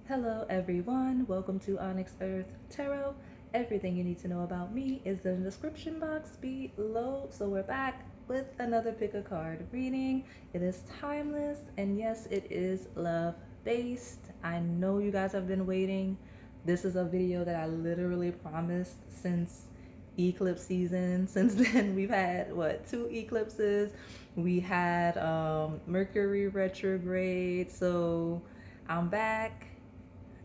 Hello everyone, welcome to Onyx Earth Tarot. Everything you need to know about me is in the description box below. So we're back with another pick a card reading. It is timeless and yes, it is love based. I know you guys have been waiting. This is a video that I literally promised since eclipse season. Since then we've had what, 2 eclipses. We had Mercury retrograde. So I'm back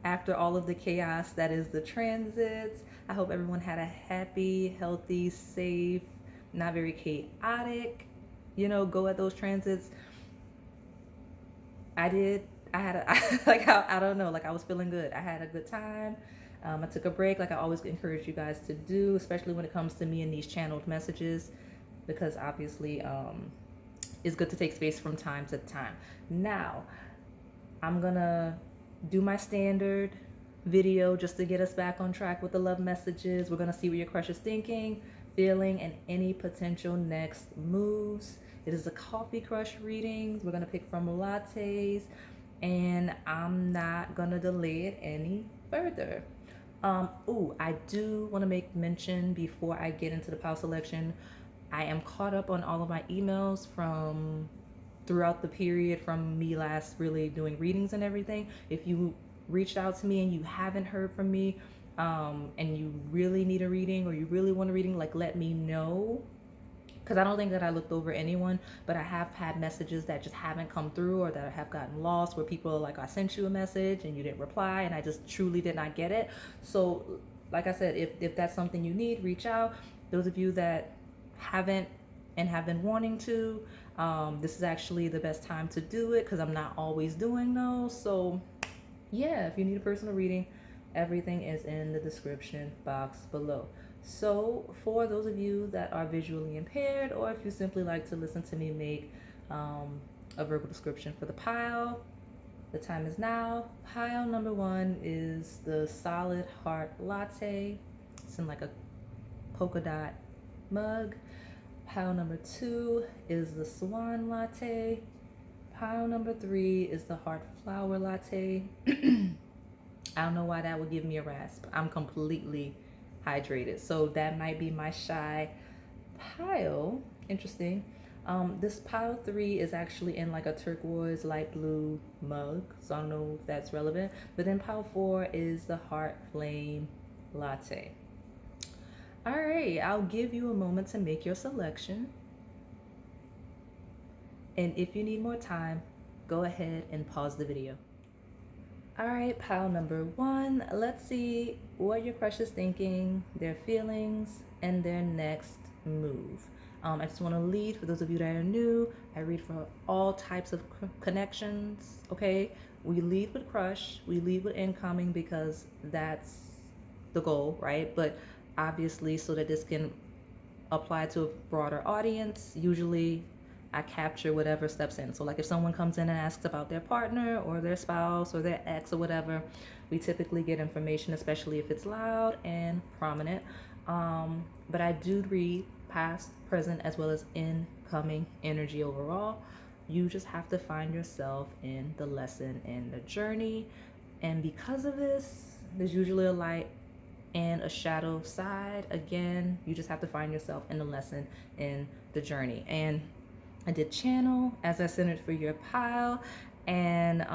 after all of the chaos that is the transits. I hope everyone had a happy, healthy, safe, not very chaotic, go at those transits. I did. I had I don't know, like I was feeling good. I had a good time. I took a break, like I always encourage you guys to do, especially when it comes to me and these channeled messages, because obviously it's good to take space from time to time. Now, I'm gonna do my standard video just to get us back on track with the love messages. We're gonna see what your crush is thinking, feeling, and any potential next moves. It is a coffee crush readings. We're gonna pick from lattes, and I'm not gonna delay it any further. I do want to make mention before I get into the pile selection. I am caught up on all of my emails from throughout the period from me last really doing readings and everything. If you reached out to me and you haven't heard from me, and you really need a reading or you really want a reading, like let me know, because I don't think that I looked over anyone, but I have had messages that just haven't come through or that have gotten lost, where people are like, I sent you a message and you didn't reply and I just truly did not get it. So like I said, if that's something you need, reach out. Those of you that haven't and have been wanting to, this is actually the best time to do it because I'm not always doing those. So yeah, if you need a personal reading, everything is in the description box below. So for those of you that are visually impaired, or if you simply like to listen to me make a verbal description for the pile, the time is now. Pile number 1 is the solid heart latte. It's in like a polka dot mug. Pile number 2 is the Swan latte. Pile number 3 is the heart flower latte. I don't know why that would give me a rasp. I'm completely hydrated. So that might be my shy pile. Interesting. This pile 3 is actually in like a turquoise light blue mug. So I don't know if that's relevant. But then pile 4 is the heart flame latte. All right, I'll give you a moment to make your selection. And if you need more time, go ahead and pause the video. All right, pile number 1. Let's see what your crush is thinking, their feelings, and their next move. I just want to lead, for those of you that are new, I read for all types of connections, okay? We lead with crush, we lead with incoming because that's the goal, right? But obviously, so that this can apply to a broader audience, usually I capture whatever steps in. So like if someone comes in and asks about their partner or their spouse or their ex or whatever, we typically get information, especially if it's loud and prominent. But I do read past, present, as well as incoming energy overall. You just have to find yourself in the lesson and the journey. And because of this, there's usually a light and a shadow side. Again, you just have to find yourself in the lesson, in the journey. And I did channel as I centered for your pile, and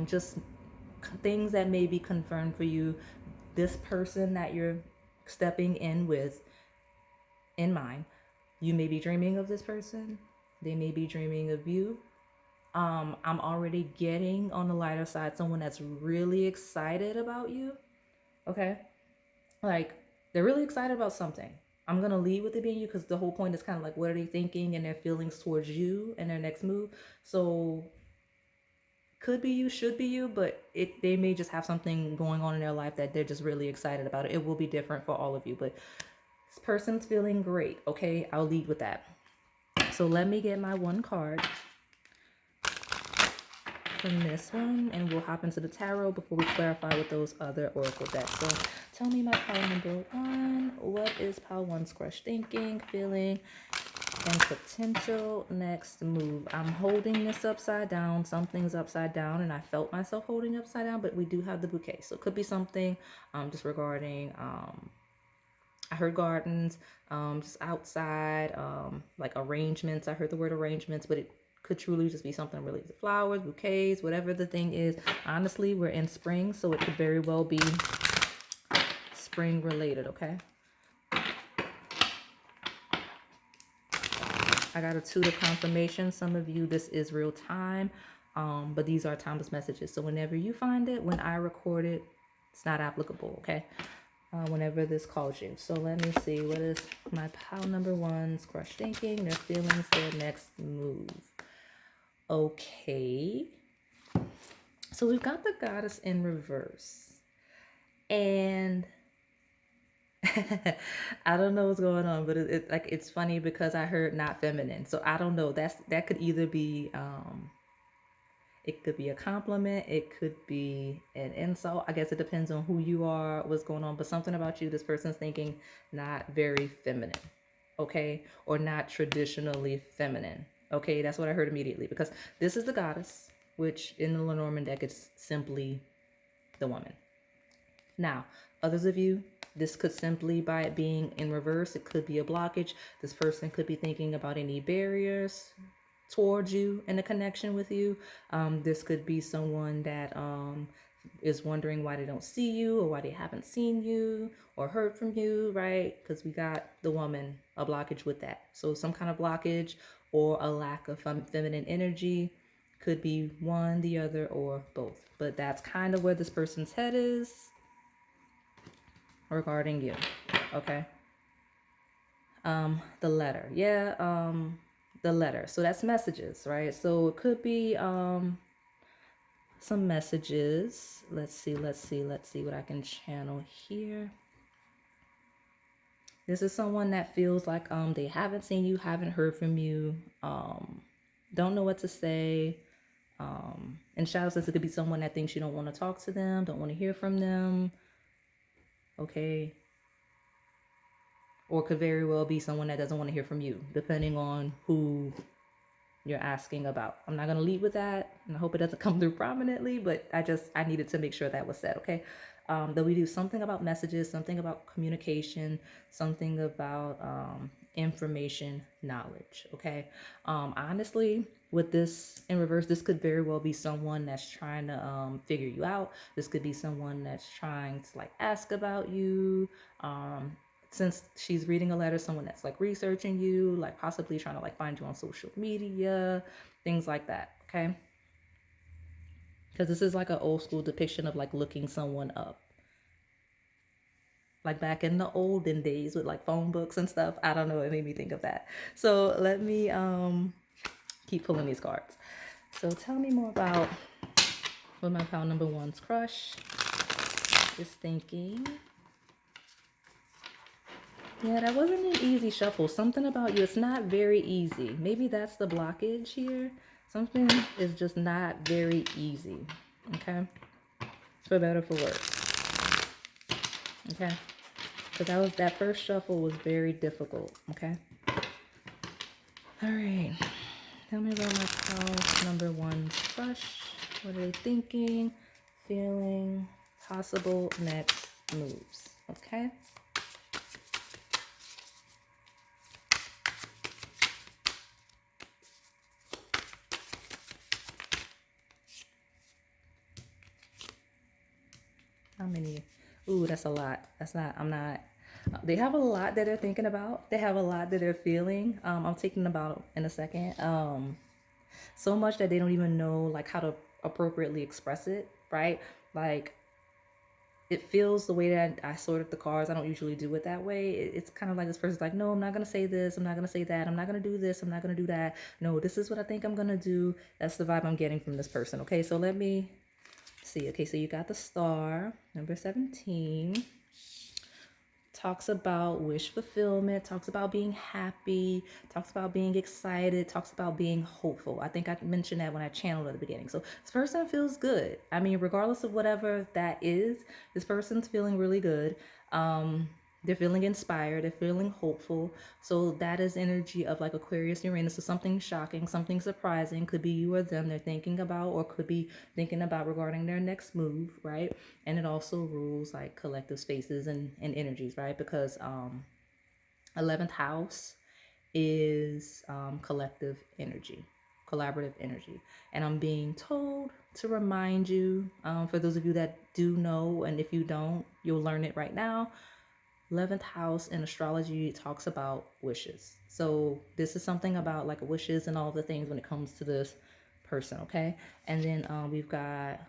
just things that may be confirmed for you. This person that you're stepping in with, in mind, you may be dreaming of this person. They may be dreaming of you. I'm already getting, on the lighter side, someone that's really excited about you. Okay, like they're really excited about something. I'm going to lead with it being you because the whole point is kind of like, what are they thinking and their feelings towards you and their next move. So could be you, should be you, but they may just have something going on in their life that they're just really excited about. It will be different for all of you, but this person's feeling great. Okay, I'll lead with that. So let me get my 1 card from this one, and we'll hop into the tarot before we clarify with those other oracle decks. So tell me, my pile number 1, what is pile 1's crush thinking, feeling, And potential next move. I'm holding this upside down. Something's upside down, and I felt myself holding upside down, but we do have the bouquet. So it could be something just regarding, I heard gardens, just outside, like arrangements. I heard the word arrangements, but it could truly just be something related to flowers, bouquets, whatever the thing is. Honestly, we're in spring, so it could very well be spring related, okay? I got a 2 to confirmation. Some of you, this is real time, but these are timeless messages. So whenever you find it, when I record it, it's not applicable, okay? Whenever this calls you. So let me see. What is my pile number one's crush thinking? Their feelings, their next move. Okay. So we've got the goddess in reverse. And I don't know what's going on, but it's funny because I heard not feminine. So I don't know. That could either be it could be a compliment, it could be an insult. I guess it depends on who you are, what's going on, but something about you, this person's thinking not very feminine, okay? Or not traditionally feminine. Okay, that's what I heard immediately because this is the goddess, which in the Lenormand deck is simply the woman. Now, others of you, this could simply, by it being in reverse, it could be a blockage. This person could be thinking about any barriers towards you and a connection with you. This could be someone that is wondering why they don't see you or why they haven't seen you or heard from you, right? Because we got the woman, a blockage with that. So some kind of blockage or a lack of feminine energy could be one, the other, or both. But that's kind of where this person's head is regarding you, okay? The letter, the letter. So that's messages, right? So it could be some messages. Let's see what I can channel here. This is someone that feels like they haven't seen you, haven't heard from you, don't know what to say. And Shadow says it could be someone that thinks you don't want to talk to them, don't want to hear from them. Okay. Or could very well be someone that doesn't want to hear from you, depending on who you're asking about. I'm not going to lead with that, and I hope it doesn't come through prominently, but I needed to make sure that was said, okay? That we do something about messages, something about communication, something about information, knowledge, okay? Honestly, with this in reverse, this could very well be someone that's trying to figure you out. This could be someone that's trying to like ask about you. Since she's reading a letter, someone that's like researching you, like possibly trying to like find you on social media, things like that, okay? Because this is like an old school depiction of like looking someone up. Like back in the olden days with like phone books and stuff. I don't know, it made me think of that. So let me keep pulling these cards. So tell me more about what my pile number one's crush is thinking. Yeah, that wasn't an easy shuffle. Something about you, it's not very easy. Maybe that's the blockage here. Something is just not very easy, okay? For better, for worse, okay? Because that first shuffle was very difficult, okay? All right, tell me about my pal number one's crush. What are they thinking, feeling, possible next moves, okay? How many? Ooh, that's a lot. That's not, I'm not, they have a lot that they're thinking about. They have a lot that they're feeling. I'm taking them about in a second. So much that they don't even know like how to appropriately express it, right? Like it feels the way that I sorted the cards. I don't usually do it that way. It's kind of like this person's like, no, I'm not going to say this. I'm not going to say that. I'm not going to do this. I'm not going to do that. No, this is what I think I'm going to do. That's the vibe I'm getting from this person. Okay, so let me see. Okay, so you got the star, number 17. Talks about wish fulfillment, talks about being happy, talks about being excited, talks about being hopeful. I think I mentioned that when I channeled at the beginning. So this person feels good. I mean, regardless of whatever that is, this person's feeling really good. They're feeling inspired, they're feeling hopeful. So that is energy of like Aquarius, Uranus. So something shocking, something surprising, could be you or them they're thinking about, or could be thinking about regarding their next move, right? And it also rules like collective spaces and energies, right? Because 11th house is collective energy, collaborative energy. And I'm being told to remind you, for those of you that do know, and if you don't, you'll learn it right now. 11th house in astrology talks about wishes. So this is something about like wishes and all the things when it comes to this person, okay? And then we've got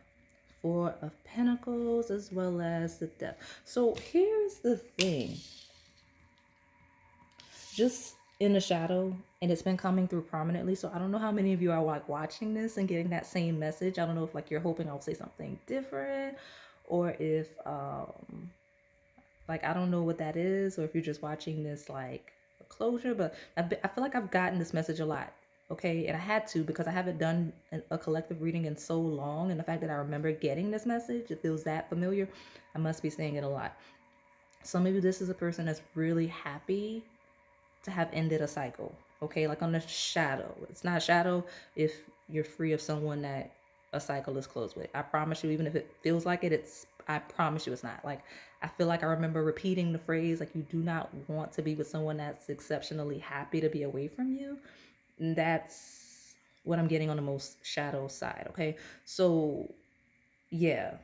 Four of Pentacles as well as the Death. So here's the thing. Just in the shadow, and it's been coming through prominently. So I don't know how many of you are like watching this and getting that same message. I don't know if like you're hoping I'll say something different, or if like I don't know what that is, or if you're just watching this like a closure. But I feel like I've gotten this message a lot, okay? And I had to, because I haven't done a collective reading in so long, and the fact that I remember getting this message, it feels that familiar. I must be saying it a lot. So maybe this is a person that's really happy to have ended a cycle, okay? Like on the shadow. It's not shadow if you're free of someone that a cycle is closed with. I promise you, even if it feels like it, I promise you it's not. Like, I feel like I remember repeating the phrase, like, you do not want to be with someone that's exceptionally happy to be away from you. And that's what I'm getting on the most shadow side, okay? So, yeah,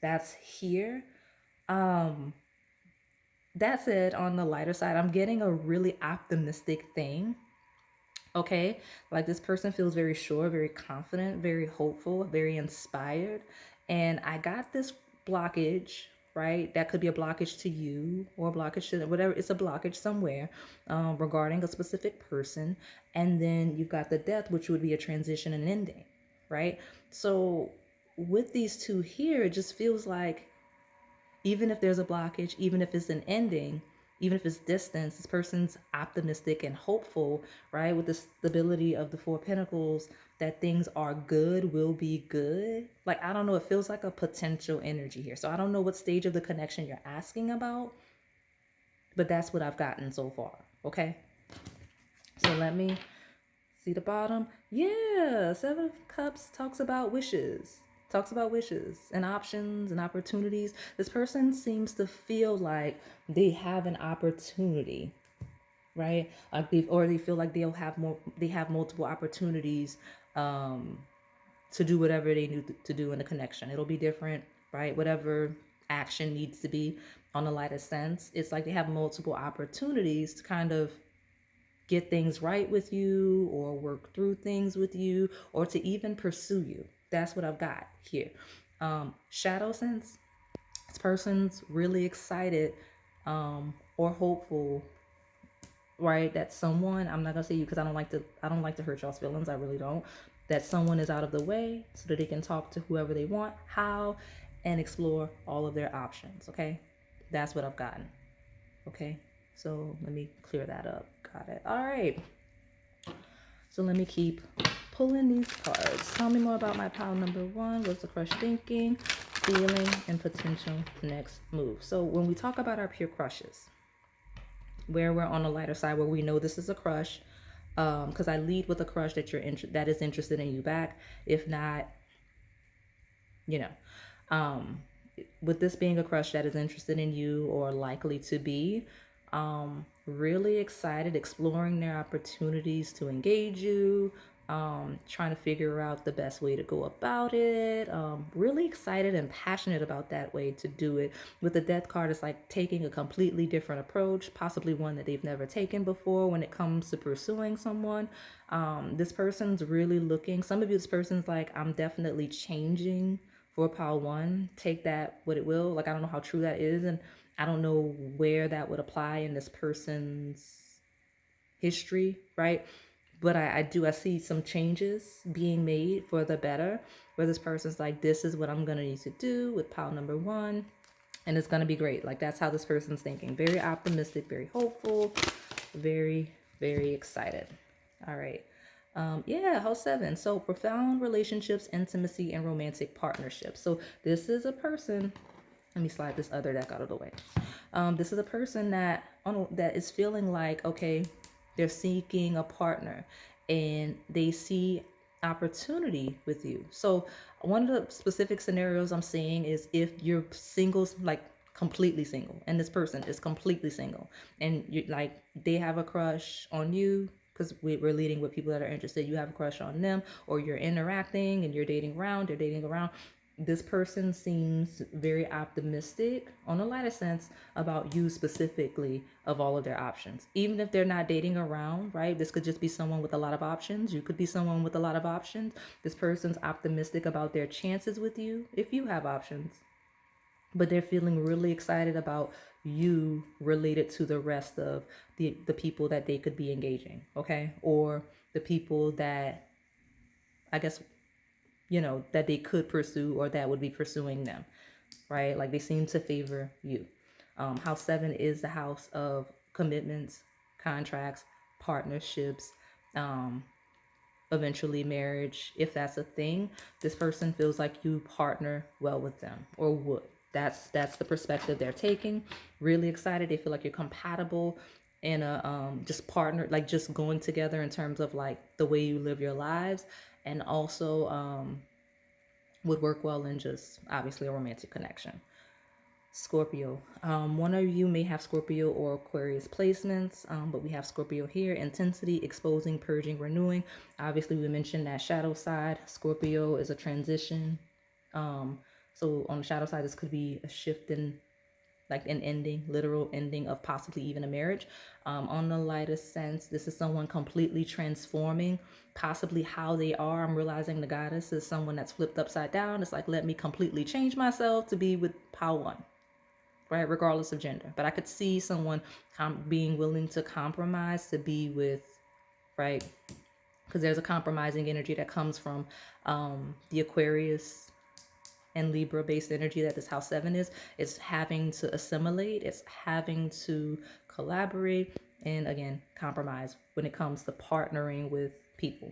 that's here. That said, on the lighter side, I'm getting a really optimistic thing. Okay, like this person feels very sure, very confident, very hopeful, very inspired. And I got this blockage, right? That could be a blockage to you or a blockage to whatever. It's a blockage somewhere regarding a specific person. And then you've got the death, which would be a transition and ending, right? So with these two here, it just feels like even if there's a blockage, even if it's an ending, even if it's distance, this person's optimistic and hopeful, right? With the stability of the Four of Pentacles, that things are good, will be good. Like, I don't know, it feels like a potential energy here. So I don't know what stage of the connection you're asking about, but that's what I've gotten so far, okay? So let me see the bottom. Yeah, Seven of Cups talks about wishes. Talks about wishes and options and opportunities. This person seems to feel like they have an opportunity, right? Like they feel like they'll have more. They have multiple opportunities to do whatever they need to do in the connection. It'll be different, right? Whatever action needs to be on the lightest sense. It's like they have multiple opportunities to kind of get things right with you or work through things with you or to even pursue you. That's what I've got here. Shadow sense, this person's really excited or hopeful, right? That someone, I'm not gonna say you because I don't like to hurt y'all's feelings. I really don't. That someone is out of the way so that they can talk to whoever they want, how, and explore all of their options. Okay. That's what I've gotten. Okay. So let me clear that up. Got it. All right. So let me keep pulling these cards. Tell me more about my pile number one. What's the crush thinking, feeling, and potential next move? So when we talk about our pure crushes, where we're on the lighter side, where we know this is a crush, because I lead with a crush that that is interested in you back. If not, you know, with this being a crush that is interested in you or likely to be, really excited, exploring their opportunities to engage you, trying to figure out the best way to go about it, really excited and passionate about that way to do it. With the death card, it's like taking a completely different approach, possibly one that they've never taken before when it comes to pursuing someone. This person's really looking, some of you, this person's like, I'm definitely changing for pile one. Take that what it will. Like, I don't know how true that is, and I don't know where that would apply in this person's history, right? But I see some changes being made for the better, where this person's like, this is what I'm gonna need to do with pile number one, and it's gonna be great. Like, that's how this person's thinking. Very optimistic, very hopeful, very, very excited. All right. Yeah, house 7. So profound relationships, intimacy, and romantic partnerships. So this is a person Let me slide this other deck out of the way. This is a person that is feeling like, okay, they're seeking a partner and they see opportunity with you. So one of the specific scenarios I'm seeing is if you're singles, like completely single, and this person is completely single, and you like they have a crush on you, because we're leading with people that are interested. You have a crush on them, or you're interacting and you're dating around, they're dating around. This person seems very optimistic on a lighter sense about you specifically of all of their options. Even if they're not dating around, right? This could just be someone with a lot of options. You could be someone with a lot of options. This person's optimistic about their chances with you if you have options. But they're feeling really excited about you related to the rest of the people that they could be engaging, okay? Or the people that I guess that they could pursue or that would be pursuing them, right? Like they seem to favor you. House 7 is the house of commitments, contracts, partnerships, um, eventually marriage. If that's a thing, this person feels like you partner well with them or would. That's the perspective they're taking. Really excited. They feel like you're compatible in a just partner, like just going together in terms of like the way you live your lives, and also would work well in just obviously a romantic connection. Scorpio. One of you may have Scorpio or Aquarius placements, but we have Scorpio here. Intensity, exposing, purging, renewing. Obviously, we mentioned that shadow side. Scorpio is a transition. So on the shadow side, this could be a shift in like an ending, literal ending of possibly even a marriage. On the lightest sense, this is someone completely transforming possibly how they are. I'm realizing the goddess is someone that's flipped upside down. It's like, let me completely change myself to be with pile one, right? Regardless of gender. But I could see someone being willing to compromise to be with, right? Because there's a compromising energy that comes from the Aquarius and Libra based energy that this house 7 is. It's having to assimilate, it's having to collaborate, and again, compromise when it comes to partnering with people.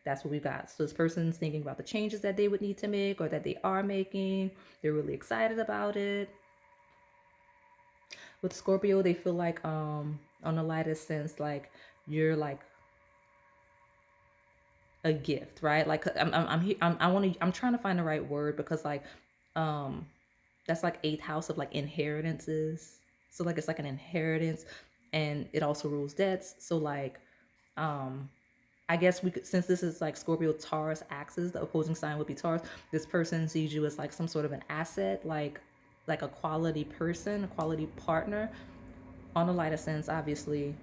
That's what we've got. So this person's thinking about the changes that they would need to make or that they are making. They're really excited about it. With Scorpio, they feel like on the lightest sense, like you're like a gift, right? Like I'm trying to find the right word because like that's like 8th house of like inheritances. So like it's like an inheritance, and it also rules debts. So like I guess we could, since this is like Scorpio Taurus axis, the opposing sign would be Taurus. This person sees you as like some sort of an asset, like a quality person, a quality partner. On a lighter sense, obviously,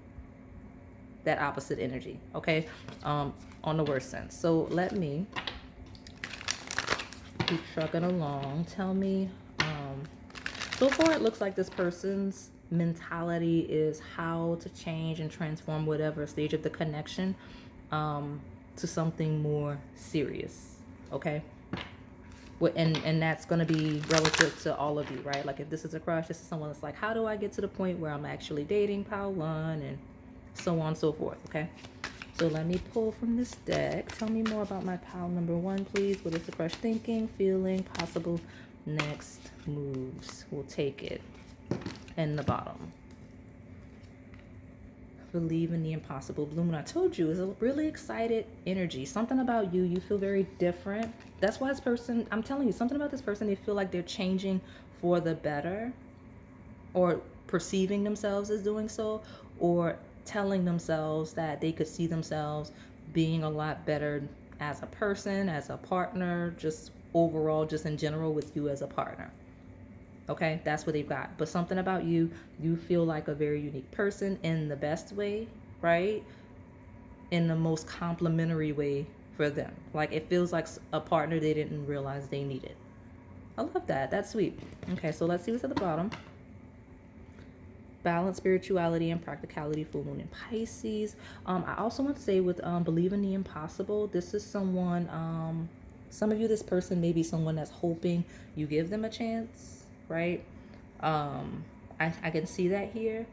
that opposite energy. Okay, on the worst sense. So let me keep trucking along. Tell me, so far it looks like this person's mentality is how to change and transform whatever stage of the connection to something more serious. Okay. And that's going to be relative to all of you, right? Like if this is a crush, this is someone that's like, how do I get to the point where I'm actually dating pile one, and so on and so forth. Okay. So let me pull from this deck. Tell me more about my pile number 1, please. What is the crush thinking, feeling, possible next moves? We'll take it. And the bottom. Believe in the impossible. Blue Moon, I told you, is a really excited energy. Something about you, you feel very different. That's why this person, I'm telling you, something about this person, they feel like they're changing for the better, or perceiving themselves as doing so, or telling themselves that they could see themselves being a lot better as a person, as a partner, just overall, just in general with you as a partner. Okay, that's what they've got. But something about you, you feel like a very unique person in the best way, right? In the most complimentary way for them. Like it feels like a partner they didn't realize they needed. I love that. That's sweet. Okay, so let's see what's at the bottom. Balance, spirituality, and practicality, full moon in Pisces. I also want to say with believe in the impossible, this is someone, some of you, this person may be someone that's hoping you give them a chance, right? I can see that here.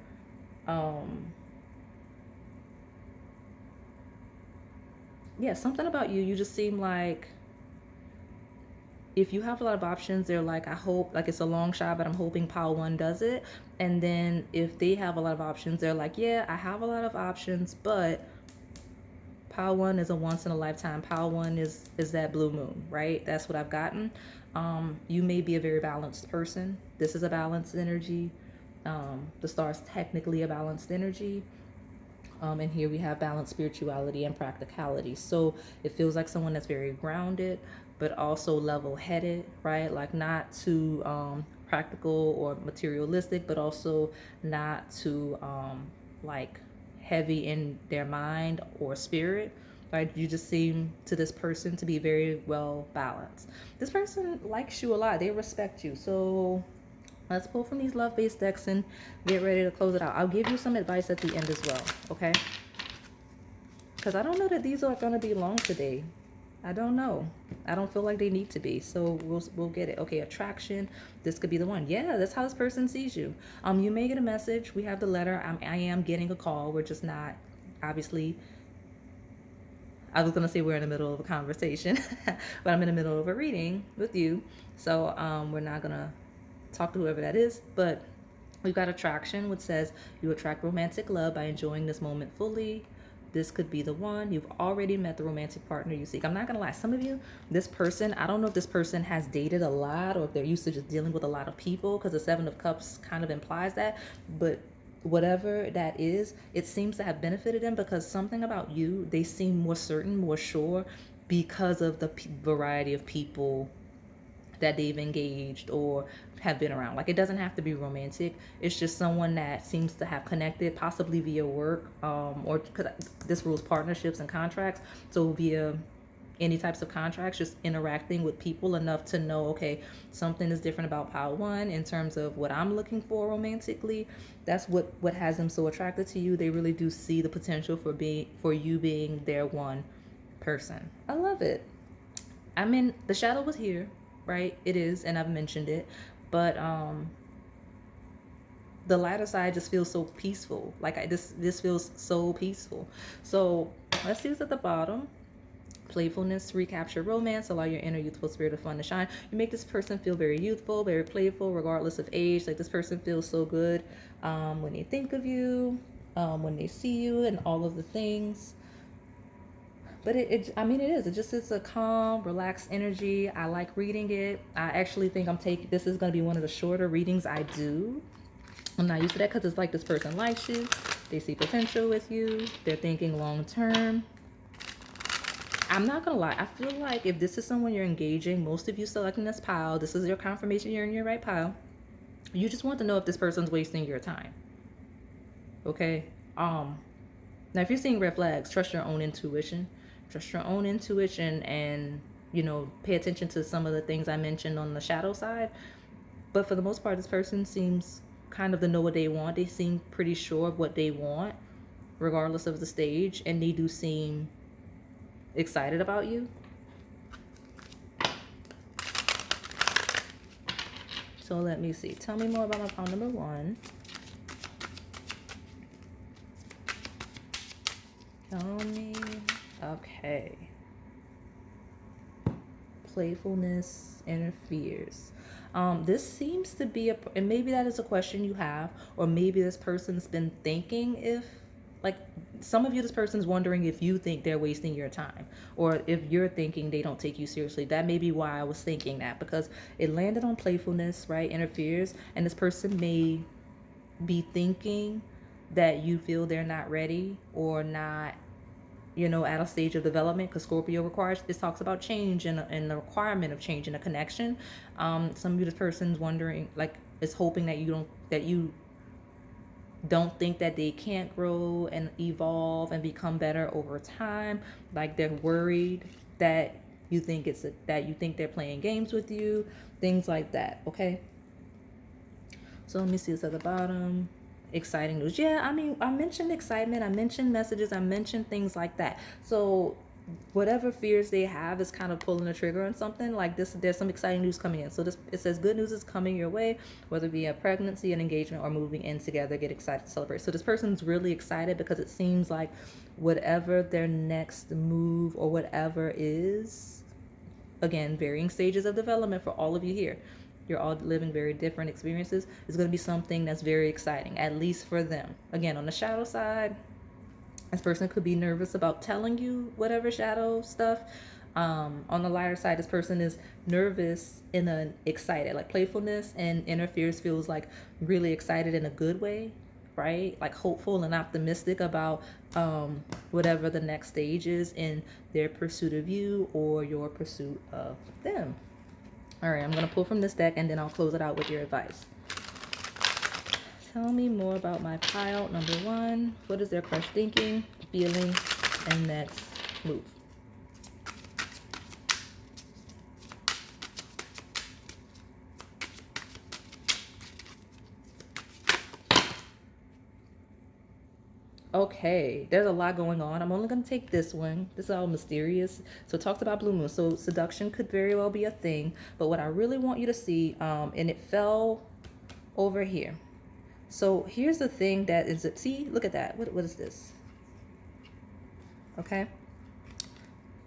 Yeah, something about you, you just seem like if you have a lot of options, they're like, I hope, like it's a long shot, but I'm hoping pile one does it. And then if they have a lot of options, they're like, yeah, I have a lot of options, but pile one is a once in a lifetime. Pile one is that blue moon, right? That's what I've gotten. You may be a very balanced person. This is a balanced energy. The star is technically a balanced energy. And here we have balanced spirituality and practicality. So it feels like someone that's very grounded, but also level headed, right? Like not too practical or materialistic, but also not too like heavy in their mind or spirit. Right? You just seem to this person to be very well balanced. This person likes you a lot. They respect you. So let's pull from these love-based decks and get ready to close it out. I'll give you some advice at the end as well, okay? Because I don't know that these are going to be long today. I don't know. I don't feel like they need to be. So we'll get it. Okay, attraction. This could be the one. Yeah, that's how this person sees you. You may get a message. We have the letter. I am getting a call. We're just not, obviously. I was going to say we're in the middle of a conversation, but I'm in the middle of a reading with you. So we're not going to talk to whoever that is, but we've got attraction, which says you attract romantic love by enjoying this moment fully. This could be the one. You've already met the romantic partner you seek. I'm not gonna lie, some of you, this person, I don't know if this person has dated a lot or if they're used to just dealing with a lot of people, because the Seven of Cups kind of implies that, but whatever that is, it seems to have benefited them, because something about you, they seem more certain, more sure, because of the variety of people that they've engaged or have been around. Like, it doesn't have to be romantic. It's just someone that seems to have connected, possibly via work, or because this rules partnerships and contracts. So via any types of contracts, just interacting with people enough to know, okay, something is different about pile one in terms of what I'm looking for romantically. That's what has them so attracted to you. They really do see the potential for you being their one person. I love it. I mean, the shadow was here, right? It is, and I've mentioned it, but the lighter side just feels so peaceful. Like this feels so peaceful. So let's see what's at the bottom. Playfulness, recapture romance, allow your inner youthful spirit of fun to shine. You make this person feel very youthful, very playful, regardless of age. Like, this person feels so good when they think of you, when they see you, and all of the things. But I mean, it is. It just is a calm, relaxed energy. I like reading it. I actually think this is going to be one of the shorter readings I do. I'm not used to that because it's like this person likes you. They see potential with you. They're thinking long term. I'm not going to lie. I feel like if this is someone you're engaging, most of you selecting this pile, this is your confirmation you're in your right pile. You just want to know if this person's wasting your time. Okay? Now, if you're seeing red flags, trust your own intuition. Trust your own intuition and, pay attention to some of the things I mentioned on the shadow side. But for the most part, this person seems kind of to know what they want. They seem pretty sure of what they want, regardless of the stage. And they do seem excited about you. So let me see. Tell me more about my pile number one. Tell me. Okay. Playfulness interferes. This seems to be and maybe that is a question you have, or maybe this person's been thinking if, like, some of you, this person's wondering if you think they're wasting your time, or if you're thinking they don't take you seriously. That may be why I was thinking that, because it landed on playfulness, right? Interferes, and this person may be thinking that you feel they're not ready or not, at a stage of development, because Scorpio talks about change and the requirement of change in a connection. Some of you, this person's wondering, like, is hoping that you don't think that they can't grow and evolve and become better over time. Like, they're worried that you think they're playing games with you, things like that. Okay. So let me see what's at the bottom. Exciting news. Yeah, I mean, I mentioned excitement, I mentioned messages, I mentioned things like that. So whatever fears they have is kind of pulling the trigger on something like this. There's some exciting news coming in. So it says good news is coming your way, whether it be a pregnancy, an engagement, or moving in together. Get excited to celebrate. So this person's really excited because it seems like whatever their next move or whatever is, again, varying stages of development for all of you here. You're all living very different experiences. It's going to be something that's very exciting, at least for them. Again, on the shadow side, this person could be nervous about telling you whatever shadow stuff. On the lighter side, this person is nervous in an excited, like playfulness, and inner fears feels like really excited in a good way, right? Like hopeful and optimistic about whatever the next stage is in their pursuit of you or your pursuit of them. All right, I'm going to pull from this deck and then I'll close it out with your advice. Tell me more about my pile number one. What is their crush thinking, feeling, and next move? Okay, there's a lot going on. I'm only going to take this one. This is all mysterious. So it talks about blue moon. So seduction could very well be a thing. But what I really want you to see, and it fell over here. So here's the thing that is, see, look at that. What is this? Okay.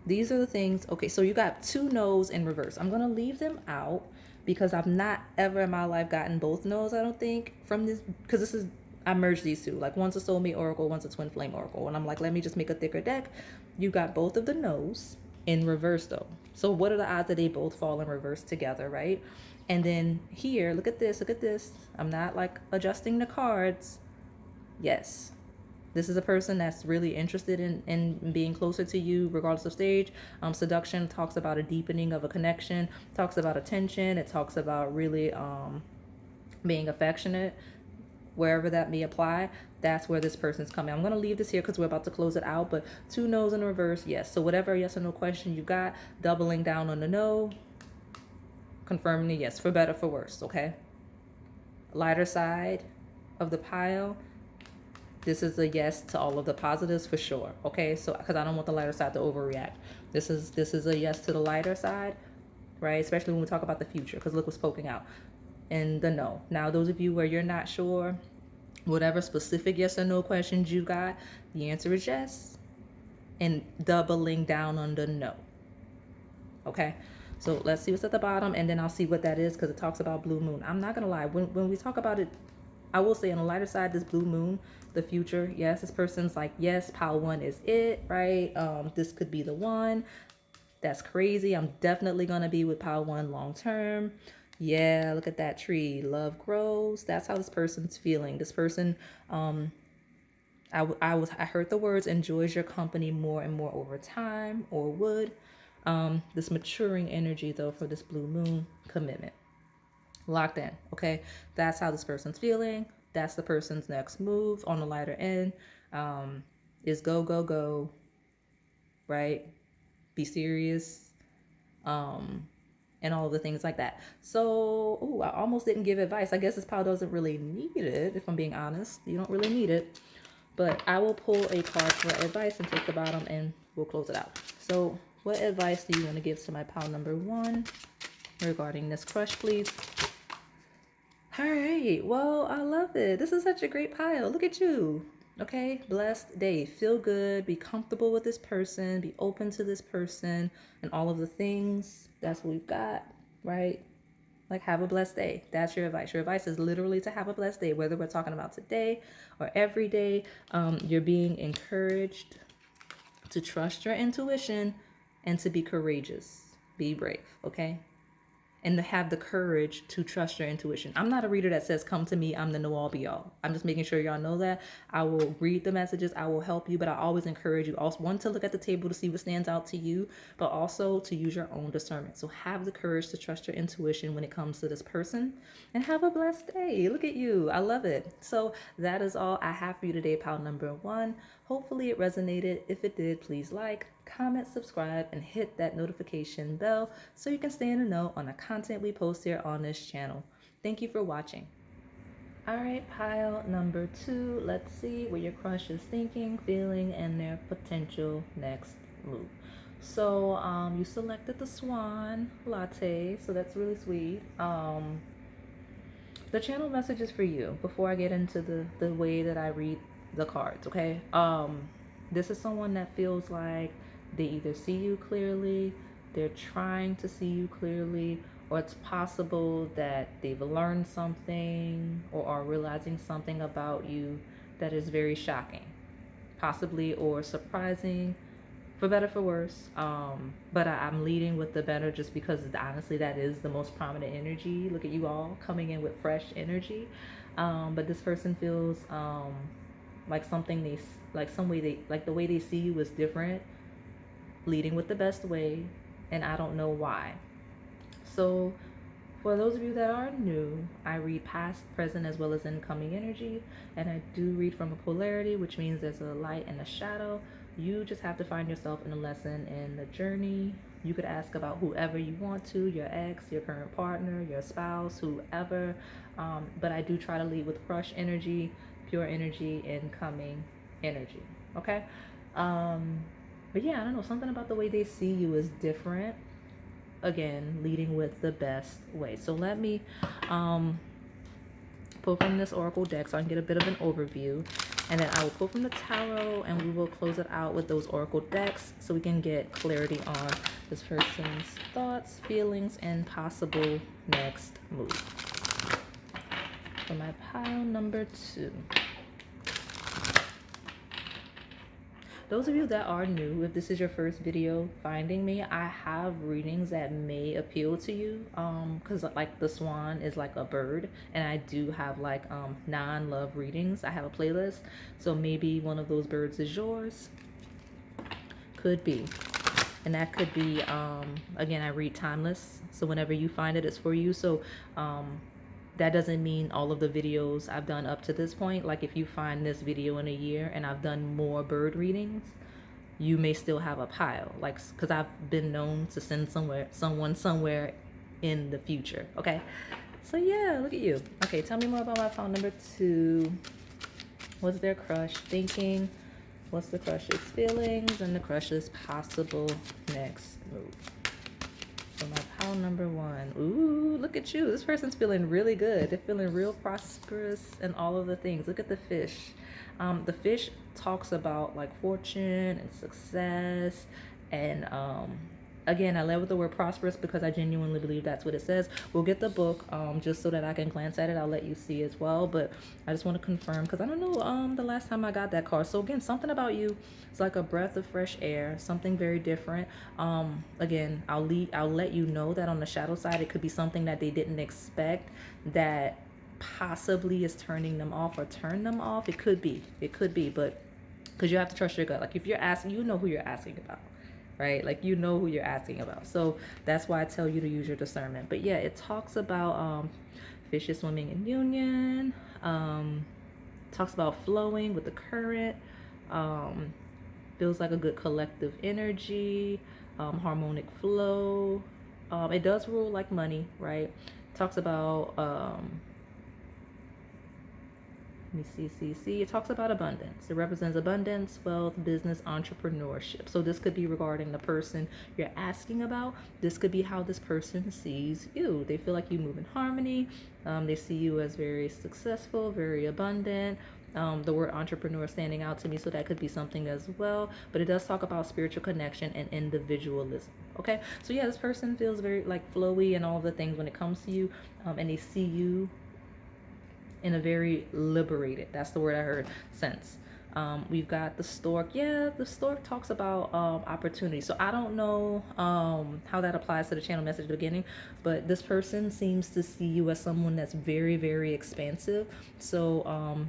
These are the things. Okay, so you got two no's in reverse. I'm going to leave them out because I've not ever in my life gotten both no's, I don't think, from this. Because this is, I merged these two. Like one's a soulmate oracle, one's a twin flame oracle. And I'm like, let me just make a thicker deck. You got both of the no's in reverse though. So what are the odds that they both fall in reverse together, right? And then here, look at this, look at this. I'm not like adjusting the cards. Yes. This is a person that's really interested in being closer to you regardless of stage. Seduction talks about a deepening of a connection, talks about attention. It talks about really being affectionate. Wherever that may apply, that's where this person's coming. I'm going to leave this here because we're about to close it out, but two no's in reverse, yes. So whatever yes or no question you got, doubling down on the no, confirming the yes, for better, for worse, okay? Lighter side of the pile, this is a yes to all of the positives for sure, okay? So, because I don't want the lighter side to overreact. This is a yes to the lighter side, right? Especially when we talk about the future, because look what's poking out. And the no. Now, those of you where you're not sure, whatever specific yes or no questions you got, the answer is yes. And doubling down on the no. Okay? So let's see what's at the bottom, and then I'll see what that is because it talks about blue moon. I'm not going to lie. When we talk about it, I will say on the lighter side, this blue moon, the future, yes, this person's like, yes, pile one is it, right? This could be the one. That's crazy. I'm definitely going to be with pile one long term. Yeah, look at that tree. Love grows. That's how this person's feeling. This person, I heard the words enjoys your company more and more over time, or would. This maturing energy though for this blue moon commitment. Locked in. Okay, that's how this person's feeling. That's the person's next move on the lighter end. Is go go go. Right. Be serious. And all of the things like that. So, ooh, I almost didn't give advice. I guess this pile doesn't really need it, if I'm being honest. You don't really need it. But I will pull a card for advice and take the bottom and we'll close it out. So, what advice do you want to give to my pile number one regarding this crush, please? All right. Well, I love it. This is such a great pile. Look at you. Okay, blessed day. Feel good. Be comfortable with this person. Be open to this person and all of the things. That's what we've got, right? Like, have a blessed day. That's your advice. Your advice is literally to have a blessed day, whether we're talking about today or every day. You're being encouraged to trust your intuition and to be courageous. Be brave, okay? And to have the courage to trust your intuition. I'm not a reader that says, come to me, I'm the know-all be-all. I'm just making sure y'all know that. I will read the messages, I will help you, but I always encourage you also, one, to look at the table to see what stands out to you, but also to use your own discernment. So have the courage to trust your intuition when it comes to this person, and have a blessed day. Look at you. I love it. So that is all I have for you today, pile number one. Hopefully it resonated. If it did, please like, comment, subscribe, and hit that notification bell so you can stay in the know on the content we post here on this channel. Thank you for watching. All right, pile number two. Let's see what your crush is thinking, feeling, and their potential next move. So you selected the Swan Latte, so that's really sweet. The channel message is for you before I get into the way that I read the cards, okay? This is someone that feels like they either see you clearly, they're trying to see you clearly, or it's possible that they've learned something or are realizing something about you that is very shocking, possibly, or surprising, for better for worse. But I'm leading with the better just because honestly that is the most prominent energy. Look at you all coming in with fresh energy. But this person feels like something they like some way they like the way they see you is different, leading with the best way, and I don't know why. So for those of you that are new, I read past, present, as well as incoming energy, and I do read from a polarity, which means there's a light and a shadow. You just have to find yourself in a lesson in the journey. You could ask about whoever you want to, your ex, your current partner, your spouse, whoever. But I do try to lead with crush energy, pure energy, incoming energy. Okay? But yeah, I don't know. Something about the way they see you is different. Again, leading with the best way. So let me pull from this oracle deck so I can get a bit of an overview, and then I will pull from the tarot, and we will close it out with those oracle decks so we can get clarity on this person's thoughts, feelings, and possible next move. For my pile number 2. Those of you that are new, if this is your first video finding me, I have readings that may appeal to you, because like the swan is like a bird, and I do have like non-love readings. I have a playlist, so maybe one of those birds is yours. Could be. And that could be, again, I read timeless, so whenever you find it, it's for you. So that doesn't mean all of the videos I've done up to this point. Like if you find this video in a year and I've done more bird readings, you may still have a pile. Like, because I've been known to send someone somewhere in the future. Okay. So yeah, look at you. Okay, tell me more about my pile number 2. What's their crush thinking? What's the crush's feelings and the crush's possible next move? So my pile number 1. Ooh, look at you. This person's feeling really good. They're feeling real prosperous and all of the things. Look at the fish. The fish talks about like fortune and success. And again, I led with the word prosperous because I genuinely believe that's what it says. We'll get the book just so that I can glance at it. I'll let you see as well. But I just want to confirm because I don't know the last time I got that card. So again, something about you. It's like a breath of fresh air, something very different. Again, I'll let you know that on the shadow side, it could be something that they didn't expect that possibly is turning them off or turn them off. It could be, but because you have to trust your gut. Like if you're asking, you know who you're asking about, right? Like you know who you're asking about. So that's why I tell you to use your discernment. But yeah, it talks about fishes swimming in union. Talks about flowing with the current. Feels like a good collective energy, harmonic flow. It does rule like money, right? Talks about let me see. It talks about abundance. It represents abundance, wealth, business, entrepreneurship. So this could be regarding the person you're asking about. This could be how this person sees you. They feel like you move in harmony. They see you as very successful, very abundant. The word entrepreneur standing out to me, so that could be something as well. But it does talk about spiritual connection and individualism. Okay, so yeah, this person feels very like flowy and all the things when it comes to you, and they see you in a very liberated, that's the word I heard, sense. We've got the stork. Yeah, the stork talks about opportunity. So I don't know how that applies to the channel message at the beginning, but this person seems to see you as someone that's very, very expansive. So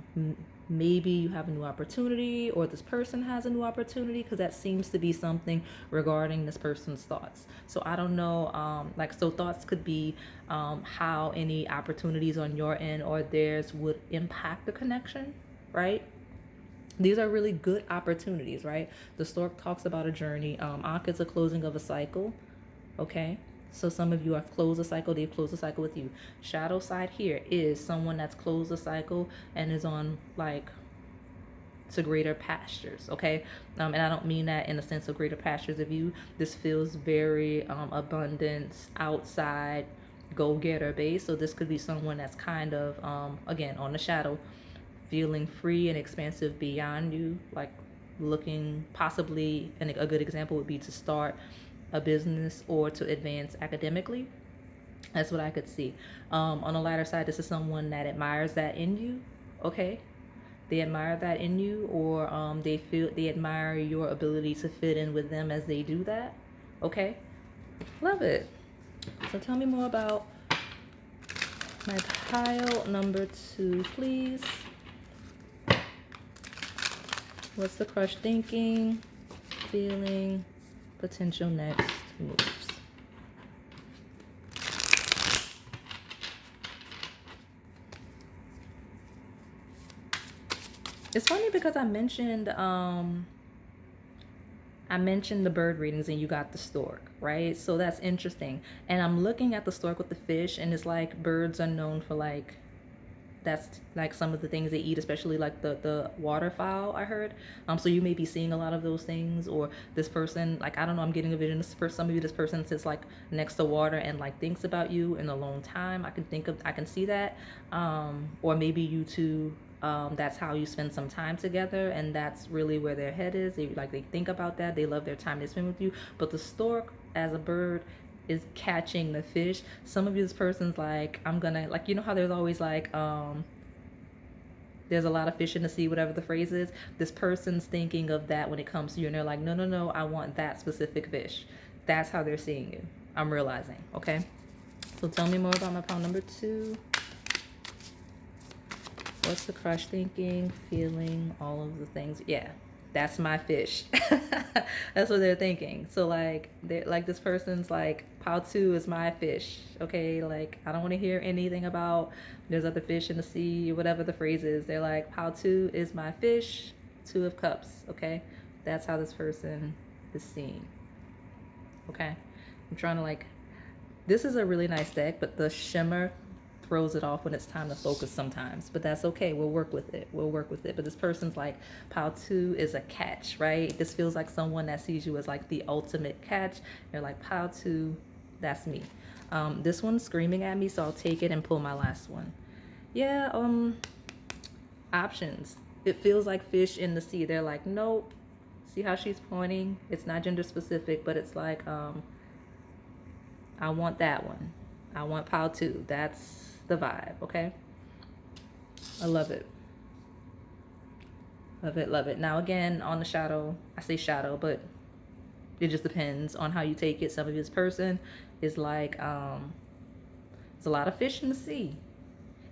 maybe you have a new opportunity, or this person has a new opportunity, because that seems to be something regarding this person's thoughts. So I don't know, so thoughts could be how any opportunities on your end or theirs would impact the connection, right? These are really good opportunities, right? The stork talks about a journey. Ankh is a closing of a cycle, okay? So some of you have closed a cycle, they've closed a cycle with you. Shadow side here is someone that's closed a cycle and is on like to greater pastures, okay? And I don't mean that in the sense of greater pastures of you. This feels very abundance, outside, go-getter base. So this could be someone that's kind of, again, on the shadow, feeling free and expansive beyond you, like looking possibly, and a good example would be to start a business or to advance academically. That's what I could see. On the lighter side, this is someone that admires that in you. Okay, they admire that in you, or they admire your ability to fit in with them as they do that. Okay, love it. So tell me more about my pile number 2, please. What's the crush thinking, feeling, potential next moves? It's funny because I mentioned the bird readings and you got the stork, right? So that's interesting. And I'm looking at the stork with the fish, and it's like birds are known for like, that's like some of the things they eat, especially like the waterfowl, I heard. So you may be seeing a lot of those things, or this person, like, I don't know, I'm getting a vision. This person, some of you, this person sits like next to water and like thinks about you in a long time. I can see that. Or maybe you two, that's how you spend some time together, and that's really where their head is. They think about that. They love their time they spend with you. But the stork as a bird is catching the fish. Some of you, this person's like, I'm gonna, like, you know how there's always like, there's a lot of fish in the sea, whatever the phrase is. This person's thinking of that when it comes to you, and they're like, no, no, no, I want that specific fish. That's how they're seeing you. I'm realizing. Okay, so tell me more about my pile number 2. What's the crush thinking, feeling, all of the things? Yeah, that's my fish. That's what they're thinking. So like, they're like, this person's like, pile 2 is my fish. Okay, like, I don't want to hear anything about there's other fish in the sea or whatever the phrase is. They're like, pile 2 is my fish. 2 of cups. Okay, that's how this person is seen. Okay, I'm trying to like, this is a really nice deck, but the shimmer throws it off when it's time to focus sometimes, but that's okay. We'll work with it. But this person's like, pile 2 is a catch, right? This feels like someone that sees you as like the ultimate catch. They're like, pile 2, that's me. This one's screaming at me, so I'll take it and pull my last one. Yeah, options. It feels like fish in the sea. They're like, nope. See how she's pointing? It's not gender specific, but it's like, I want that one. I want pile 2. That's the vibe, okay? I love it. Love it, love it. Now again, on the shadow, I say shadow, but it just depends on how you take it. Some of this person is like, there's a lot of fish in the sea,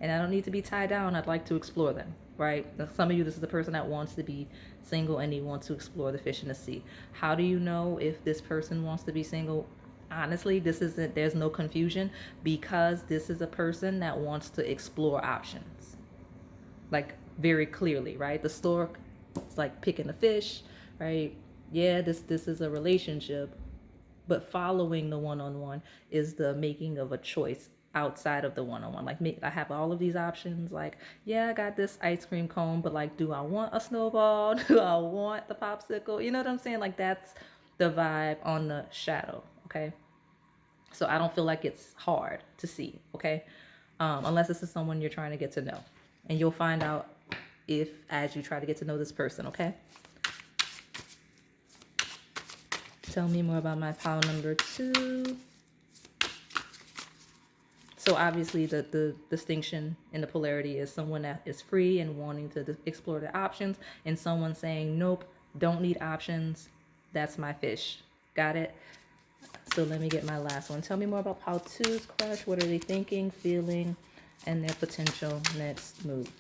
and I don't need to be tied down. I'd like to explore them, right? Some of you, this is the person that wants to be single and you want to explore the fish in the sea. How do you know if this person wants to be single? Honestly, there's no confusion, because this is a person that wants to explore options, like, very clearly, right? The stork, it's like picking a fish, right? Yeah, this is a relationship, but following the one-on-one is the making of a choice outside of the one-on-one. Like, I have all of these options. Like, yeah, I got this ice cream cone, but like, do I want a snowball? Do I want the popsicle? You know what I'm saying? Like, that's the vibe on the shadow. Okay, so I don't feel like it's hard to see. Okay, unless this is someone you're trying to get to know, and you'll find out if as you try to get to know this person. Okay, tell me more about my pile number 2. So obviously the distinction in the polarity is someone that is free and wanting to explore their options, and someone saying, nope, don't need options. That's my fish. Got it? So let me get my last one. Tell me more about pile 2's crush. What are they thinking, feeling, and their potential next move?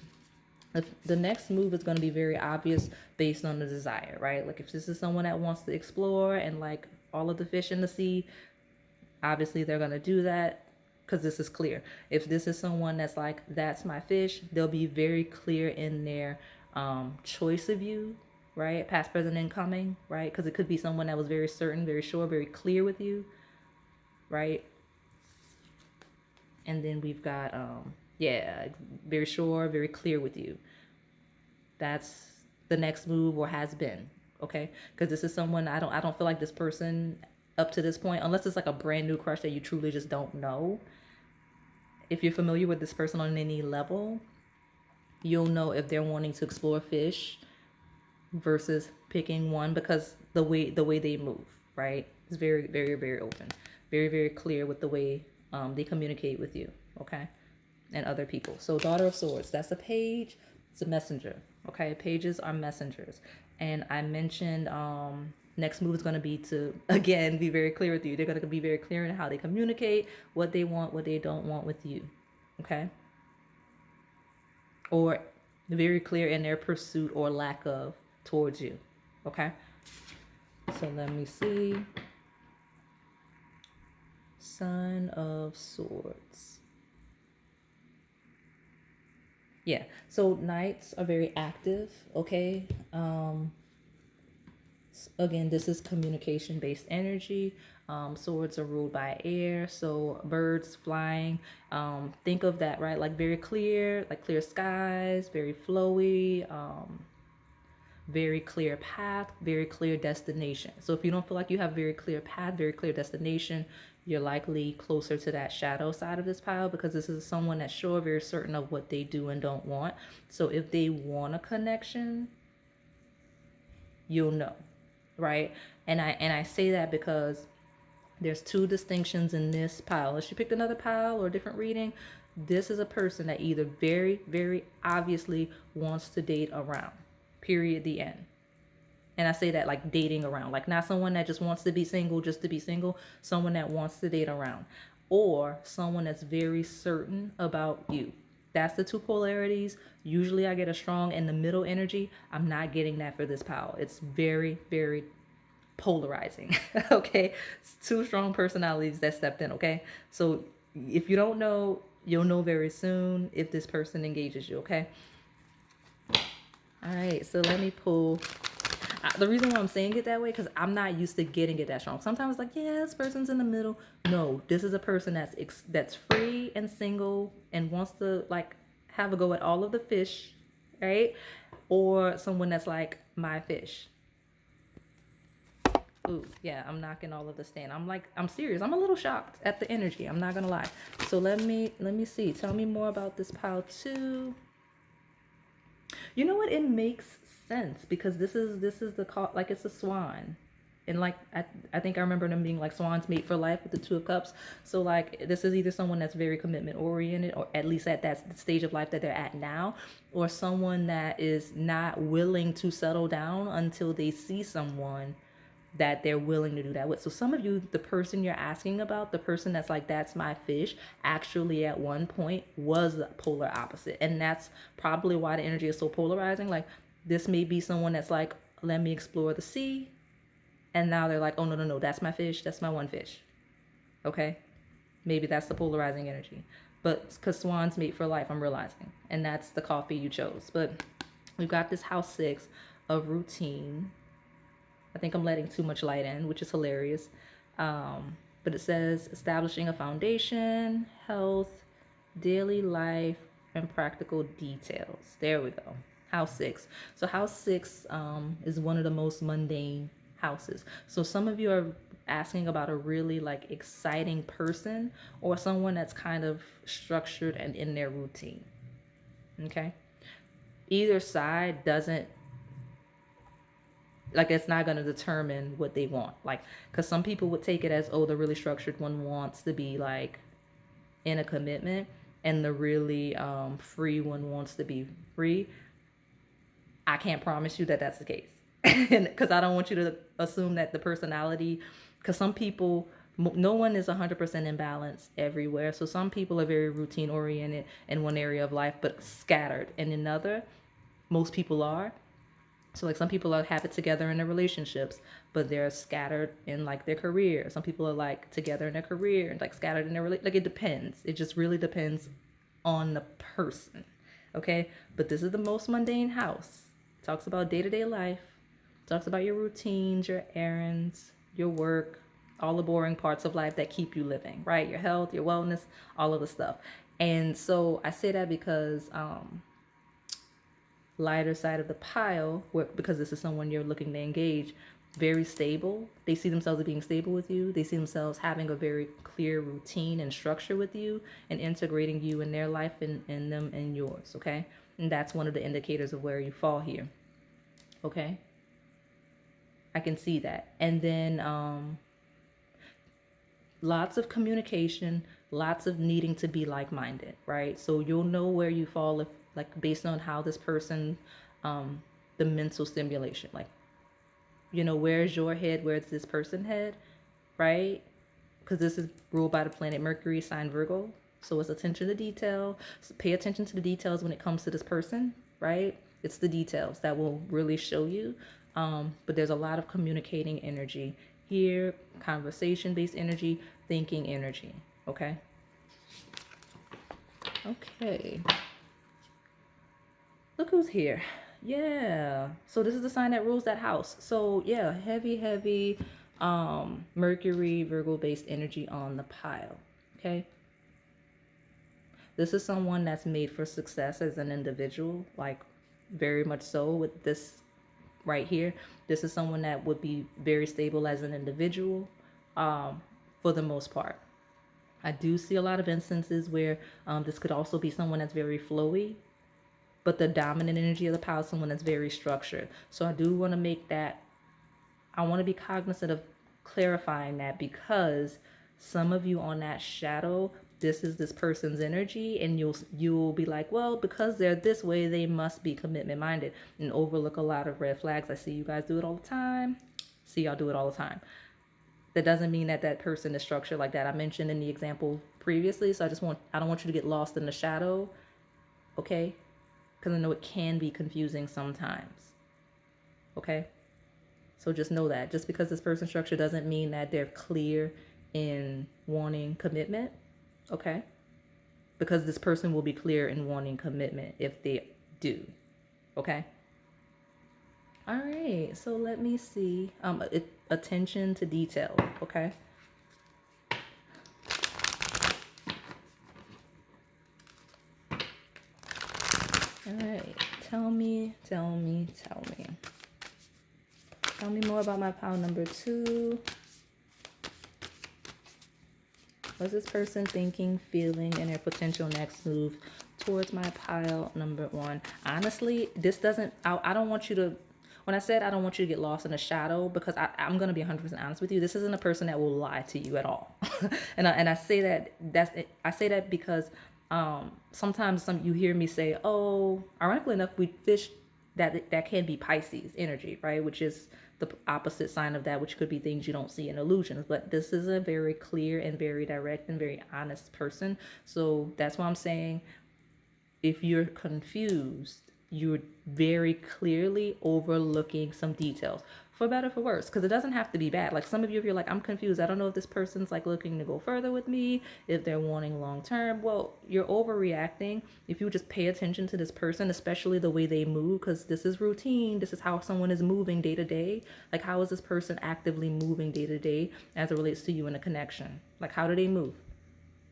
The next move is going to be very obvious based on the desire, right? Like, if this is someone that wants to explore and like all of the fish in the sea, obviously they're going to do that because this is clear. If this is someone that's like, that's my fish, they'll be very clear in their choice of you, right? Past, present, incoming, right? Because it could be someone that was very certain, very sure, very clear with you, right? And then we've got, yeah, very sure, very clear with you. That's the next move, or has been, okay? Because this is someone, I don't feel like this person up to this point, unless it's like a brand new crush that you truly just don't know. If you're familiar with this person on any level, you'll know if they're wanting to explore fish versus picking one, because the way they move, right? It's very, very, very open. Very, very clear with the way they communicate with you, okay? And other people. So Daughter of Swords, that's a page. It's a messenger, okay? Pages are messengers. And I mentioned next move is going to be to, again, be very clear with you. They're going to be very clear in how they communicate, what they want, what they don't want with you, okay? Or very clear in their pursuit or lack of towards you, okay? So let me see. Son of Swords. Yeah, so knights are very active, okay? Again, this is communication based energy. Swords are ruled by air, so birds flying. Think of that, right? Like very clear, like clear skies, very flowy, very clear path, very clear destination. So if you don't feel like you have very clear path, very clear destination, you're likely closer to that shadow side of this pile, because this is someone that's sure, very certain of what they do and don't want. So if they want a connection, you'll know, right? And I say that because there's two distinctions in this pile. Unless you picked another pile or a different reading, this is a person that either very, very obviously wants to date around. Period. The end. And I say that like dating around, like not someone that just wants to be single just to be single, someone that wants to date around, or someone that's very certain about you. That's the two polarities. Usually I get a strong in the middle energy. I'm not getting that for this pile. It's very, very polarizing. Okay. It's two strong personalities that stepped in. Okay. So if you don't know, you'll know very soon if this person engages you. Okay. All right. So let me pull. The reason why I'm saying it that way, because I'm not used to getting it that strong. Sometimes like, yeah, this person's in the middle. No, this is a person that's free and single and wants to like have a go at all of the fish, right? Or someone that's like my fish. Ooh, yeah, I'm knocking all of the stand. I'm serious. I'm a little shocked at the energy. I'm not gonna lie. So let me see. Tell me more about this pile too. You know what? It makes sense because this is the call, like it's a swan. And like I think I remember them being like swans mate for life with the Two of Cups. So like this is either someone that's very commitment oriented, or at least at that stage of life that they're at now, or someone that is not willing to settle down until they see someone that they're willing to do that with. So some of you, the person you're asking about, the person that's like, that's my fish, actually at one point was polar opposite. And that's probably why the energy is so polarizing. Like this may be someone that's like, let me explore the sea. And now they're like, oh, no, no, no, that's my fish. That's my one fish. Okay. Maybe that's the polarizing energy. But because swans mate for life, I'm realizing. And that's the coffee you chose. But we've got this house 6 of routine. I think I'm letting too much light in, which is hilarious. But it says establishing a foundation, health, daily life, and practical details. There we go. House 6. So house 6 is one of the most mundane houses. So some of you are asking about a really like exciting person, or someone that's kind of structured and in their routine. Okay. Either side doesn't, like, it's not going to determine what they want. Like, because some people would take it as, oh, the really structured one wants to be like in a commitment, and the really free one wants to be free. I can't promise you that that's the case, because I don't want you to assume that the personality, because some people, no one is 100% in balance everywhere. So some people are very routine oriented in one area of life, but scattered in another. Most people are. So like some people have it together in their relationships, but they're scattered in like their career. Some people are like together in their career and like scattered in their like it depends. It just really depends on the person. Okay? But this is the most mundane house. It talks about day-to-day life. It talks about your routines, your errands, your work, all the boring parts of life that keep you living, right? Your health, your wellness, all of the stuff. And so I say that because lighter side of the pile, because this is someone you're looking to engage, very stable. They see themselves as being stable with you. They see themselves having a very clear routine and structure with you, and integrating you in their life and them and yours. Okay. And that's one of the indicators of where you fall here. Okay. I can see that. And then lots of communication, lots of needing to be like-minded, right? So you'll know where you fall if, like, based on how this person, the mental stimulation, like, you know, where's your head, where's this person head, right? Because this is ruled by the planet Mercury, sign Virgo. So it's attention to detail. So pay attention to the details when it comes to this person, right? It's the details that will really show you. But there's a lot of communicating energy here, conversation-based energy, thinking energy, okay? Okay. Look who's here. Yeah. So this is the sign that rules that house. So yeah, heavy Mercury Virgo based energy on the pile. Okay. This is someone that's made for success as an individual, like very much so with this right here. This is someone that would be very stable as an individual, for the most part. I do see a lot of instances where this could also be someone that's very flowy, but the dominant energy of the pile is someone that's very structured. So I do want to make that, I want to be cognizant of clarifying that, because some of you on that shadow, this is this person's energy, and you'll be like, well, because they're this way, they must be commitment minded, and overlook a lot of red flags. I see you guys do it all the time. See y'all do it all the time. That doesn't mean that that person is structured like that. I mentioned in the example previously, so I don't want you to get lost in the shadow, okay? Because I know it can be confusing sometimes, okay? So just know that. Just because this person's structure doesn't mean that they're clear in wanting commitment, okay? Because this person will be clear in wanting commitment if they do, okay? All right, so let me see. Attention to detail, okay? All right, tell me. Tell me more about my pile number 2. What's this person thinking, feeling, and their potential next move towards my pile number 1? Honestly, this doesn't, I don't want you to, when I said I don't want you to get lost in the shadow, because I'm going to be 100% honest with you, this isn't a person that will lie to you at all. and I say that because sometimes you hear me say, oh, ironically enough, we fish that can be Pisces energy, right? Which is the opposite sign of that, which could be things you don't see in illusions. But this is a very clear and very direct and very honest person. So that's why I'm saying, if you're confused, you're very clearly overlooking some details, for better, for worse, because it doesn't have to be bad. Like some of you, if you're like, I'm confused, I don't know if this person's like looking to go further with me, if they're wanting long term. Well, you're overreacting. If you just pay attention to this person, especially the way they move, because this is routine, this is how someone is moving day to day. Like, how is this person actively moving day to day as it relates to you in a connection? Like, how do they move?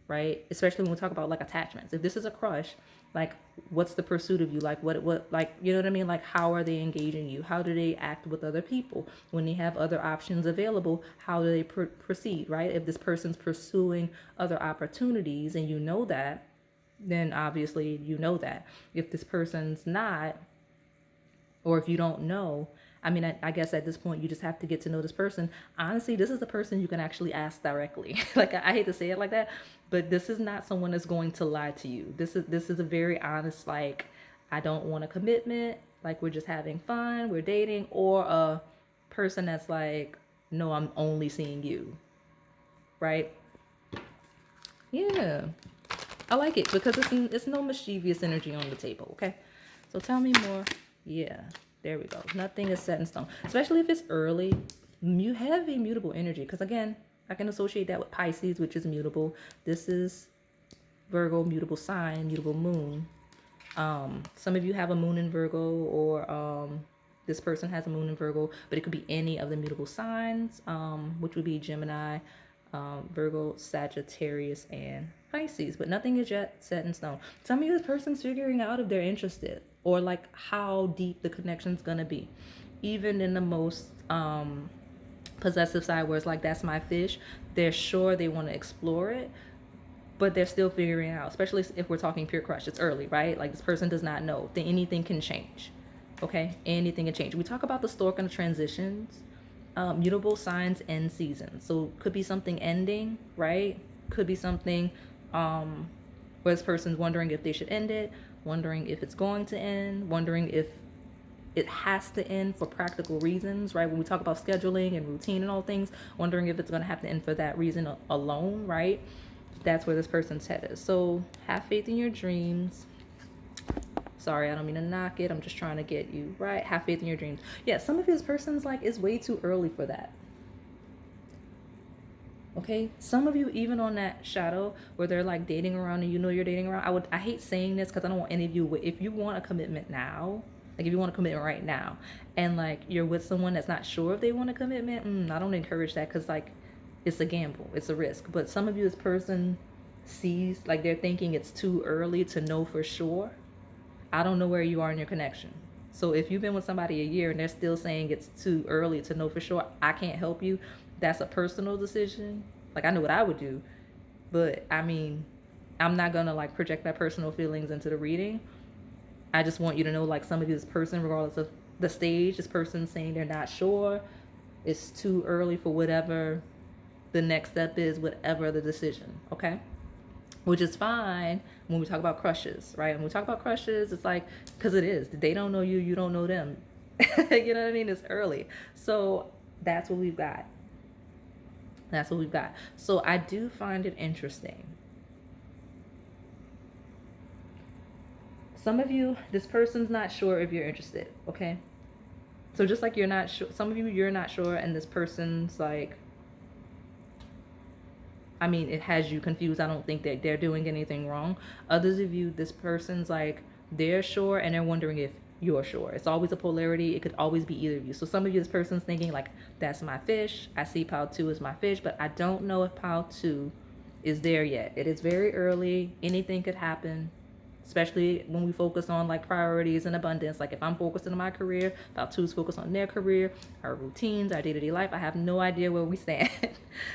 Right? Especially when we talk about like attachments. If this is a crush, like, what's the pursuit of you? Like, what, like, you know what I mean? Like, how are they engaging you? How do they act with other people? When they have other options available, how do they proceed, right? If this person's pursuing other opportunities and you know that, then obviously you know that. If this person's not, or if you don't know, I mean, I guess at this point you just have to get to know this person. Honestly, this is the person you can actually ask directly. Like, I hate to say it like that, but this is not someone that's going to lie to you. This is a very honest, like, I don't want a commitment, like we're just having fun, we're dating, or a person that's like, no, I'm only seeing you, right? Yeah, I like it because it's no mischievous energy on the table, okay? So tell me more. Yeah. There we go. Nothing is set in stone, especially if it's early. You have immutable energy, because again, I can associate that with Pisces, which is mutable. This is Virgo, mutable sign, mutable moon. Some of you have a moon in Virgo, or this person has a moon in Virgo, but it could be any of the mutable signs, which would be Gemini, Virgo, Sagittarius, and Pisces. But nothing is yet set in stone. Some of you, this person's figuring out if they're interested, or like how deep the connection's gonna be. Even in the most possessive side, where it's like, that's my fish, they're sure they want to explore it, but they're still figuring it out. Especially if we're talking pure crush, it's early, right? Like, this person does not know. Then anything can change, okay? Anything can change. We talk about the stork and the transitions. Mutable signs end seasons. So could be something ending, right? Could be something where this person's wondering if they should end it, wondering if it's going to end, wondering if it has to end for practical reasons, right? When we talk about scheduling and routine and all things, wondering if it's going to have to end for that reason alone, right? That's where this person's head is. So have faith in your dreams. Sorry, I don't mean to knock it. I'm just trying to get you right. Have faith in your dreams. Yeah, some of this person's like, it's way too early for that. Okay, some of you even on that shadow where they're like dating around and you know you're dating around. I hate saying this because I don't want any of you. If you want a commitment now, like if you want a commitment right now, and like you're with someone that's not sure if they want a commitment, I don't encourage that because like it's a gamble, it's a risk. But some of you, this person sees like they're thinking it's too early to know for sure. I don't know where you are in your connection. So if you've been with somebody a year and they're still saying it's too early to know for sure, I can't help you. That's a personal decision. Like I know what I would do, but I mean, I'm not gonna like project my personal feelings into the reading. I just want you to know, like some of you, this person, regardless of the stage, this person saying they're not sure, it's too early for whatever the next step is, whatever the decision, okay? Which is fine when we talk about crushes, right? When we talk about crushes, it's like, because it is. They don't know you, you don't know them. You know what I mean? It's early. So that's what we've got. That's what we've got. So I do find it interesting. Some of you, this person's not sure if you're interested, okay? So just like you're not sure, some of you, you're not sure, and this person's like, I mean, it has you confused. I don't think that they're doing anything wrong. Others of you, this person's like, they're sure and they're wondering if you're sure. It's always a polarity. It could always be either of you. So some of you, this person's thinking like, that's my fish. I see pile 2 as my fish, but I don't know if pile 2 is there yet. It is very early. Anything could happen, especially when we focus on like priorities and abundance. Like if I'm focused on my career, pile 2 is focused on their career, our routines, our day-to-day life. I have no idea where we stand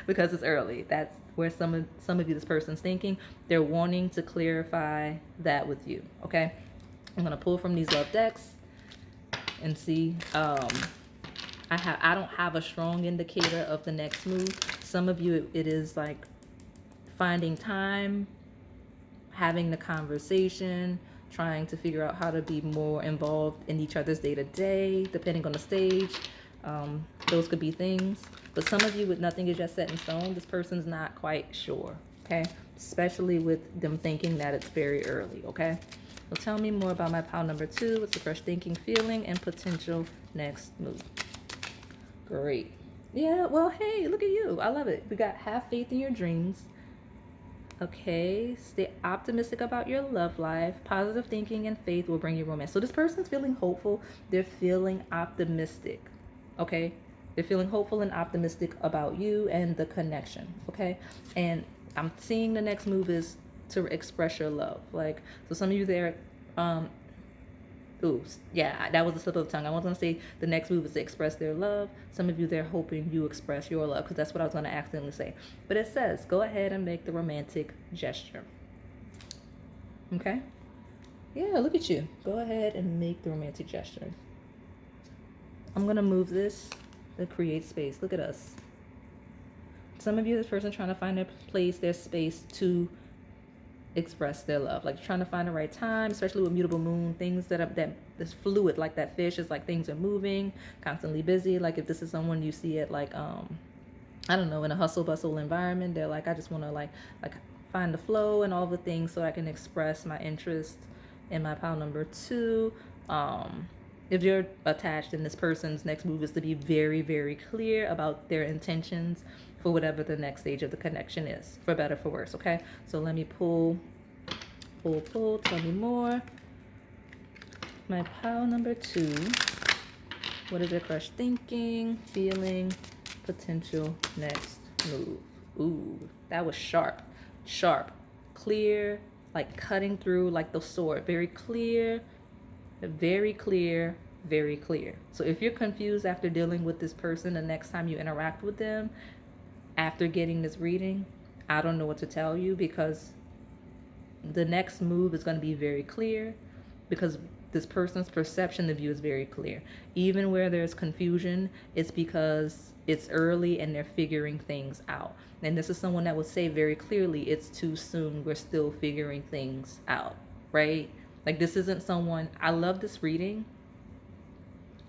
because it's early. That's where some of you, this person's thinking. They're wanting to clarify that with you, okay? I'm gonna pull from these love decks and see. I don't have a strong indicator of the next move. Some of you, it is like finding time, having the conversation, trying to figure out how to be more involved in each other's day-to-day, depending on the stage. Those could be things. But some of you, with nothing is just set in stone, this person's not quite sure, okay? Especially with them thinking that it's very early, okay? So tell me more about my pile number 2. What's the crush thinking, feeling, and potential next move? Great. Yeah, well, hey, look at you. I love it. We got have faith in your dreams. Okay, stay optimistic about your love life. Positive thinking and faith will bring you romance. So this person's feeling hopeful. They're feeling optimistic, okay? They're feeling hopeful and optimistic about you and the connection, okay? And I'm seeing the next move is to express your love. Like, so some of you there, oops, yeah, that was a slip of the tongue. I was going to say the next move is to express their love. Some of you, they're hoping you express your love because that's what I was going to accidentally say. But it says, go ahead and make the romantic gesture. Okay? Yeah, look at you. Go ahead and make the romantic gesture. I'm going to move this to create space. Look at us. Some of you, this person trying to find their place, their space to express their love, like trying to find the right time, especially with mutable moon, things that is fluid, like that fish is like things are moving, constantly busy. Like if this is someone you see at like I don't know, in a hustle bustle environment, they're like, I just want to like find the flow and all the things so I can express my interest in my pile number 2. If you're attached, and this person's next move is to be very, very clear about their intentions for whatever the next stage of the connection is, for better, for worse, okay? So let me pull, tell me more. My pile number 2, what is their crush thinking, feeling, potential next move? Ooh, that was sharp, clear, like cutting through like the sword, very clear, very clear, very clear. So if you're confused after dealing with this person, the next time you interact with them, after getting this reading, I don't know what to tell you, because the next move is going to be very clear, because this person's perception of you is very clear. Even where there's confusion, it's because it's early and they're figuring things out. And this is someone that would say very clearly, it's too soon, we're still figuring things out, right? Like, this isn't someone, I love this reading.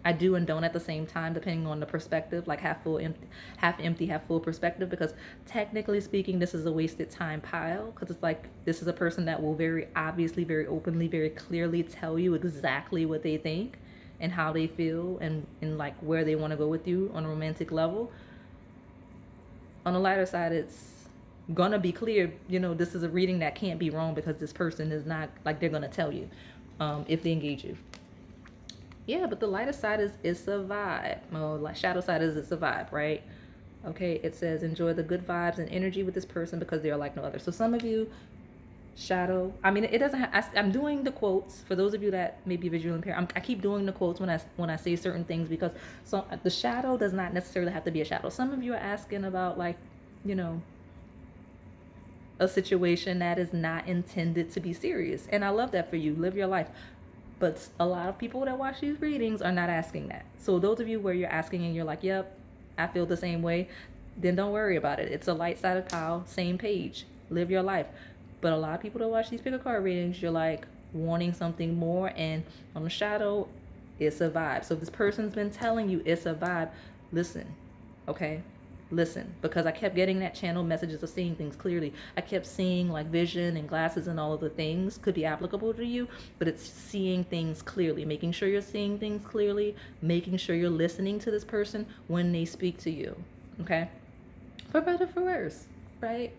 I do and don't at the same time, depending on the perspective, like half full, empty, half empty, half full perspective, because technically speaking, this is a wasted time pile, because it's like, this is a person that will very obviously, very openly, very clearly tell you exactly what they think and how they feel and like where they want to go with you on a romantic level. On the lighter side, it's gonna be clear, you know, this is a reading that can't be wrong because this person is not, like, they're gonna tell you if they engage you. Yeah, but the lighter side is it's a vibe. Well, like shadow side is it's a vibe, right? Okay, it says enjoy the good vibes and energy with this person because they are like no other. So some of you, shadow. I mean, it doesn't. I'm doing the quotes for those of you that may be visually impaired. I keep doing the quotes when I say certain things because so the shadow does not necessarily have to be a shadow. Some of you are asking about, like, you know, a situation that is not intended to be serious, and I love that for you. Live your life. But a lot of people that watch these readings are not asking that. So those of you where you're asking and you're like, yep, I feel the same way, then don't worry about it. It's a light-sided pile, same page. Live your life. But a lot of people that watch these pick a card readings, you're like wanting something more. And on the shadow, it's a vibe. So if this person's been telling you it's a vibe, listen, okay? Listen, because I kept getting that channel messages of seeing things clearly. I kept seeing like vision and glasses and all of the things could be applicable to you, but it's seeing things clearly, making sure you're seeing things clearly, making sure you're listening to this person when they speak to you, okay? For better, for worse, right?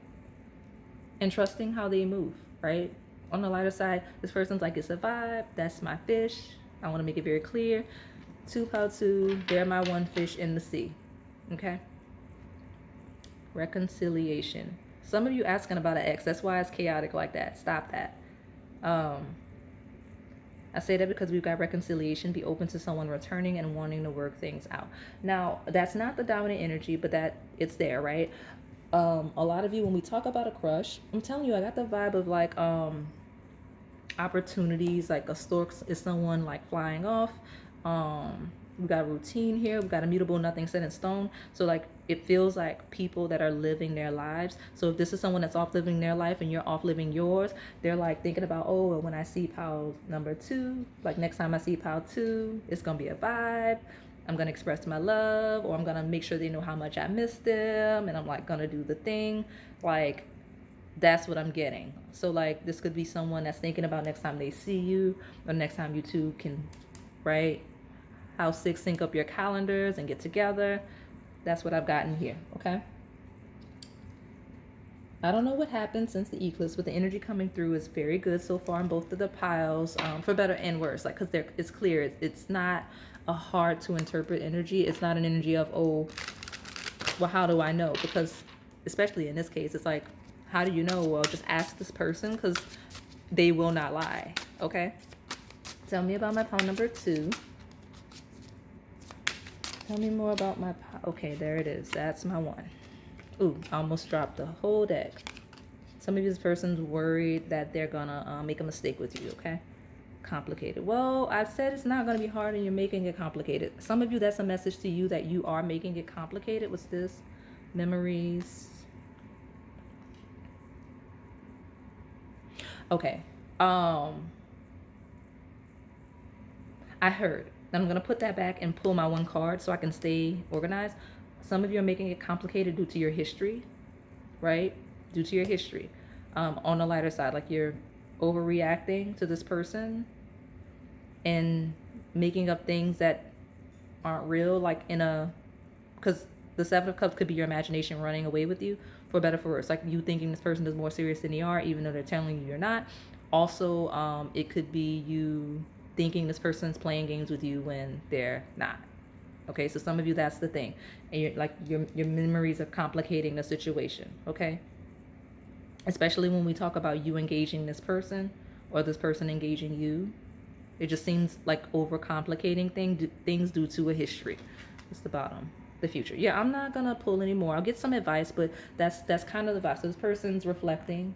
And trusting how they move, right? On the lighter side, this person's like, it's a vibe, that's my fish. I want to make it very clear. 2 pile 2, they're my one fish in the sea, okay? Reconciliation. Some of you asking about an ex. That's why it's chaotic like that. Stop that. I say that because we've got reconciliation. Be open to someone returning and wanting to work things out. Now, that's not the dominant energy, but that it's there, right? A lot of you, when we talk about a crush, I'm telling you, I got the vibe of like opportunities, like a stork is someone like flying off. We got a routine here. We got immutable, nothing set in stone. So like it feels like people that are living their lives. So if this is someone that's off living their life and you're off living yours, they're like thinking about, oh, when I see pile number 2, like next time I see pile 2, it's gonna be a vibe. I'm gonna express my love, or I'm gonna make sure they know how much I miss them, and I'm like gonna do the thing. Like, that's what I'm getting. So like this could be someone that's thinking about next time they see you, or next time you two can, right? How 6 sync up your calendars and get together. That's what I've gotten here, okay? I don't know what happened since the eclipse, but the energy coming through is very good so far in both of the piles, for better and worse. Like, because it's clear. It's not a hard to interpret energy. It's not an energy of, oh, well, how do I know? Because especially in this case, it's like, how do you know? Well, just ask this person because they will not lie, okay? Tell me about my pile number 2. Tell me more about my... Okay, there it is. That's my 1. Ooh, I almost dropped the whole deck. Some of this person's worried that they're gonna make a mistake with you, okay? Complicated. Well, I've said it's not gonna be hard and you're making it complicated. Some of you, that's a message to you that you are making it complicated. What's this? Memories. Okay. I heard. I'm going to put that back and pull my 1 card so I can stay organized. Some of you are making it complicated due to your history, right? Due to your history. On the lighter side, like you're overreacting to this person and making up things that aren't real, like in a... Because the 7 of Cups could be your imagination running away with you, for better for worse. Like you thinking this person is more serious than they are, even though they're telling you you're not. Also, it could be you thinking this person's playing games with you when they're not. Okay, so some of you, that's the thing. And you're like your memories are complicating the situation, okay? Especially when we talk about you engaging this person or this person engaging you. It just seems like overcomplicating things due to a history. It's the bottom. The future. Yeah, I'm not gonna pull anymore. I'll get some advice, but that's kind of the vibe. So this person's reflecting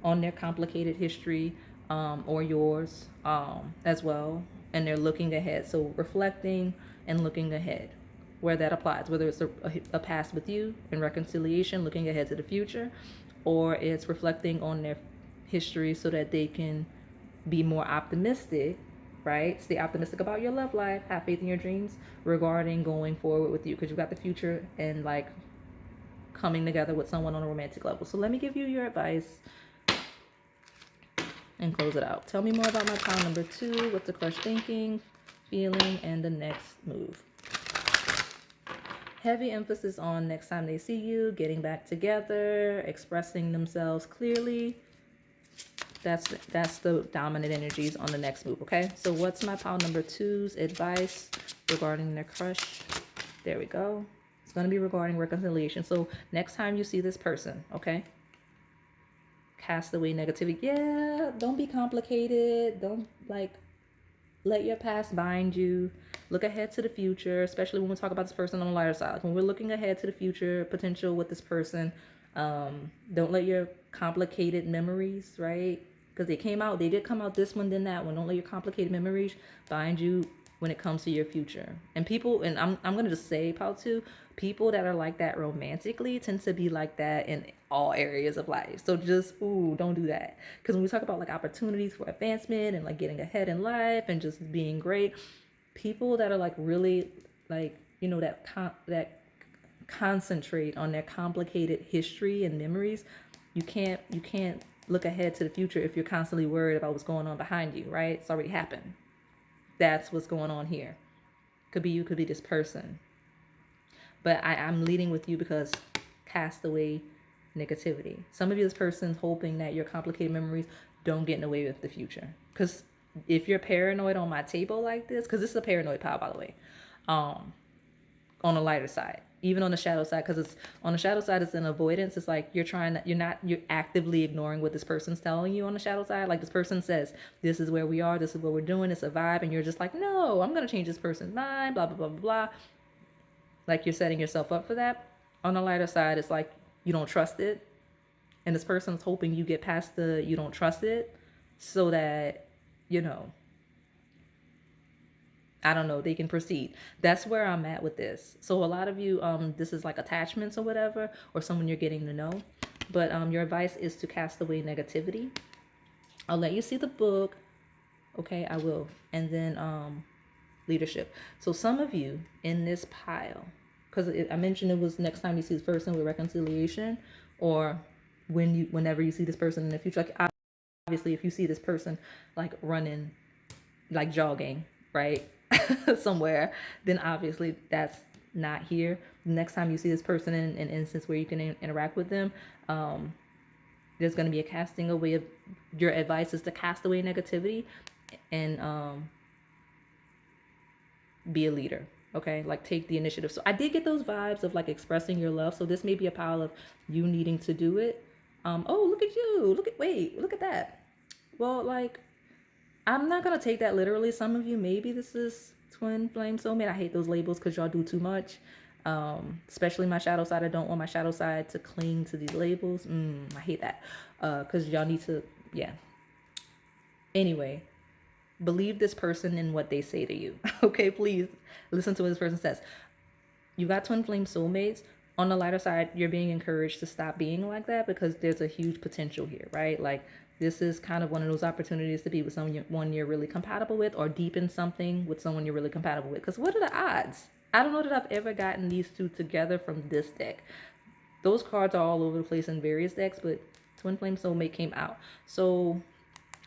on their complicated history. or yours as well. And they're looking ahead. So reflecting and looking ahead where that applies, whether it's a past with you and reconciliation, looking ahead to the future, or it's reflecting on their history so that they can be more optimistic, right? Stay optimistic about your love life, have faith in your dreams regarding going forward with you, because you've got the future and like coming together with someone on a romantic level. So let me give you your advice and close it out. Tell me more about my pile number 2. What's the crush thinking, feeling, and the next move? Heavy emphasis on next time they see you, getting back together, expressing themselves clearly. That's the dominant energies on the next move, okay? So what's my pile number 2's advice regarding their crush? There we go. It's going to be regarding reconciliation. So next time you see this person, okay? Cast away negativity. Yeah, don't be complicated. Don't like let your past bind you. Look ahead to the future, especially when we talk about this person on the lighter side. Like when we're looking ahead to the future potential with this person, don't let your complicated memories, right? Because they did come out this one, then that one. Don't let your complicated memories bind you when it comes to your future. And people, and I'm gonna just say, Paul, too, people that are like that romantically tend to be like that in all areas of life. So just, don't do that. Because when we talk about like opportunities for advancement and like getting ahead in life and just being great, people that are like really like, that concentrate on their complicated history and memories, you can't look ahead to the future if you're constantly worried about what's going on behind you, right? It's already happened. That's what's going on here. Could be you, could be this person. But I'm leading with you because cast away negativity. Some of you, this person's hoping that your complicated memories don't get in the way of the future. Because if you're paranoid on my table like this, because this is a paranoid pile, by the way, on the lighter side, even on the shadow side, because it's on the shadow side, it's an avoidance. It's like you're actively ignoring what this person's telling you on the shadow side. Like this person says, this is where we are, this is what we're doing, it's a vibe, and you're just like, no, I'm gonna change this person's mind, blah blah blah blah blah. Like you're setting yourself up for that. On the lighter side, it's like you don't trust it, and this person's hoping you get past the you don't trust it, so that I don't know, they can proceed. That's where I'm at with this. So a lot of you, this is like attachments or whatever, or someone you're getting to know. But your advice is to cast away negativity. I'll let you see the book. Okay, I will. And then leadership. So some of you in this pile, because I mentioned it was next time you see this person with reconciliation, or whenever you see this person in the future. Like obviously, if you see this person like running, like jogging, right? Somewhere, then obviously that's not here. Next time you see this person in an instance where you can interact with them, there's going to be a casting away of your advice is to cast away negativity and be a leader. Okay, like take the initiative. So I did get those vibes of like expressing your love. So this may be a pile of you needing to do it. Oh, look at you. Look at that. Well, like I'm not gonna take that literally. Some of you, maybe this is twin flame soulmate. I hate those labels because y'all do too much. Especially my shadow side. I don't want my shadow side to cling to these labels. I hate that. Because y'all need to, yeah. Anyway, believe this person in what they say to you. Okay, please listen to what this person says. You got twin flame soulmates. On the lighter side, you're being encouraged to stop being like that because there's a huge potential here, right? Like this is kind of one of those opportunities to be with someone you're really compatible with, or deepen something with someone you're really compatible with. Because what are the odds? I don't know that I've ever gotten these two together from this deck. Those cards are all over the place in various decks, but twin flame soulmate came out. So,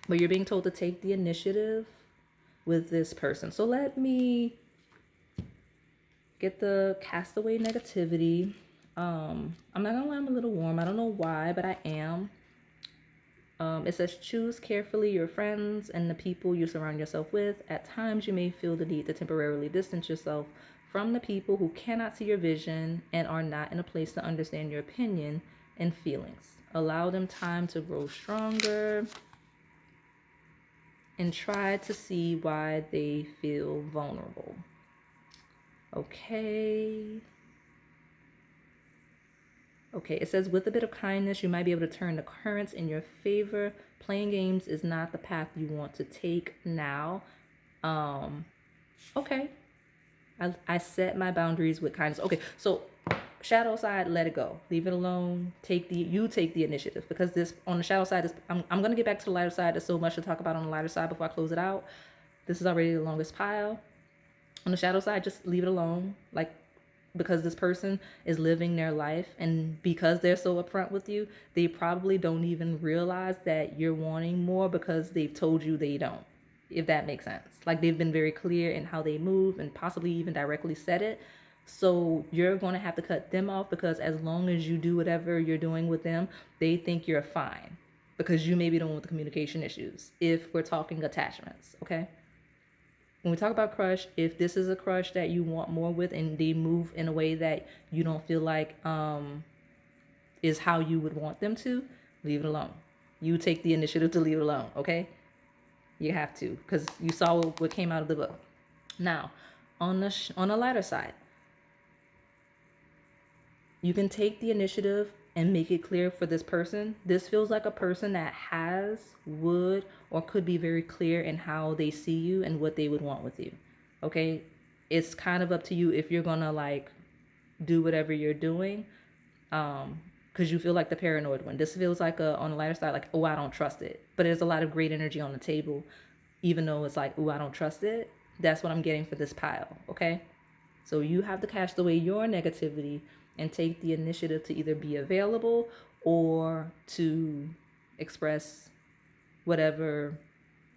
but you're being told to take the initiative with this person. So let me get the castaway negativity. I'm not gonna lie, I'm a little warm. I don't know why, but I am. It says choose carefully your friends and the people you surround yourself with. At times you may feel the need to temporarily distance yourself from the people who cannot see your vision and are not in a place to understand your opinion and feelings. Allow them time to grow stronger and try to see why they feel vulnerable. Okay. Okay, it says with a bit of kindness, you might be able to turn the currents in your favor. Playing games is not the path you want to take now. Okay. I set my boundaries with kindness. Okay, so shadow side, let it go. Leave it alone. Take the initiative, because this on the shadow side is I'm gonna get back to the lighter side. There's so much to talk about on the lighter side before I close it out. This is already the longest pile. On the shadow side, just leave it alone. Like, because this person is living their life, and because they're so upfront with you, they probably don't even realize that you're wanting more because they've told you they don't, if that makes sense. Like, they've been very clear in how they move and possibly even directly said it. So you're going to have to cut them off, because as long as you do whatever you're doing with them, they think you're fine, because you maybe don't want the communication issues, if we're talking attachments. Okay, when we talk about crush, if this is a crush that you want more with and they move in a way that you don't feel like is how you would want them to, leave it alone. You take the initiative to leave it alone, okay? You have to, because you saw what came out of the book. Now, on the lighter side, you can take the initiative and make it clear for this person. This feels like a person that would, or could be very clear in how they see you and what they would want with you. Okay? It's kind of up to you if you're gonna like do whatever you're doing. Because you feel like the paranoid one. This feels like on the lighter side, like, oh, I don't trust it. But there's a lot of great energy on the table, even though it's like, oh, I don't trust it. That's what I'm getting for this pile, okay? So you have to cast away your negativity and take the initiative to either be available or to express whatever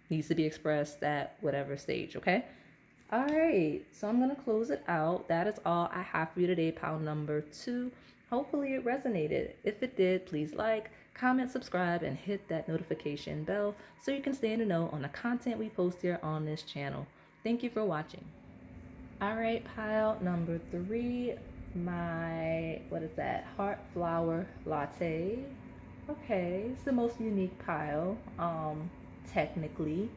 needs to be expressed at whatever stage, okay? All right, so I'm gonna close it out. That is all I have for you today, pile number 2. Hopefully it resonated. If it did, please like, comment, subscribe, and hit that notification bell so you can stay in the know on the content we post here on this channel. Thank you for watching. All right, pile number 3, my, what is that? Heart flower latte. Okay, it's the most unique pile, technically.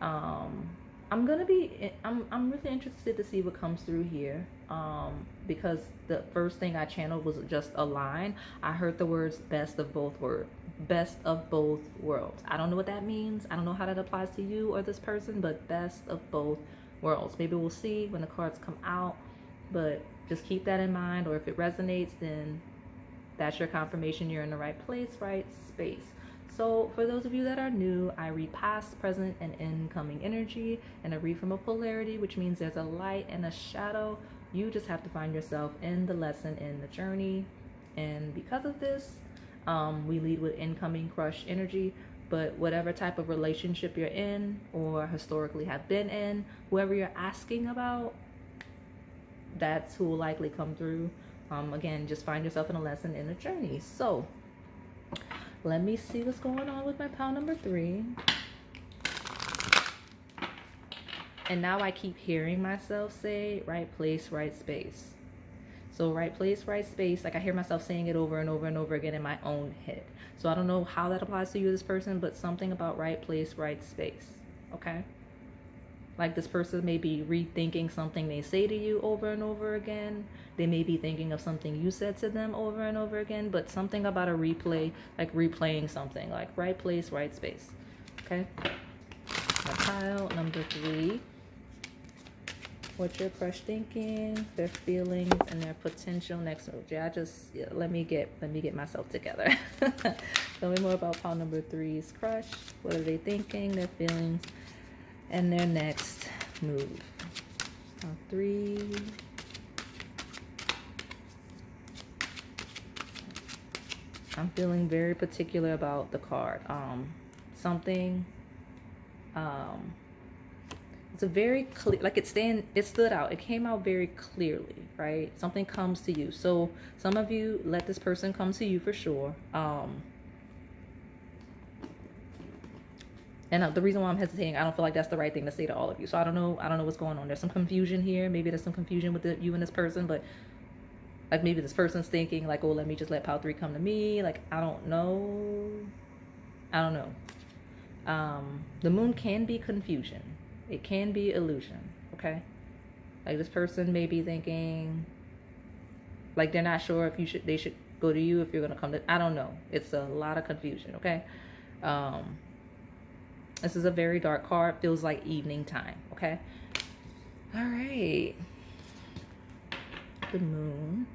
I'm really interested to see what comes through here, because the first thing I channeled was just a line. I heard the words best of both worlds. I don't know what that means. I don't know how that applies to you or this person, but best of both worlds. Maybe we'll see when the cards come out, but just keep that in mind, or if it resonates, then that's your confirmation you're in the right place, right space. So for those of you that are new, I read past, present, and incoming energy, and I read from a polarity, which means there's a light and a shadow. You just have to find yourself in the lesson, in the journey. And because of this, we lead with incoming crush energy. But whatever type of relationship you're in or historically have been in, whoever you're asking about, that's who will likely come through. Again, just find yourself in a lesson, in a journey. So let me see what's going on with my pile number 3. And now I keep hearing myself say right place, right space. So right place, right space, like I hear myself saying it over and over and over again in my own head. So I don't know how that applies to you, this person, but something about right place, right space, okay? Like this person may be rethinking something they say to you over and over again. They may be thinking of something you said to them over and over again, but something about a replay, like replaying something, like right place, right space, okay? My pile number 3. What your crush thinking, their feelings, and their potential next move. Yeah, let me get myself together. Tell me more about pile number 3's crush. What are they thinking, their feelings, and their next move. Pile 3. I'm feeling very particular about the card. It's a very clear, like it stood out. It came out very clearly, right? Something comes to you. So some of you let this person come to you for sure. And the reason why I'm hesitating, I don't feel like that's the right thing to say to all of you. So I don't know what's going on. There's some confusion here. Maybe there's some confusion with you and this person, but like maybe this person's thinking like, oh, let me just let pile 3 come to me. Like, I don't know. The moon can be confusion. It can be illusion, okay? Like this person may be thinking, Like they're not sure if they should go to you, if you're gonna come to, I don't know. It's a lot of confusion, okay? This is a very dark card. Feels like evening time, okay? All right. The moon.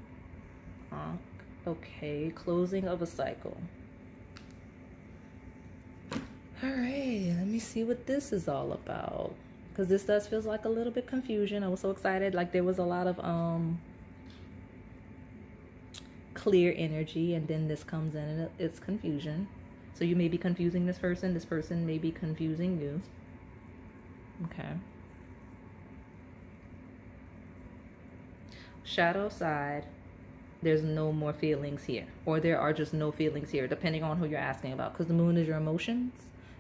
Okay, closing of a cycle. All right, let me see what this is all about. Because this does feels like a little bit confusion. I was so excited. Like there was a lot of clear energy, and then this comes in and it's confusion. So you may be confusing this person may be confusing you. Okay. Shadow side, there's no more feelings here, or there are just no feelings here, depending on who you're asking about, because the moon is your emotions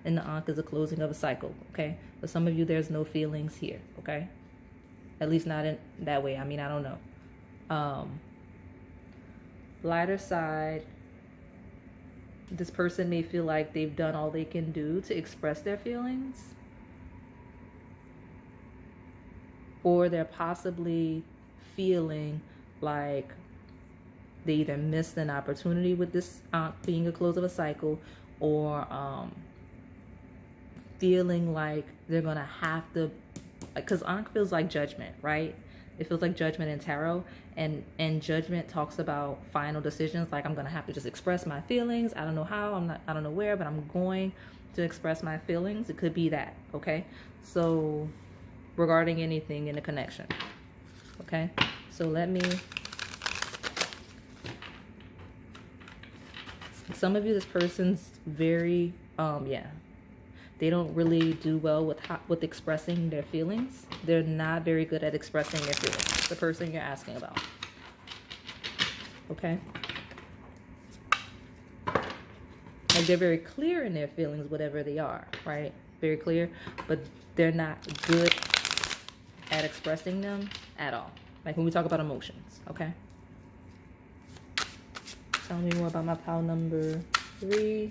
and the Ankh is the closing of a cycle. Okay, for some of you there's no feelings here, okay, at least not in that way. I mean, I don't know. Lighter side, this person may feel like they've done all they can do to express their feelings, or they're possibly feeling like they either missed an opportunity with this being a close of a cycle, or feeling like they're gonna have to, because Ankh feels like judgment, right? It feels like judgment in tarot, and judgment talks about final decisions. Like, I'm gonna have to just express my feelings. I don't know how, I don't know where, but I'm going to express my feelings. It could be that, okay? So regarding anything in a connection, okay? So let me, some of you, this person's very, they don't really do well with expressing their feelings. They're not very good at expressing their feelings. The person you're asking about. Okay? Like, they're very clear in their feelings, whatever they are, right? Very clear, but they're not good at expressing them at all. Like when we talk about emotions, okay? Tell me more about my pile number 3.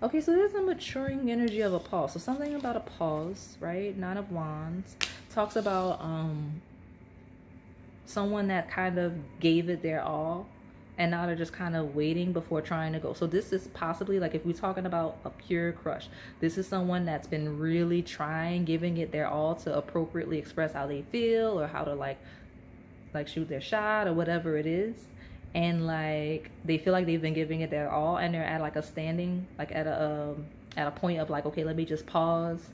Okay, so there's a maturing energy of a pause. So something about a pause, right? 9 of Wands talks about someone that kind of gave it their all, and now they're just kind of waiting before trying to go. So this is possibly, like, if we're talking about a pure crush, this is someone that's been really trying, giving it their all to appropriately express how they feel, or how to like shoot their shot, or whatever it is. And like, they feel like they've been giving it their all, and they're at like a standing, like at a point of like, okay, let me just pause,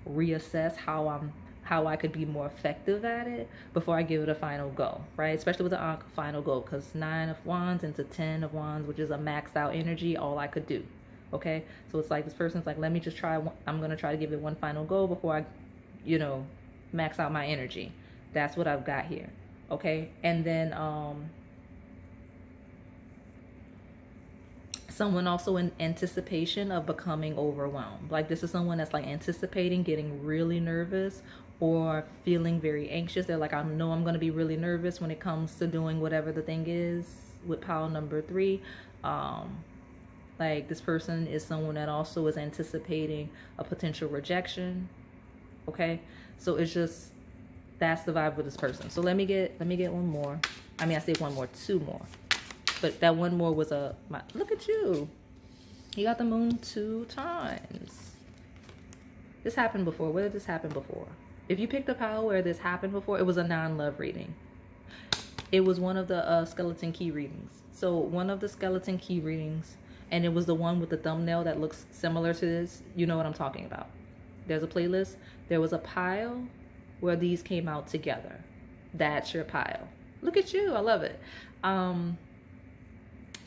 reassess how I could be more effective at it before I give it a final go, right? Especially with the Ankh, final go, because 9 of Wands into 10 of Wands, which is a maxed out energy, all I could do. Okay, so it's like this person's like, let me just try. I'm gonna try to give it one final go before I, max out my energy. That's what I've got here. Okay, and then someone also in anticipation of becoming overwhelmed. Like, this is someone that's like anticipating getting really nervous or feeling very anxious. They're like, I know I'm going to be really nervous when it comes to doing whatever the thing is, with pile number 3. Like, this person is someone that also is anticipating a potential rejection. Okay, so it's just, that's the vibe with this person. So let me get one more. I mean, I say one more, 2 more. But that one more was look at you. You got the moon 2 times. This happened before. Where did this happen before? If you picked a pile where this happened before, it was a non-love reading. It was one of the skeleton key readings. So one of the skeleton key readings, and it was the one with the thumbnail that looks similar to this. You know what I'm talking about. There's a playlist. There was a pile where these came out together. That's your pile. Look at you. I love it.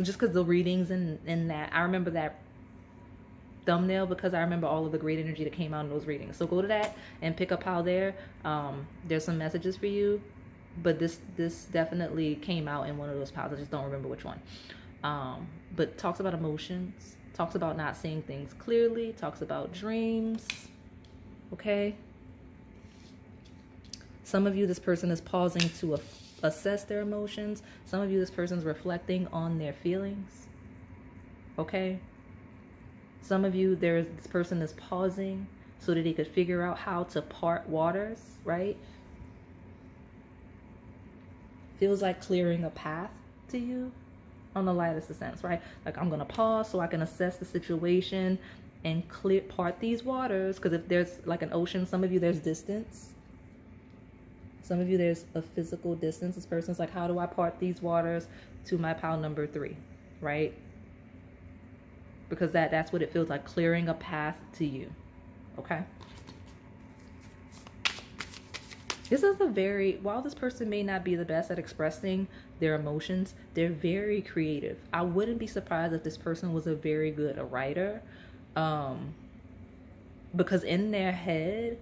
Just because the readings in that, I remember that thumbnail because I remember all of the great energy that came out in those readings. So go to that and pick a pile there. There's some messages for you, but this definitely came out in one of those piles. I just don't remember which one. But talks about emotions, talks about not seeing things clearly, talks about dreams. Okay. Some of you, this person is pausing to assess their emotions. Some of you, this person's reflecting on their feelings. Okay. Some of you, this person is pausing so that they could figure out how to part waters, right? feels like clearing a path to you on the lightest of sense, right? Like, I'm gonna pause so I can assess the situation and part these waters. Because if there's like an ocean, some of you there's distance, some of you there's a physical distance. This person's like, how do I part these waters to my pile number 3, right? Because that's what it feels like, clearing a path to you. Okay, this is while this person may not be the best at expressing their emotions, they're very creative. I wouldn't be surprised if this person was a very good writer, because in their head,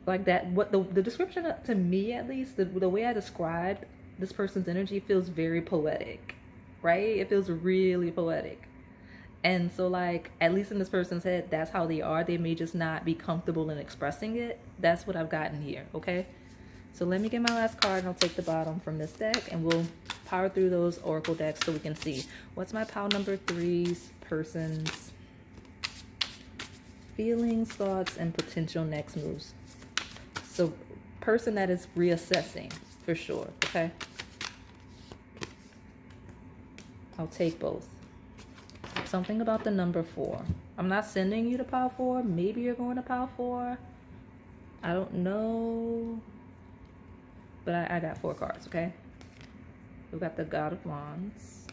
like that, what the description, to me at least, the way I described this person's energy feels very poetic, right? It feels really poetic. And so, like, at least in this person's head, that's how they are. They may just not be comfortable in expressing it. That's what I've gotten here, okay? So let me get my last card, and I'll take the bottom from this deck, and we'll power through those oracle decks so we can see what's my pile number 3's person's feelings, thoughts, and potential next moves. So, person that is reassessing, for sure, okay? I'll take both. Something about the number 4. I'm not sending you to pile 4. Maybe you're going to pile 4. I don't know. But I got 4 cards, okay? We've got the God of Wands.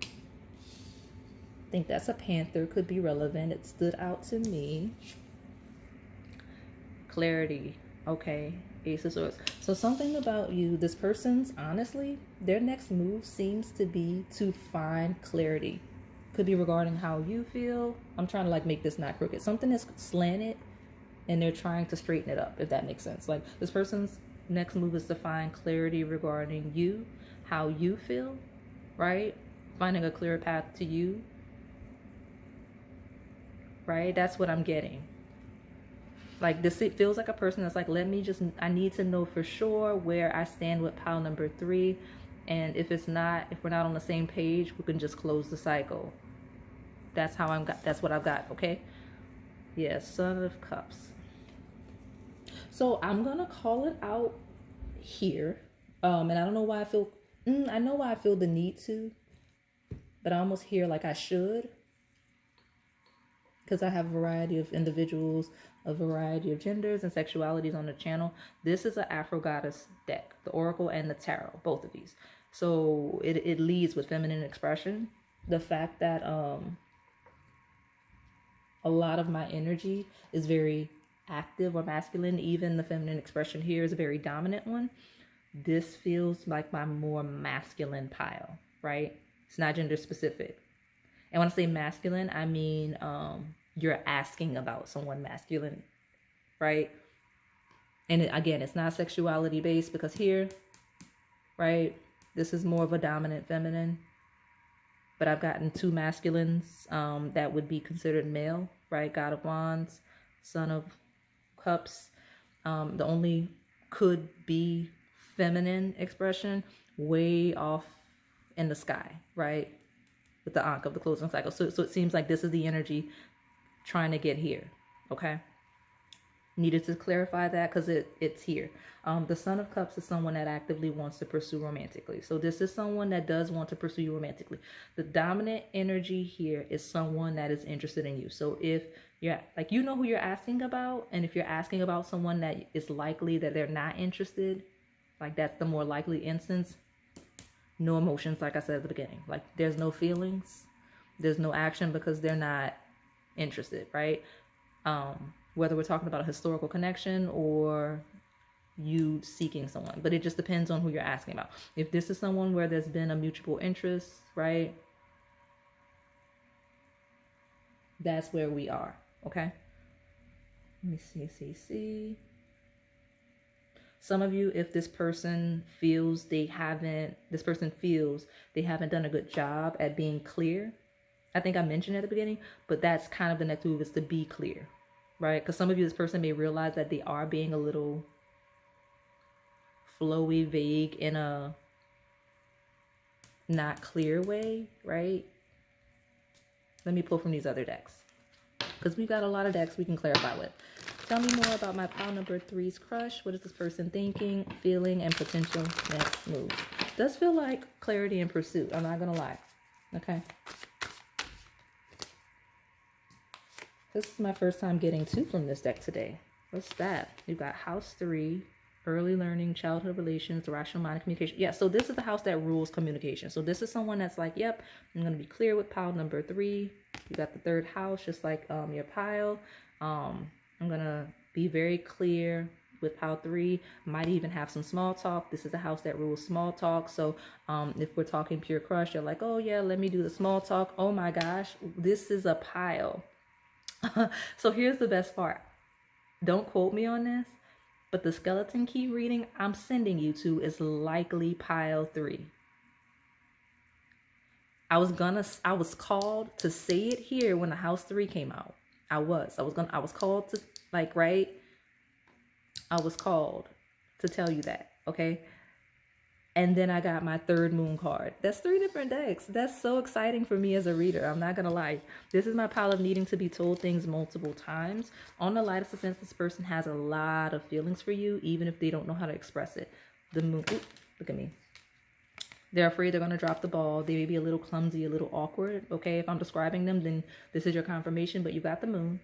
I think that's a panther. Could be relevant. It stood out to me. Clarity. Okay. Ace of Swords. So something about you, this person's, honestly, their next move seems to be to find clarity. Could be regarding how you feel. I'm trying to like make this not crooked. Something is slanted and they're trying to straighten it up, if that makes sense. Like, this person's next move is to find clarity regarding you, how you feel, right? Finding a clearer path to you, right? That's what I'm getting. Like, this, it feels like a person that's like, I need to know for sure where I stand with pile number 3. And if we're not on the same page, we can just close the cycle. That's that's what I've got, okay? Yeah, Son of Cups. So I'm gonna call it out here. And I don't know why I know why I feel the need to, but I almost hear like I should. Because I have a variety of individuals, a variety of genders and sexualities on the channel. This is an Afro Goddess deck, the Oracle and the Tarot, both of these. So it leads with feminine expression. The fact that a lot of my energy is very active or masculine, even the feminine expression here is a very dominant one. This feels like my more masculine pile, right? It's not gender specific. And when I say masculine, I mean you're asking about someone masculine, right? And again, it's not sexuality based, because here, right, this is more of a dominant feminine. But I've gotten 2 masculines that would be considered male, right? God of Wands, Son of Cups. The only could be feminine expression way off in the sky, right? With the Ankh of the closing cycle. So it seems like this is the energy trying to get here, okay? Needed to clarify that because it's here. The Son of Cups is someone that actively wants to pursue romantically. So this is someone that does want to pursue you romantically. The dominant energy here is someone that is interested in you. So if you're like, you know who you're asking about, and if you're asking about someone that is likely that they're not interested, like that's the more likely instance. No emotions, like I said at the beginning. Like, there's no feelings, there's no action, because they're not interested, right? Whether we're talking about a historical connection or you seeking someone, but it just depends on who you're asking about. If this is someone where there's been a mutual interest, right, that's where we are, okay? Let me see. Some of you, if this person feels they haven't done a good job at being clear. I think I mentioned at the beginning, but that's kind of the next move, is to be clear, right? Because some of you, this person may realize that they are being a little flowy, vague, in a not clear way, right? Let me pull from these other decks, because we've got a lot of decks we can clarify with. Tell me more about my pile number 3's crush. What is this person thinking, feeling, and potential next move? Does feel like clarity and pursuit. I'm not gonna lie. Okay. This is my first time getting 2 from this deck today. What's that? You got house 3, early learning, childhood relations, the rational mind, communication. Yeah, so this is the house that rules communication. So this is someone that's like, yep, I'm going to be clear with pile number 3. You got the 3rd house, just like your pile. I'm going to be very clear with pile 3. Might even have some small talk. This is the house that rules small talk. So if we're talking pure crush, you're like, oh yeah, let me do the small talk. Oh my gosh, this is a pile. So here's the best part. Don't quote me on this, but the skeleton key reading I'm sending you to is likely pile 3. I was called to say it here when the house 3 came out. I was called to, like, right? I was called to tell you that, okay? And then I got my 3rd moon card. That's 3 different decks. That's so exciting for me as a reader. I'm not going to lie. This is my pile of needing to be told things multiple times. On the lightest of sense, this person has a lot of feelings for you, even if they don't know how to express it. The moon, ooh, look at me. They're afraid they're going to drop the ball. They may be a little clumsy, a little awkward. Okay, if I'm describing them, then this is your confirmation. But you got the moon.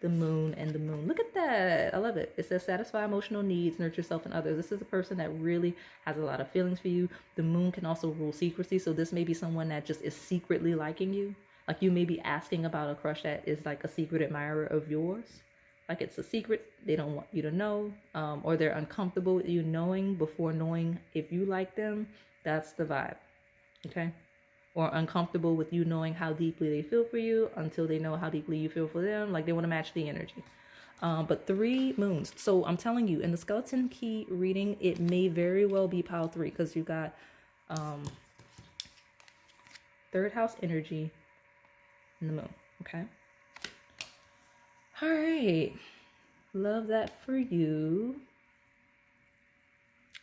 The moon and the moon. Look at that. I love it. It says satisfy emotional needs, nurture yourself and others. This is a person that really has a lot of feelings for you. The moon can also rule secrecy. So this may be someone that just is secretly liking you. Like you may be asking about a crush that is like a secret admirer of yours. Like it's a secret. They don't want you to know. Or they're uncomfortable with you knowing before knowing if you like them. That's the vibe. Okay. Or uncomfortable with you knowing how deeply they feel for you until they know how deeply you feel for them. Like they want to match the energy. But 3 moons. So I'm telling you, in the skeleton key reading, it may very well be pile 3 because you got 3rd house energy in the moon. Okay. All right. Love that for you.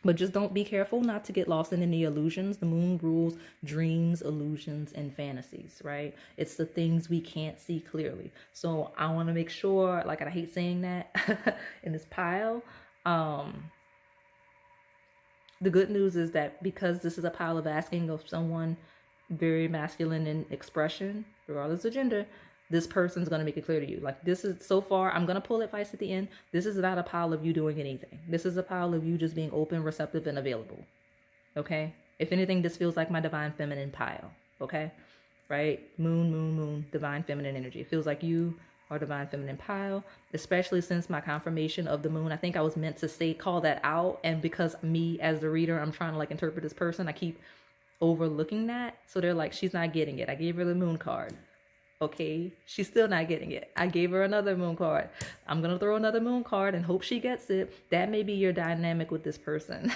But just don't be careful not to get lost in any illusions. The moon rules dreams, illusions, and fantasies, right? It's the things we can't see clearly. So I want to make sure, like, I hate saying that in this pile. The good news is that because this is a pile of asking of someone very masculine in expression, regardless of gender, this person's going to make it clear to you. Like this is, so far, I'm going to pull advice at the end. This is not a pile of you doing anything. This is a pile of you just being open, receptive, and available. Okay? If anything, this feels like my divine feminine pile. Okay? Right? Moon, moon, moon, divine feminine energy. It feels like you are divine feminine pile, especially since my confirmation of the moon. I think I was meant to say, call that out. And because me as the reader, I'm trying to like interpret this person, I keep overlooking that. So they're like, she's not getting it. I gave her the moon card. Okay, she's still not getting it. I gave her another moon card. I'm going to throw another moon card and hope she gets it. That may be your dynamic with this person.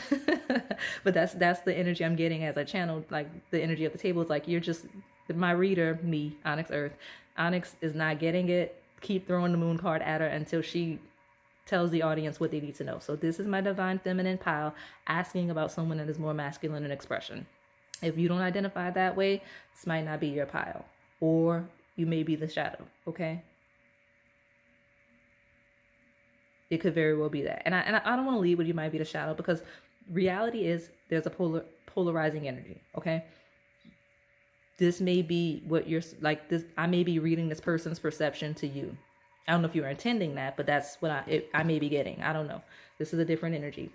But that's the energy I'm getting as I channel, like the energy of the table. Is like, you're just, my reader, me, Onyx Earth. Onyx is not getting it. Keep throwing the moon card at her until she tells the audience what they need to know. So this is my divine feminine pile asking about someone that is more masculine in expression. If you don't identify that way, this might not be your pile. Or you may be the shadow, okay? It could very well be that. And I don't want to lead with you might be the shadow because reality is there's a polarizing energy, okay? This may be what you're, like this, I may be reading this person's perception to you. I don't know if you're intending that, but that's what I may be getting. I don't know. This is a different energy.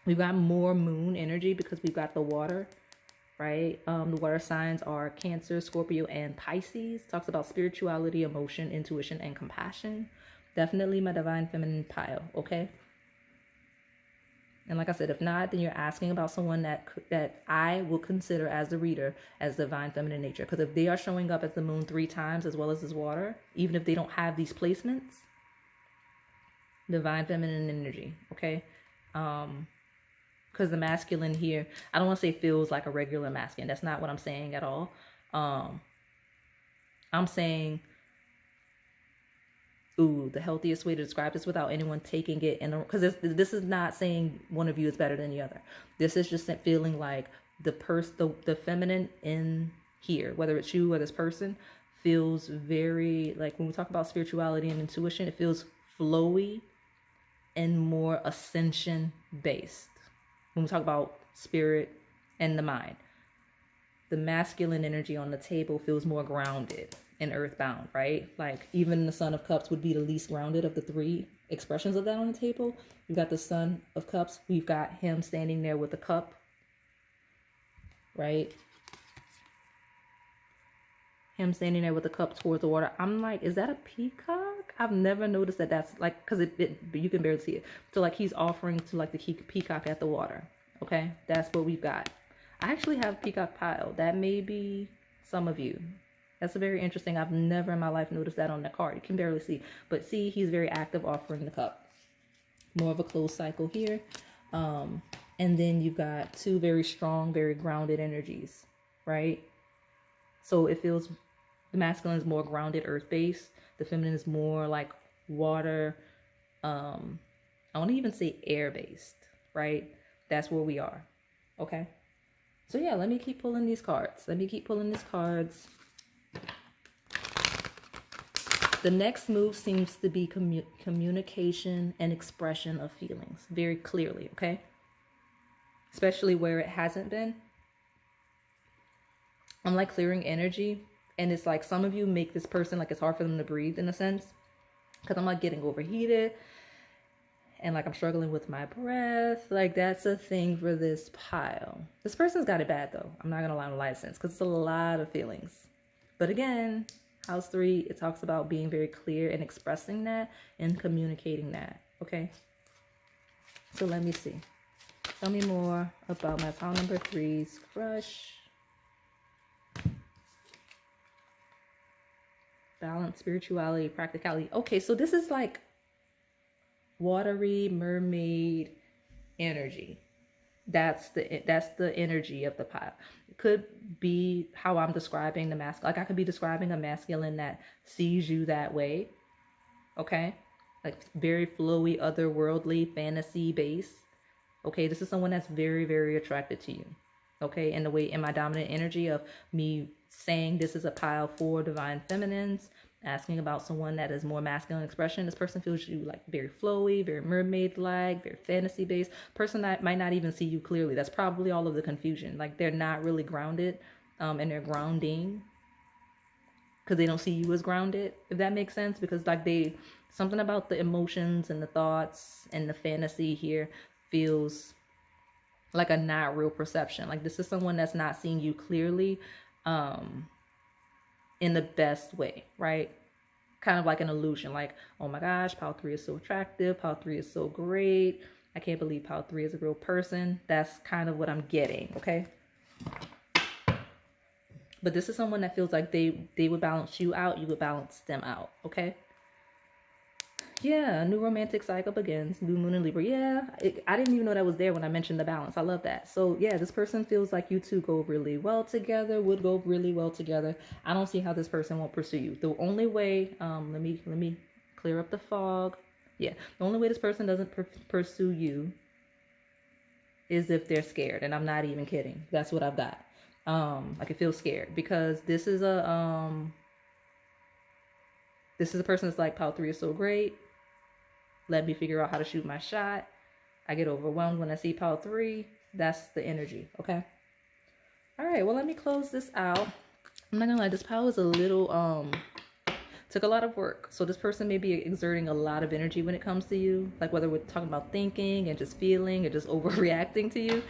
We've got more moon energy because we've got the water. Right? The water signs are Cancer, Scorpio, and Pisces. Talks about spirituality, emotion, intuition, and compassion. Definitely my divine feminine pile, okay? And like I said, if not, then you're asking about someone that I will consider as the reader as divine feminine nature. Because if they are showing up as the moon 3 times as well as this water, even if they don't have these placements, divine feminine energy, okay? Because the masculine here, I don't want to say feels like a regular masculine. That's not what I'm saying at all. I'm saying, the healthiest way to describe this without anyone taking it in, because this is not saying one of you is better than the other. This is just feeling like the feminine in here, whether it's you or this person, feels very, like when we talk about spirituality and intuition, it feels flowy and more ascension based. When we talk about spirit, and the mind. The masculine energy on the table feels more grounded and earthbound, right? Like even the Son of Cups would be the least grounded of the three expressions of that on the table. We've got the Son of Cups. We've got him standing there with a cup, right? Him standing there with a cup towards the water. I'm like, is that a peacock? I've never noticed that that's like, because you can barely see it. So like he's offering to like the peacock at the water. Okay, that's what we've got. I actually have a peacock pile. That may be some of you. That's a very interesting. I've never in my life noticed that on the card. You can barely see. But see, he's very active offering the cup. More of a closed cycle here. And then you've got two very strong, very grounded energies, right? So it feels, the masculine is more grounded, earth-based. The feminine is more like water. I want to even say air-based, right? That's where we are. Okay. So yeah, let me keep pulling these cards. The next move seems to be communication and expression of feelings very clearly, okay? Especially where it hasn't been. I'm like clearing energy, and it's like some of you make this person like it's hard for them to breathe in a sense, because I'm like getting overheated and like I'm struggling with my breath. Like that's a thing for this pile. This person's got it bad though. I'm not gonna lie on license, because it's a lot of feelings. But again, house 3, it talks about being very clear and expressing that and communicating that. Okay. So let me see. Tell me more about my pile number 3's crush. Balance, spirituality, practicality. Okay, so this is like watery mermaid energy. That's the energy of the pile. It could be how I'm describing the masculine. Like I could be describing a masculine that sees you that way. Okay, like very flowy, otherworldly, fantasy based. Okay, this is someone that's very, very attracted to you. Okay, in the way, in my dominant energy of me saying this is a pile for divine feminines, asking about someone that is more masculine expression. This person feels you like very flowy, very mermaid-like, very fantasy-based. Person that might not even see you clearly. That's probably all of the confusion. Like they're not really grounded, and they're grounding because they don't see you as grounded, if that makes sense. Because like something about the emotions and the thoughts and the fantasy here feels like a not real perception. Like this is someone that's not seeing you clearly, in the best way, right? Kind of like an illusion, like, oh my gosh, pile 3 is so attractive, pile 3 is so great, I can't believe pile 3 is a real person. That's kind of what I'm getting, okay? But this is someone that feels like they would balance you out, you would balance them out, okay? Yeah, a new romantic cycle begins. New moon in Libra. Yeah, I didn't even know that was there when I mentioned the balance. I love that. So yeah, this person feels like you two go really well together, would go really well together. I don't see how this person won't pursue you. The only way, let me clear up the fog. Yeah, the only way this person doesn't pursue you is if they're scared. And I'm not even kidding. That's what I've got. I can feel scared because this is a person that's like, pile 3 is so great. Let me figure out how to shoot my shot. I get overwhelmed when I see pile 3. That's the energy, okay? All right, well, let me close this out. I'm not gonna lie, this pile is a little, took a lot of work. So this person may be exerting a lot of energy when it comes to you. Like whether we're talking about thinking and just feeling and just overreacting to you.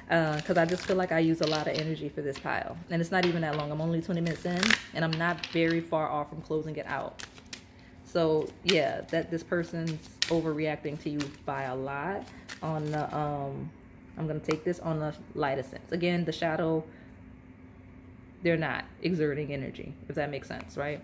Because I just feel like I use a lot of energy for this pile. And it's not even that long. I'm only 20 minutes in. And I'm not very far off from closing it out. So yeah, that this person's overreacting to you by a lot on the, I'm going to take this on the lighter sense. Again, the shadow, they're not exerting energy, if that makes sense, right?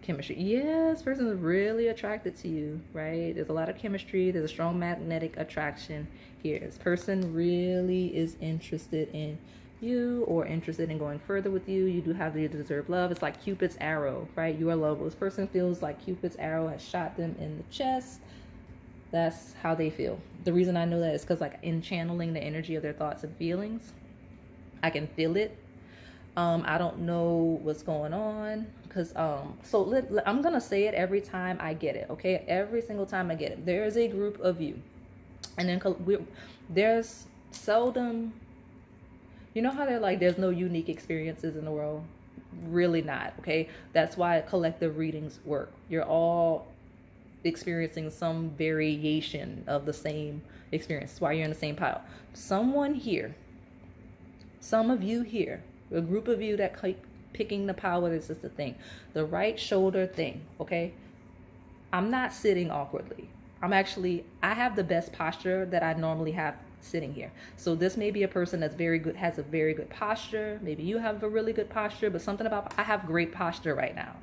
Chemistry. Yeah, this person is really attracted to you, right? There's a lot of chemistry. There's a strong magnetic attraction here. This person really is interested in you or interested in going further with you. You do have the deserved love. It's like Cupid's arrow, right? You are lovable. This person feels like Cupid's arrow has shot them in the chest. That's how they feel. The reason I know that is because like in channeling the energy of their thoughts and feelings, I can feel it. I don't know what's going on because I'm gonna say it every time I get it, okay? Every single time I get it. There is a group of you, and then there's seldom You know how they're like, there's no unique experiences in the world? Really not, okay? That's why collective readings work. You're all experiencing some variation of the same experience. That's why you're in the same pile. Someone here, some of you here, a group of you that keep picking the pile, this is the thing, the right shoulder thing, okay? I'm not sitting awkwardly. I have the best posture that I normally have sitting here. So this may be a person that's very good, has a very good posture. Maybe you have a really good posture, but something about, I have great posture right now.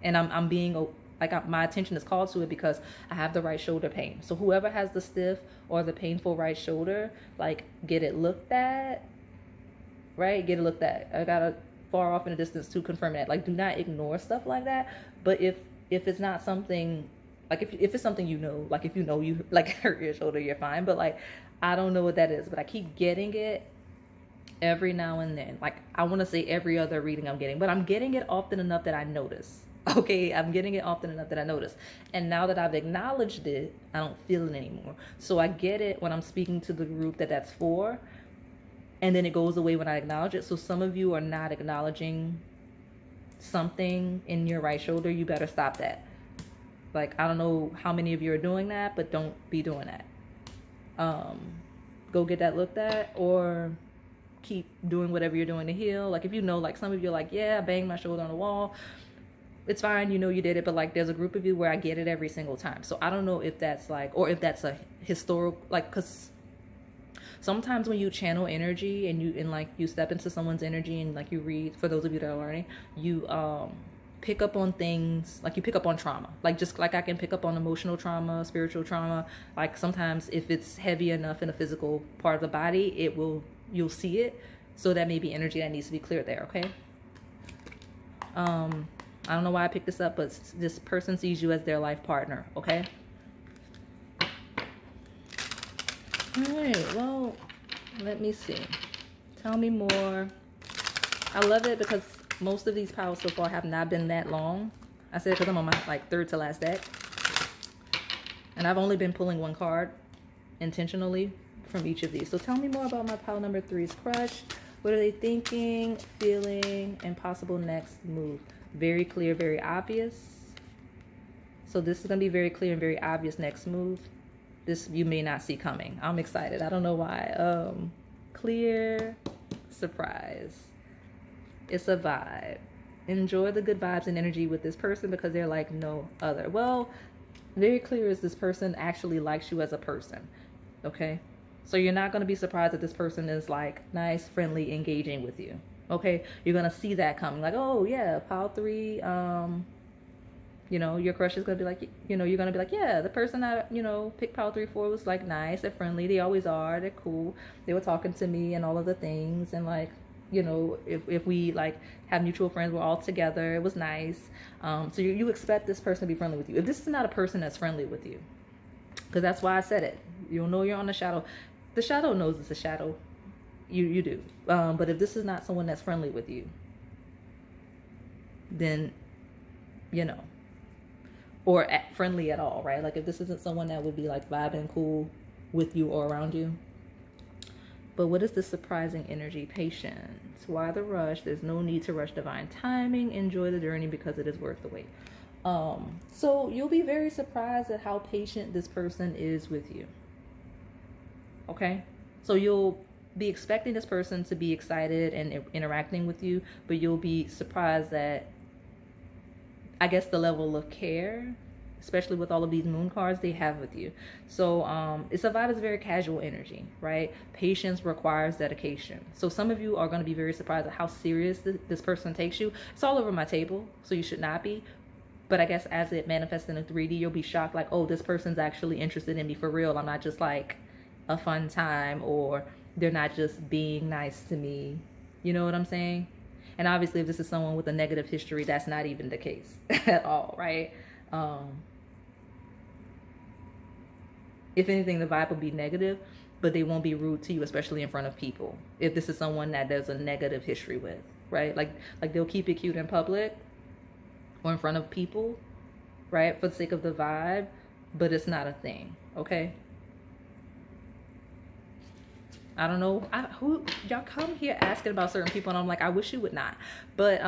And I'm being, like, my attention is called to it because I have the right shoulder pain. So whoever has the stiff or the painful right shoulder, like, get it looked at, right? Get it looked at. I gotta far off in the distance to confirm that. Like, do not ignore stuff like that. But if it's not something, like, if it's something, you know, like, if you know you like hurt your shoulder, you're fine. But like, I don't know what that is, but I keep getting it every now and then. Like, I want to say every other reading I'm getting, but I'm getting it often enough that I notice. Okay, I'm getting it often enough that I notice. And now that I've acknowledged it, I don't feel it anymore. So I get it when I'm speaking to the group that's for, and then it goes away when I acknowledge it. So some of you are not acknowledging something in your right shoulder. You better stop that. Like, I don't know how many of you are doing that, but don't be doing that. Go get that looked at, or keep doing whatever you're doing to heal. Like, if you know, like, some of you are like, yeah, I banged my shoulder on the wall, it's fine, you know you did it. But like, there's a group of you where I get it every single time. So I don't know if that's like, or if that's a historical, like, because sometimes when you channel energy and like you step into someone's energy and like you read, for those of you that are learning, you pick up on things, like you pick up on trauma, like just like I can pick up on emotional trauma, spiritual trauma. Like, sometimes if it's heavy enough in a physical part of the body, you'll see it. So that may be energy that needs to be cleared there. Okay. I don't know why I picked this up, but this person sees you as their life partner. Okay. All right, well, let me see. Tell me more. I love it because most of these piles so far have not been that long. I said because I'm on my like third to last deck. And I've only been pulling one card intentionally from each of these. So tell me more about my pile number 3's crush. What are they thinking, feeling, and possible next move? Very clear, very obvious. So this is going to be very clear and very obvious next move. This you may not see coming. I'm excited. I don't know why. Clear, surprise. It's a vibe. Enjoy the good vibes and energy with this person because they're like no other. Well, very clear is this person actually likes you as a person. Okay? So you're not going to be surprised that this person is like nice, friendly, engaging with you. Okay? You're going to see that coming. Like, oh yeah, pile 3, you know, your crush is going to be like, you know, you're going to be like, yeah, the person I, you know, picked pile 3 for was like nice, they're friendly, they always are, they're cool, they were talking to me and all of the things, and like, you know, if we like have mutual friends, we're all together, it was nice. So you expect this person to be friendly with you. If this is not a person that's friendly with you, because that's why I said it, you'll know you're on the shadow. The shadow knows it's a shadow. You do. But if this is not someone that's friendly with you, then, you know, or friendly at all, right? Like, if this isn't someone that would be like vibing cool with you or around you. But what is the surprising energy? Patience. Why the rush? There's no need to rush divine timing. Enjoy the journey because it is worth the wait. So you'll be very surprised at how patient this person is with you. Okay? So you'll be expecting this person to be excited and interacting with you, but you'll be surprised at, I guess, the level of care, especially with all of these moon cards, they have with you. So it's a vibe, it's very casual energy, right? Patience requires dedication. So some of you are going to be very surprised at how serious this person takes you. It's all over my table, so you should not be. But I guess as it manifests in a 3D, you'll be shocked, like, oh, this person's actually interested in me for real. I'm not just like a fun time, or they're not just being nice to me. You know what I'm saying? And obviously, if this is someone with a negative history, that's not even the case at all, right? If anything, the vibe will be negative, but they won't be rude to you, especially in front of people. If this is someone that there's a negative history with, right? Like they'll keep it cute in public or in front of people, right? For the sake of the vibe, but it's not a thing, okay? I don't know who y'all come here asking about certain people, and I'm like, I wish you would not. But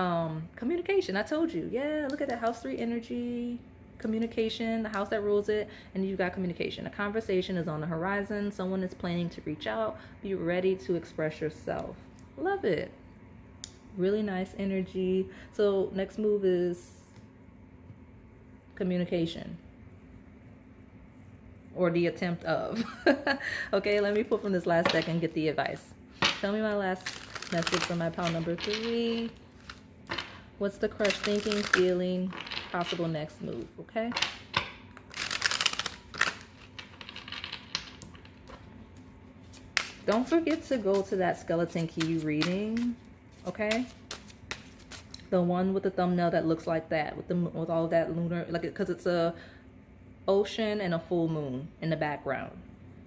communication, I told you. Yeah, look at that, house 3 energy, communication, the house that rules it, and you got communication. A conversation is on the horizon. Someone is planning to reach out. Be ready to express yourself. Love it. Really nice energy. So next move is communication, or the attempt of. Okay, let me pull from this last deck and get the advice. Tell me my last message for my pile number 3. What's the crush thinking, feeling, possible next move? Okay. Don't forget to go to that skeleton key reading. Okay. The one with the thumbnail that looks like that, with all that lunar, like, because it's a ocean and a full moon in the background.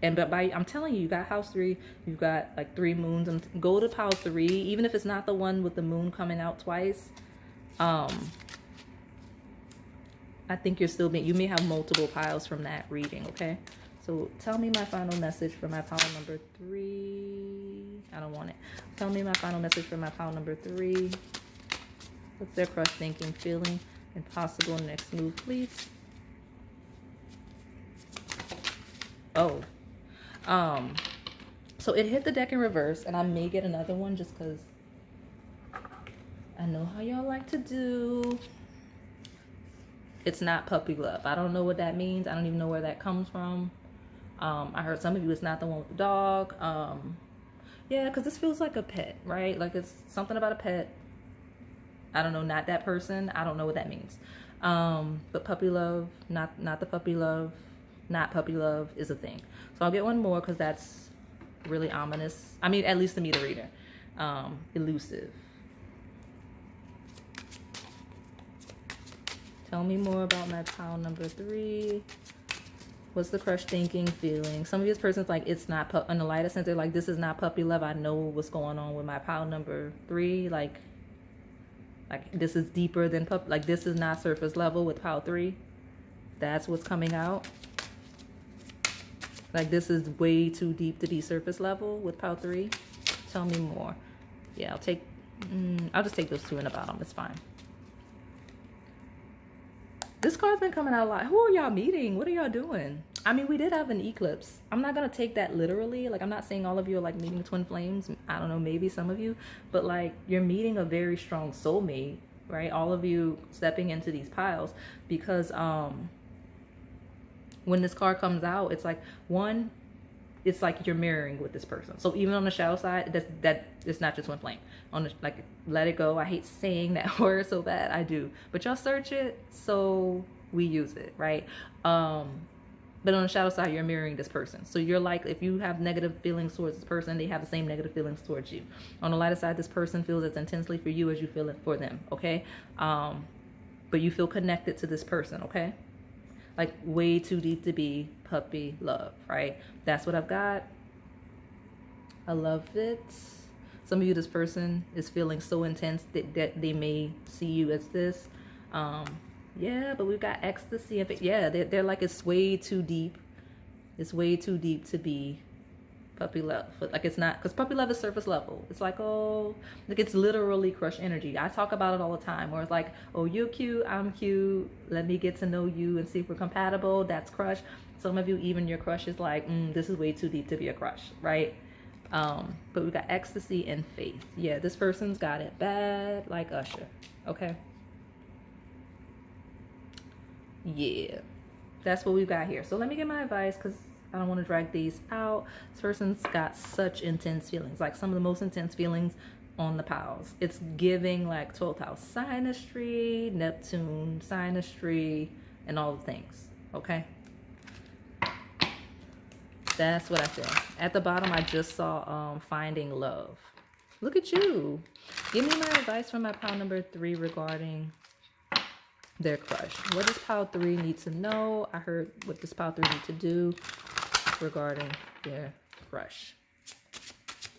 And but I'm telling you, you got house 3, you've got like 3 moons, and go to pile 3, even if it's not the one with the moon coming out twice. I think you may have multiple piles from that reading. Okay, so tell me my final message for my pile number 3. I don't want it. Tell me my final message for my pile number 3. What's their crush thinking, feeling, and possible next move, please? Oh, so it hit the deck in reverse, and I may get another one just because I know how y'all like to do. It's not puppy love. I don't know what that means. I don't even know where that comes from. I heard some of you, it's not the one with the dog. Yeah, because this feels like a pet, right? Like it's something about a pet. I don't know, not that person. I don't know what that means. But puppy love, not the puppy love, not puppy love is a thing. So I'll get one more because that's really ominous. I mean, at least to me, the reader. Elusive. Tell me more about my pile number 3. What's the crush thinking, feeling? Some of this person's like, it's not on the lighter sense. They're like, this is not puppy love. I know what's going on with my pile number 3. Like this is deeper than pup. Like this is not surface level with pile 3. That's what's coming out. Like this is way too deep to be surface level with pile 3. Tell me more. Yeah, I'll just take those 2 in the bottom. It's fine. This card's been coming out a lot. Who are y'all meeting? What are y'all doing? I mean, we did have an eclipse. I'm not going to take that literally. Like, I'm not saying all of you are like meeting twin flames. I don't know, maybe some of you. But like, you're meeting a very strong soulmate, right? All of you stepping into these piles. Because when this card comes out, it's like, one, it's like you're mirroring with this person. So even on the shadow side, that it's not just twin flame. On the, like, let it go. I hate saying that word so bad. I do. But y'all search it, so we use it, right? But on the shadow side, you're mirroring this person. So you're like, if you have negative feelings towards this person, they have the same negative feelings towards you. On the lighter side, this person feels as intensely for you as you feel it for them, okay? But you feel connected to this person, okay? Like way too deep to be puppy love, right? That's what I've got. I love it. Some of you, this person is feeling so intense that they may see you as this. Yeah, but we've got ecstasy. Yeah, they're like, it's way too deep. It's way too deep to be puppy love. Like it's not, because puppy love is surface level. It's like, oh, like it's literally crush energy. I talk about it all the time, where it's like, oh, you're cute, I'm cute, let me get to know you and see if we're compatible. That's crush. Some of you, even your crush is like, this is way too deep to be a crush, right? But we got ecstasy and faith. Yeah, this person's got it bad like Usher. Okay. Yeah, that's what we've got here. So let me get my advice, because I don't want to drag these out. This person's got such intense feelings, like some of the most intense feelings on the piles. It's giving like 12th house synastry, Neptune synastry, and all the things. Okay. That's what I feel. At the bottom, I just saw finding love. Look at you. Give me my advice for my pile number 3 regarding their crush. What does pile 3 need to know? I heard what does pile 3 need to do regarding their crush.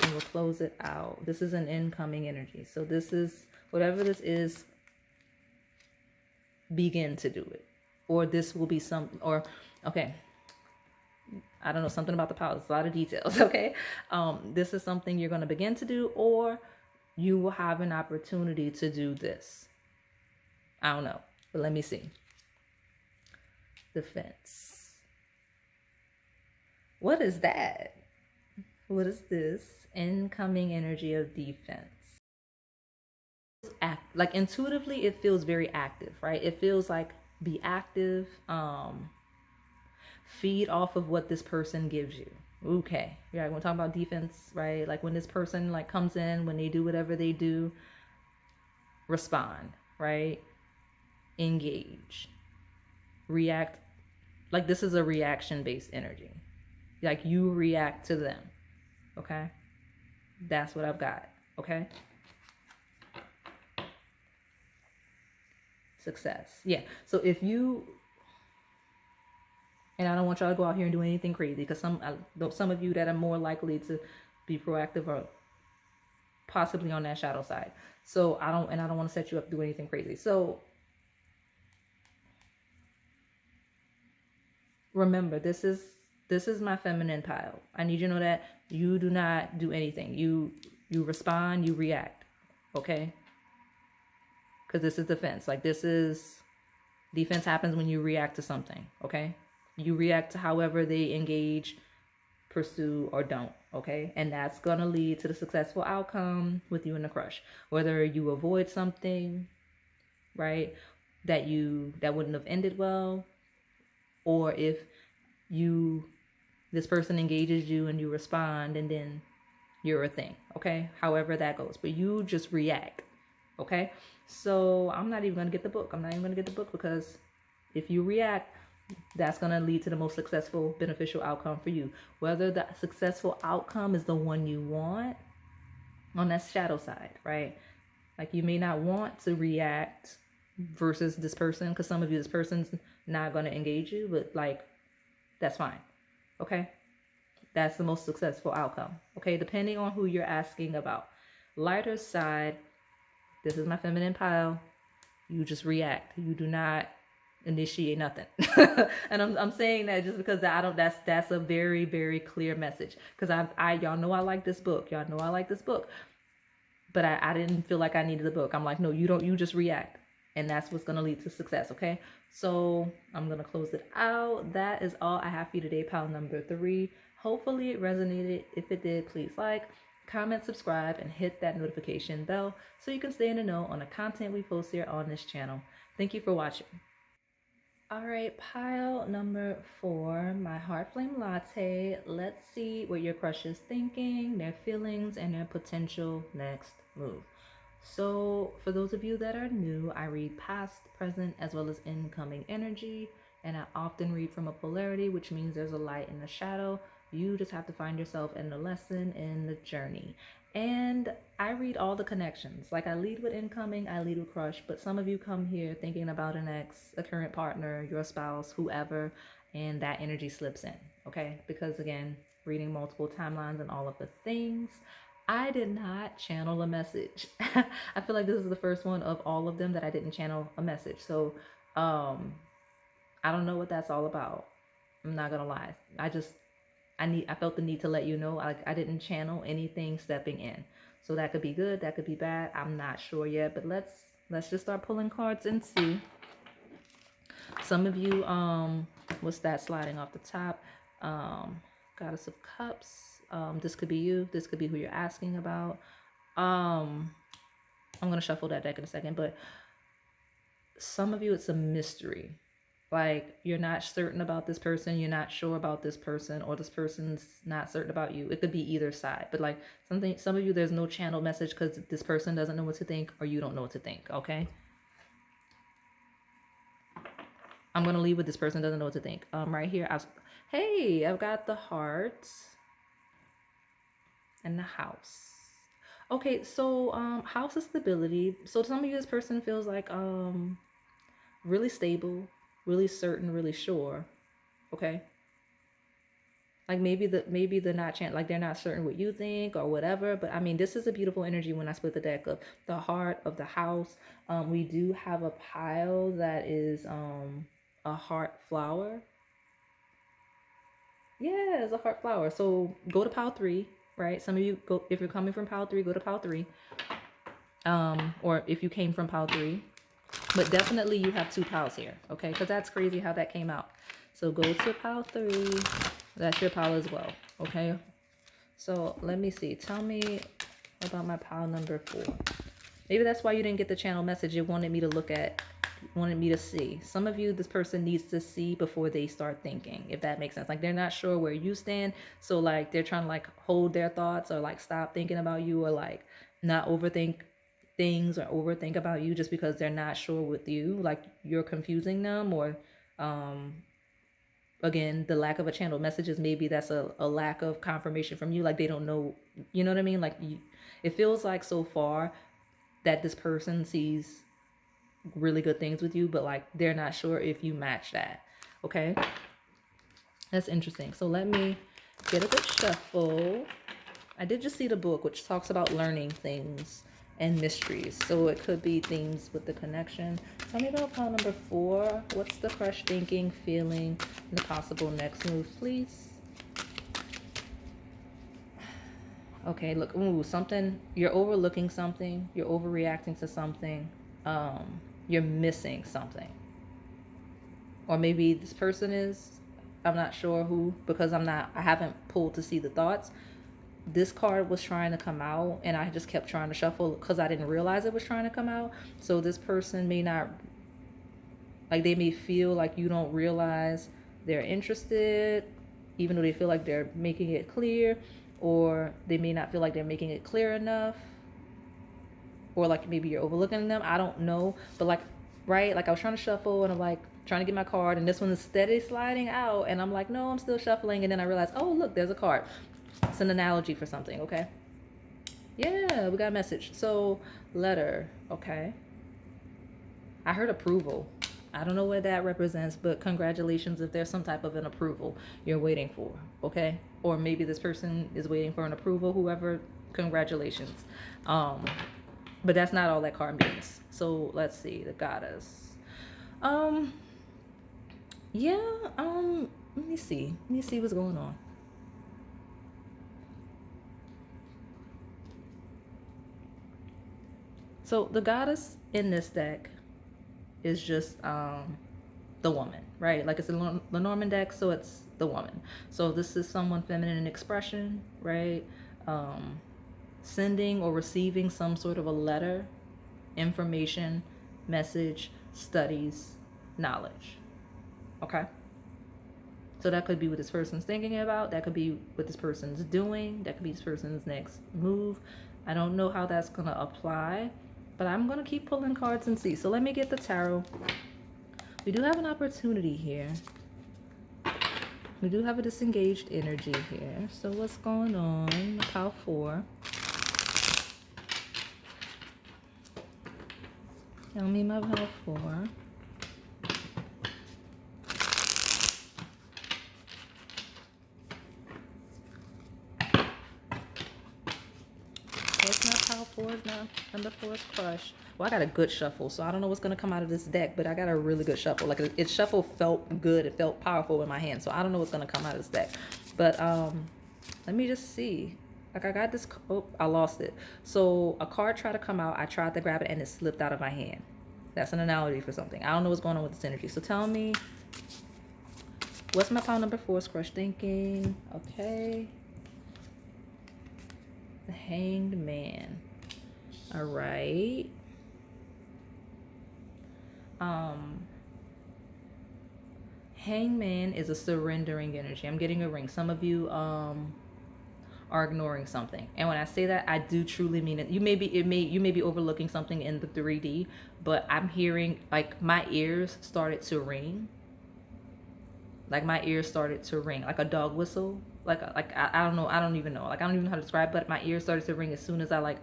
And we'll close it out. This is an incoming energy. So this is, whatever this is, begin to do it. Or this will be some, or, okay. I don't know, something about the palace, a lot of details. Okay. This is something you're going to begin to do, or you will have an opportunity to do this. I don't know, but let me see. Defense. What is that? What is this? Incoming energy of defense. Like intuitively, it feels very active, right? It feels like be active, feed off of what this person gives you. Okay, yeah, we're talking about defense, right? Like when this person like comes in, when they do whatever they do, respond, right? Engage, react. Like this is a reaction based energy. Like you react to them. Okay, that's what I've got. Okay, success. Yeah. So if you, and I don't want y'all to go out here and do anything crazy, because some of you that are more likely to be proactive or possibly on that shadow side. So I don't want to set you up to do anything crazy. So remember, this is my feminine pile. I need you to know that you do not do anything. You respond, you react. Okay? Because this is defense. Like this is defense happens when you react to something. Okay? You react to however they engage, pursue, or don't. Okay? And that's gonna lead to the successful outcome with you and the crush. Whether you avoid something, right, that wouldn't have ended well, or if this person engages you and you respond and then you're a thing. Okay? However that goes. But you just react. Okay? So I'm not even gonna get the book. I'm not even gonna get the book, because if you react, that's going to lead to the most successful, beneficial outcome for you. Whether the successful outcome is the one you want on that shadow side, right? Like you may not want to react versus this person, because some of you, this person's not going to engage you, but like, that's fine. Okay? That's the most successful outcome. Okay? Depending on who you're asking about. Lighter side, this is my feminine pile. You just react. You do not initiate nothing. And I'm saying that just because that's a very, very clear message, because y'all know I like this book, but I didn't feel like I needed the book. I'm like, no, you don't. You just react, and that's what's going to lead to success. Okay, so I'm going to close it out. That is all I have for you today, pile number 3. Hopefully it resonated. If it did, please like, comment, subscribe, and hit that notification bell so you can stay in the know on the content we post here on this channel. Thank you for watching. All right, pile number 4, my heart flame latte. Let's see what your crush is thinking, their feelings, and their potential next move. So for those of you that are new, I read past, present, as well as incoming energy, and I often read from a polarity, which means there's a light and a shadow. You just have to find yourself in the lesson, in the journey. And I read all the connections. Like I lead with incoming, I lead with crush, but some of you come here thinking about an ex, a current partner, your spouse, whoever, and that energy slips in, okay? Because again, reading multiple timelines and all of the things, I did not channel a message. I feel like this is the first one of all of them that I didn't channel a message. So I don't know what that's all about. I'm not gonna lie. I felt the need to let you know I didn't channel anything stepping in. So that could be good, that could be bad. I'm not sure yet, but let's just start pulling cards and see. Some of you, what's that sliding off the top? Goddess of Cups. This could be you. This could be who you're asking about. I'm gonna shuffle that deck in a second, but some of you, it's a mystery. Like you're not certain about this person, you're not sure about this person, or this person's not certain about you. It could be either side, but like some of you, there's no channel message because this person doesn't know what to think, or you don't know what to think. Okay, I'm gonna leave with this person doesn't know what to think. Right here, I've got the heart and the house. Okay, so house is stability. So some of you, this person feels like really stable, really certain, really sure. Okay, like maybe they're not like they're not certain what you think or whatever, but I mean, this is a beautiful energy. When I split the deck of the heart, of the house, we do have a pile that is a heart flower. Yeah, it's a heart flower. So go to pile three, right? Some of you go, if you're coming from pile three, go to pile three. Or if you came from pile three, but definitely you have two piles here, okay? Because that's crazy how that came out. So go to pile three. That's your pile as well, okay? So let me see. Tell me about my pile number 4. Maybe that's why you didn't get the channel message. It wanted me to look at, wanted me to see. Some of you, this person needs to see before they start thinking, if that makes sense. Like they're not sure where you stand. So like they're trying to like hold their thoughts or like stop thinking about you or like not overthink things or overthink about you just because they're not sure with you. Like you're confusing them or again, the lack of a channel messages, maybe that's a lack of confirmation from you. Like they don't know, you know what I mean? Like you, it feels like so far that this person sees really good things with you, but like they're not sure if you match that. Okay, that's interesting. So let me get a good shuffle. I did just see the book, which talks about learning things and mysteries. So it could be things with the connection. Tell me about pile number 4. What's the fresh thinking, feeling, and the possible next move, please? Okay, look, ooh, something, you're overlooking something, you're overreacting to something, you're missing something. Or maybe this person is, I'm not sure who, because I haven't pulled to see the thoughts. This card was trying to come out and I just kept trying to shuffle because I didn't realize it was trying to come out. So this person may not, like they may feel like you don't realize they're interested, even though they feel like they're making it clear, or they may not feel like they're making it clear enough, or like maybe you're overlooking them. I don't know. But like, right, like I was trying to shuffle and I'm like trying to get my card and this one is steady sliding out and I'm like, no, I'm still shuffling, and then I realized, oh look, there's a card. It's an analogy for something. Okay, yeah, we got a message. So letter. Okay, I heard approval. I don't know what that represents, but congratulations if there's some type of an approval you're waiting for. Okay, or maybe this person is waiting for an approval, whoever. Congratulations. But that's not all that card means. So let's see, the goddess. um yeah, let me see what's going on. So the goddess in this deck is just the woman, right? Like it's a Lenormand deck, so it's the woman. So this is someone feminine in expression, right? um Sending or receiving some sort of a letter, information, message, studies, knowledge. Okay, so that could be what this person's thinking about, that could be what this person's doing, that could be this person's next move. I don't know how that's going to apply, but I'm going to keep pulling cards and see. So let me get the tarot. We do have an opportunity here. We do have a disengaged energy here. So what's going on? Pile 4. Tell me my pile 4. It's not pile 4, it's not number 4 is crush. Well, I got a good shuffle, so I don't know what's gonna come out of this deck, but I got a really good shuffle. Like it shuffle felt good, it felt powerful in my hand, so I don't know what's gonna come out of this deck. But let me just see. Like I got this, oh, I lost it. So a card tried to come out, I tried to grab it and it slipped out of my hand. That's an analogy for something. I don't know what's going on with this energy. So tell me, what's my pile number 4? Crush thinking. Okay. The Hanged Man. All right. Hangman is a surrendering energy. I'm getting a ring. Some of you are ignoring something, and when I say that, I do truly mean it. You may be overlooking something in the 3D, but I'm hearing, like, my ears started to ring. Like my ears started to ring, like a dog whistle. I don't know. I don't even know. Like I don't even know how to describe. But my ears started to ring as soon as I like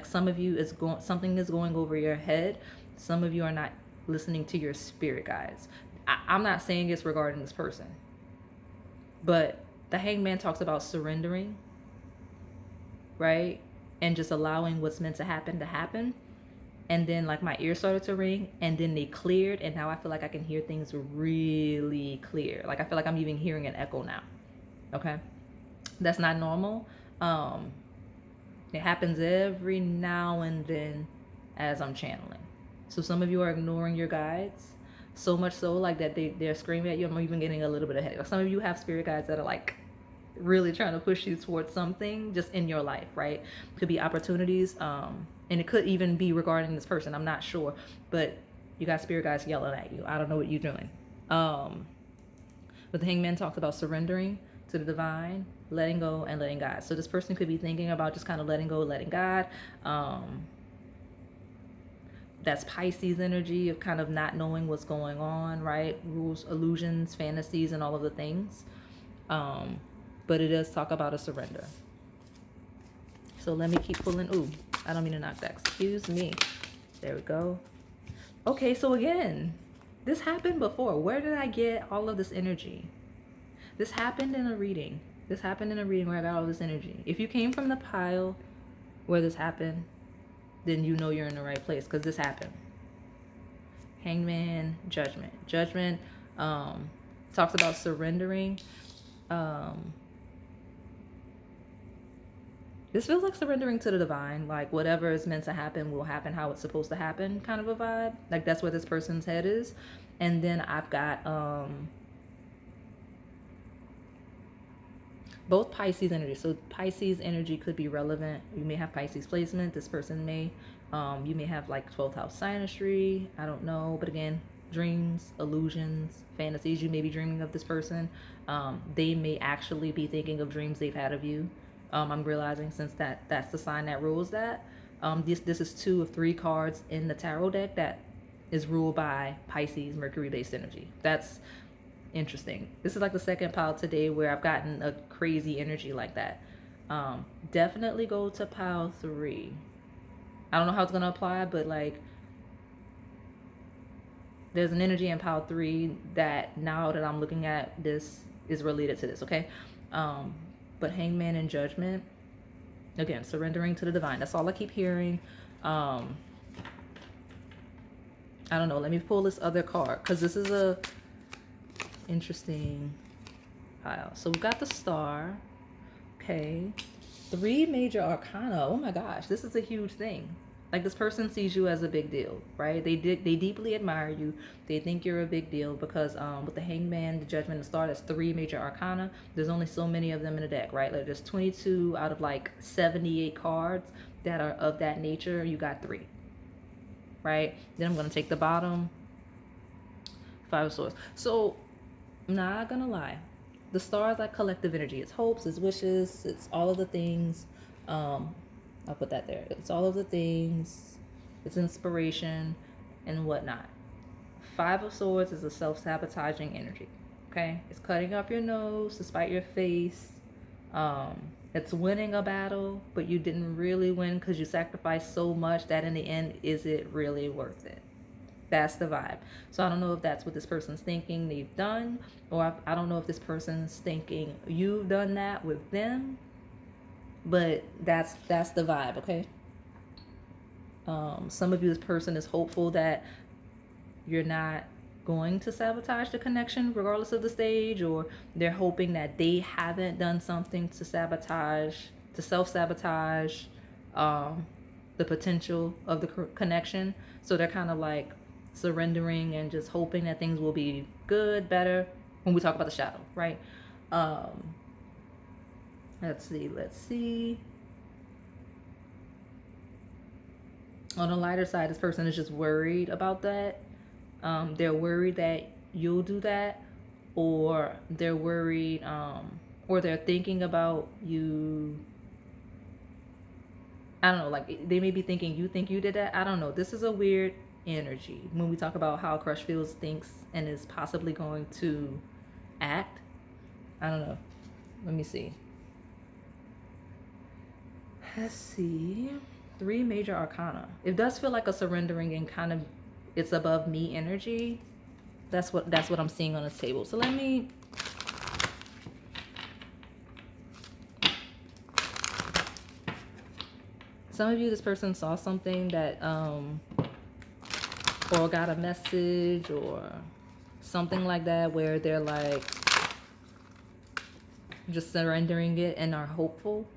some of you is going, something is going over your head. Some of you are not listening to your spirit guides. I'm not saying it's regarding this person, but the Hangman talks about surrendering, right? And just allowing what's meant to happen. And then like my ears started to ring and then they cleared, and now I feel like I can hear things really clear. Like I feel like I'm even hearing an echo now. Okay, that's not normal. Um, it happens every now and then as I'm channeling. So some of you are ignoring your guides so much so like that they're screaming at you. I'm even getting a little bit ahead. Some of you have spirit guides that are like really trying to push you towards something just in your life, right? Could be opportunities, and it could even be regarding this person. I'm not sure, but you got spirit guides yelling at you. I don't know what you're doing. But the Hangman talks about surrendering to the divine, letting go, and letting God. So this person could be thinking about just kind of letting go, letting God. That's Pisces energy of kind of not knowing what's going on, right? Rules, illusions, fantasies, and all of the things. But it does talk about a surrender. So let me keep pulling. Ooh, I don't mean to knock that. Excuse me. There we go. Okay, so again, this happened before. Where did I get all of this energy? This happened in a reading. This happened in a reading where I got all this energy. If you came from the pile where this happened, then you know you're in the right place because this happened. Hangman, judgment. Judgment talks about surrendering. This feels like surrendering to the divine, like whatever is meant to happen will happen how it's supposed to happen, kind of a vibe. Like that's where this person's head is. And then I've got both Pisces energy. So Pisces energy could be relevant. You may have Pisces placement. This person may. You may have like 12th house synastry. I don't know. But again, dreams, illusions, fantasies. You may be dreaming of this person. They may actually be thinking of dreams they've had of you. I'm realizing since that's the sign that rules that. This is 2 of 3 cards in the tarot deck that is ruled by Pisces Mercury based energy. That's interesting. This is like the second pile today where I've gotten a crazy energy like that. Definitely go to pile 3. I don't know how it's gonna apply, but like there's an energy in pile 3 that now that I'm looking at this is related to this. Okay. But Hangman and Judgment, again, surrendering to the divine. That's all I keep hearing. I don't know. Let me pull this other card because this is a interesting pile. So we've got the Star. Okay. 3 major arcana. Oh my gosh, this is a huge thing. Like this person sees you as a big deal, right? They deeply admire you. They think you're a big deal because with the Hangman, the Judgment, the Star, that's 3 major arcana. There's only so many of them in the deck, right? Like there's 22 out of like 78 cards that are of that nature. You got 3, right? Then I'm gonna take the bottom 5 of Swords. So I'm not gonna lie, the Star is like collective energy. It's hopes, it's wishes, it's all of the things. I'll put that there. It's all of the things. It's inspiration and whatnot. 5 of Swords is a self-sabotaging energy. Okay? It's cutting off your nose to spite your face. It's winning a battle, but you didn't really win because you sacrificed so much that in the end, is it really worth it? That's the vibe. So I don't know if that's what this person's thinking they've done, or I don't know if this person's thinking you've done that with them. But that's the vibe, okay? Some of you, this person is hopeful that you're not going to sabotage the connection regardless of the stage, or they're hoping that they haven't done something to sabotage, to self-sabotage the potential of the connection. So they're kind of like surrendering and just hoping that things will be good, better when we talk about the shadow, right? Let's see. On the lighter side, this person is just worried about that. They're worried that you'll do that, or they're worried, or they're thinking about you. I don't know, like they may be thinking you think you did that. I don't know. This is a weird energy when we talk about how crush feels, thinks, and is possibly going to act. I don't know. Let me see. Let's see. 3 major arcana. It does feel like a surrendering and kind of it's above me energy. That's what I'm seeing on this table. So let me some of you, this person saw something that or got a message or something like that where they're like just surrendering it and are hopeful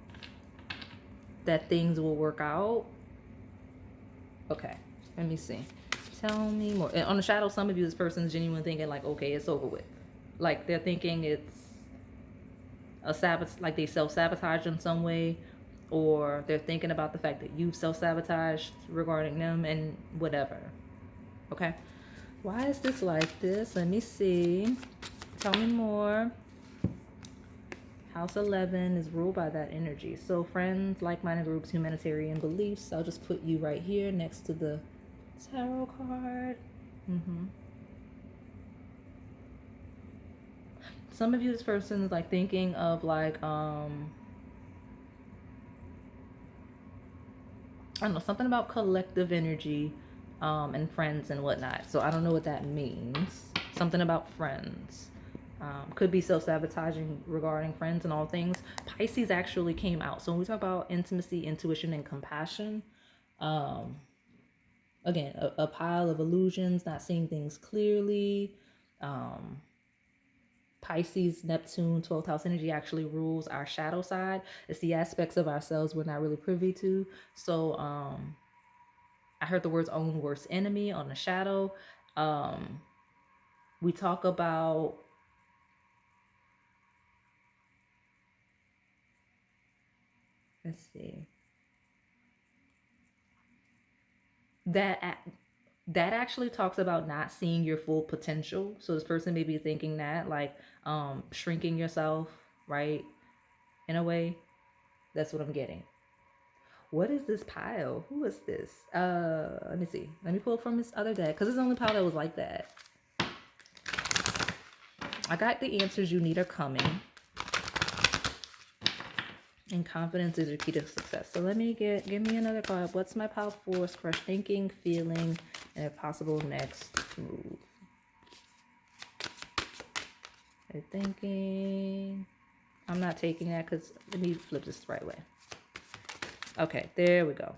that things will work out. Okay, let me see. Tell me more. And on the shadow, some of you, this person's genuinely thinking like, okay, it's over with. Like they're thinking it's a sabotage, like they self-sabotage in some way, or they're thinking about the fact that you've self-sabotaged regarding them and whatever. Okay, why is this like this? Let me see. Tell me more. House 11 is ruled by that energy. So friends, like-minded groups, humanitarian beliefs. I'll just put you right here next to the tarot card. Some of you, this person is like thinking of like I don't know, something about collective energy and friends and whatnot. So I don't know what that means. Something about friends. Could be self-sabotaging regarding friends and all things. Pisces actually came out. So when we talk about intimacy, intuition, and compassion, again, a pile of illusions, not seeing things clearly. Pisces, Neptune, 12th house energy actually rules our shadow side. It's the aspects of ourselves we're not really privy to. So I heard the words own worst enemy on the shadow. We talk about let's see. That actually talks about not seeing your full potential. So this person may be thinking that like shrinking yourself, right? In a way. That's what I'm getting. What is this pile? Who is this? Let me see. Let me pull it from this other deck because it's the only pile that was like that. I got the answers you need are coming. And confidence is your key to success. So let me give me another card. What's my pile force, crush thinking, feeling, and a possible next move? They're thinking. I'm not taking that because let me flip this the right way. Okay, there we go.